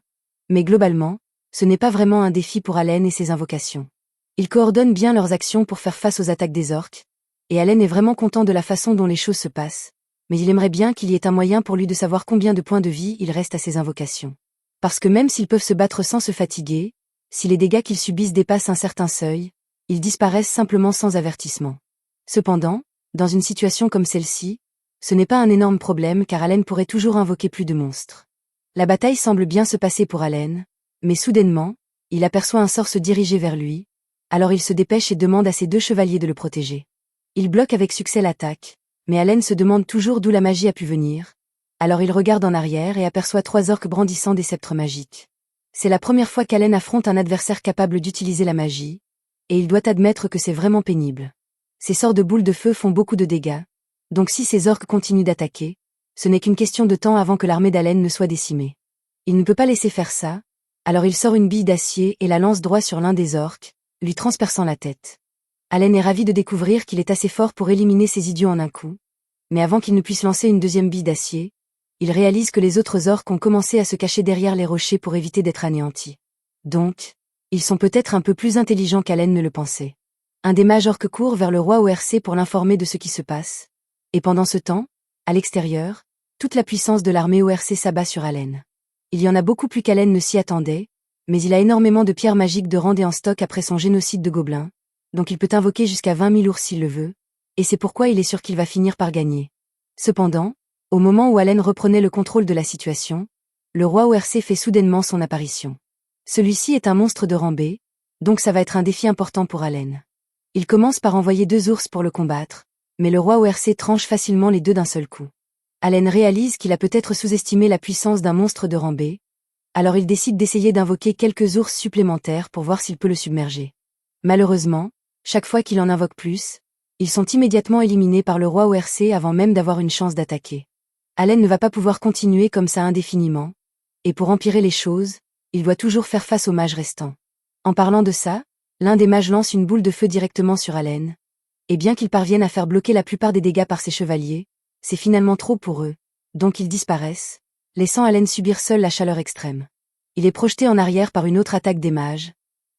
mais globalement, ce n'est pas vraiment un défi pour Allen et ses invocations. Ils coordonnent bien leurs actions pour faire face aux attaques des orques, et Allen est vraiment content de la façon dont les choses se passent, mais il aimerait bien qu'il y ait un moyen pour lui de savoir combien de points de vie il reste à ses invocations. Parce que même s'ils peuvent se battre sans se fatiguer, si les dégâts qu'ils subissent dépassent un certain seuil, ils disparaissent simplement sans avertissement. Cependant, dans une situation comme celle-ci, ce n'est pas un énorme problème car Allen pourrait toujours invoquer plus de monstres. La bataille semble bien se passer pour Allen, mais soudainement, il aperçoit un sort se diriger vers lui, alors il se dépêche et demande à ses 2 chevaliers de le protéger. Il bloque avec succès l'attaque, mais Allen se demande toujours d'où la magie a pu venir, alors il regarde en arrière et aperçoit 3 orques brandissant des sceptres magiques. C'est la première fois qu'Allen affronte un adversaire capable d'utiliser la magie, et il doit admettre que c'est vraiment pénible. Ces sorts de boules de feu font beaucoup de dégâts, donc si ces orques continuent d'attaquer, ce n'est qu'une question de temps avant que l'armée d'Allen ne soit décimée. Il ne peut pas laisser faire ça, alors il sort une bille d'acier et la lance droit sur l'un des orques, lui transperçant la tête. Allen est ravi de découvrir qu'il est assez fort pour éliminer ces idiots en un coup, mais avant qu'il ne puisse lancer une 2e bille d'acier, il réalise que les autres orques ont commencé à se cacher derrière les rochers pour éviter d'être anéantis. Donc, ils sont peut-être un peu plus intelligents qu'Allen ne le pensait. Un des mages orques court vers le roi ORC pour l'informer de ce qui se passe, et pendant ce temps, à l'extérieur, toute la puissance de l'armée ORC s'abat sur Allen. Il y en a beaucoup plus qu'Allen ne s'y attendait, mais il a énormément de pierres magiques de rang et en stock après son génocide de gobelins, donc il peut invoquer jusqu'à 20 000 ours s'il le veut, et c'est pourquoi il est sûr qu'il va finir par gagner. Cependant, au moment où Allen reprenait le contrôle de la situation, le roi ORC fait soudainement son apparition. Celui-ci est un monstre de rang B, donc ça va être un défi important pour Allen. Il commence par envoyer 2 ours pour le combattre, mais le roi ORC tranche facilement les 2 d'un seul coup. Allen réalise qu'il a peut-être sous-estimé la puissance d'un monstre de rang B, alors il décide d'essayer d'invoquer quelques ours supplémentaires pour voir s'il peut le submerger. Malheureusement, chaque fois qu'il en invoque plus, ils sont immédiatement éliminés par le roi ORC avant même d'avoir une chance d'attaquer. Allen ne va pas pouvoir continuer comme ça indéfiniment, et pour empirer les choses, il doit toujours faire face aux mages restants. En parlant de ça, l'un des mages lance une boule de feu directement sur Allen, Et bien qu'ils parviennent à faire bloquer la plupart des dégâts par ses chevaliers, c'est finalement trop pour eux, donc ils disparaissent, laissant Allen subir seul la chaleur extrême. Il est projeté en arrière par une autre attaque des mages,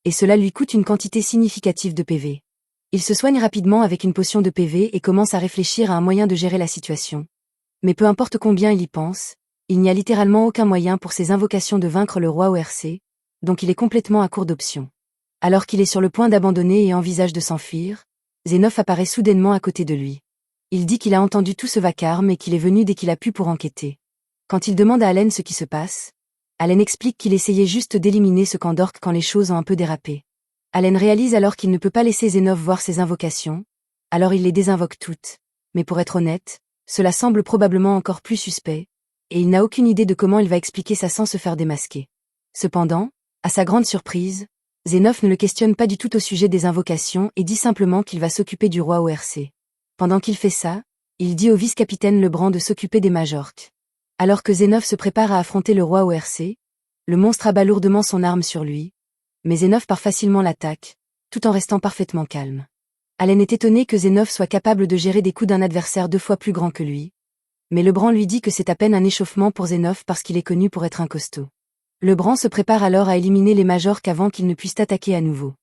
et cela lui coûte une quantité significative de PV. Il se soigne rapidement avec une potion de PV et commence à réfléchir à un moyen de gérer la situation. Mais peu importe combien il y pense, il n'y a littéralement aucun moyen pour ses invocations de vaincre le roi ORC, donc il est complètement à court d'options. Alors qu'il est sur le point d'abandonner et envisage de s'enfuir, Zénoph apparaît soudainement à côté de lui. Il dit qu'il a entendu tout ce vacarme et qu'il est venu dès qu'il a pu pour enquêter. Quand il demande à Allen ce qui se passe, Allen explique qu'il essayait juste d'éliminer ce camp d'orques quand les choses ont un peu dérapé. Allen réalise alors qu'il ne peut pas laisser Zénoph voir ses invocations, alors il les désinvoque toutes. Mais pour être honnête, cela semble probablement encore plus suspect, et il n'a aucune idée de comment il va expliquer ça sans se faire démasquer. Cependant, à sa grande surprise, Zénoph ne le questionne pas du tout au sujet des invocations et dit simplement qu'il va s'occuper du roi ORC. Pendant qu'il fait ça, il dit au vice-capitaine Lebrun de s'occuper des Majorques. Alors que Zénoph se prépare à affronter le roi ORC, le monstre abat lourdement son arme sur lui, mais Zénoph part facilement l'attaque, tout en restant parfaitement calme. Allen est étonné que Zénoph soit capable de gérer des coups d'un adversaire 2 fois plus grand que lui, mais Lebrun lui dit que c'est à peine un échauffement pour Zénoph parce qu'il est connu pour être un costaud. Lebrun se prépare alors à éliminer les Majorques avant qu'ils ne puissent attaquer à nouveau.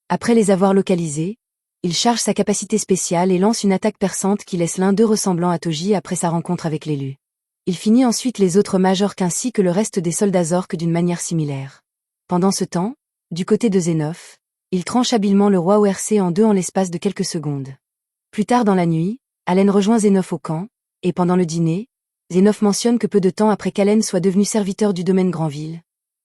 Après les avoir localisés, il charge sa capacité spéciale et lance une attaque perçante qui laisse l'un d'eux ressemblant à Toji après sa rencontre avec l'élu. Il finit ensuite les autres Majorques ainsi que le reste des soldats orques d'une manière similaire. Pendant ce temps, du côté de Zénoph, il tranche habilement le roi ORC en deux en l'espace de quelques secondes. Plus tard dans la nuit, Allen rejoint Zénoph au camp, et pendant le dîner, Zénoph mentionne que peu de temps après qu'Allen soit devenu serviteur du domaine Granville,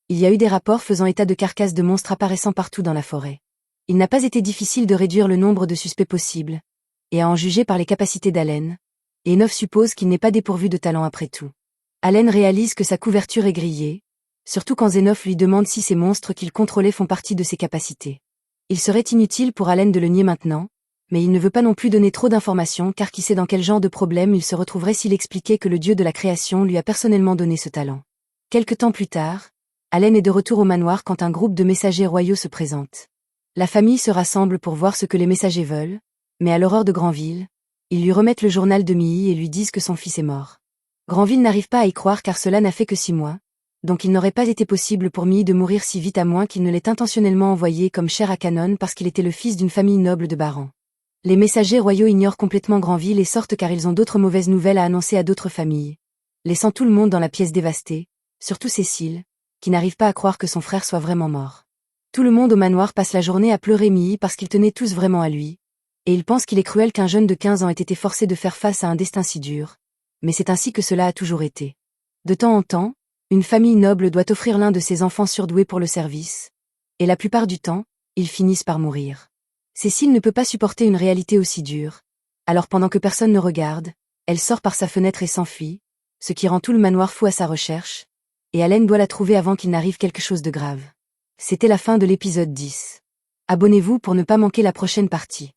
il y a eu des rapports faisant état de carcasses de monstres apparaissant partout dans la forêt. Il n'a pas été difficile de réduire le nombre de suspects possibles, et à en juger par les capacités d'Allen, Zénoph suppose qu'il n'est pas dépourvu de talent après tout. Allen réalise que sa couverture est grillée, surtout quand Zénoph lui demande si ces monstres qu'il contrôlait font partie de ses capacités. Il serait inutile pour Allen de le nier maintenant, mais il ne veut pas non plus donner trop d'informations car qui sait dans quel genre de problème il se retrouverait s'il expliquait que le dieu de la création lui a personnellement donné ce talent. Quelque temps plus tard, Allen est de retour au manoir quand un groupe de messagers royaux se présente. La famille se rassemble pour voir ce que les messagers veulent, mais à l'aurore de Granville, ils lui remettent le journal de Mii et lui disent que son fils est mort. Granville n'arrive pas à y croire car cela n'a fait que 6 mois, donc il n'aurait pas été possible pour Mii de mourir si vite à moins qu'il ne l'ait intentionnellement envoyé comme chair à canon parce qu'il était le fils d'une famille noble de barons. Les messagers royaux ignorent complètement Granville et sortent car ils ont d'autres mauvaises nouvelles à annoncer à d'autres familles, laissant tout le monde dans la pièce dévastée, surtout Cécile, qui n'arrive pas à croire que son frère soit vraiment mort. Tout le monde au manoir passe la journée à pleurer Mii parce qu'ils tenaient tous vraiment à lui, et ils pensent qu'il est cruel qu'un jeune de 15 ans ait été forcé de faire face à un destin si dur, mais c'est ainsi que cela a toujours été. De temps en temps, une famille noble doit offrir l'un de ses enfants surdoués pour le service, et la plupart du temps, ils finissent par mourir. Cécile ne peut pas supporter une réalité aussi dure, alors pendant que personne ne regarde, elle sort par sa fenêtre et s'enfuit, ce qui rend tout le manoir fou à sa recherche, et Allen doit la trouver avant qu'il n'arrive quelque chose de grave. C'était la fin de l'épisode 10. Abonnez-vous pour ne pas manquer la prochaine partie.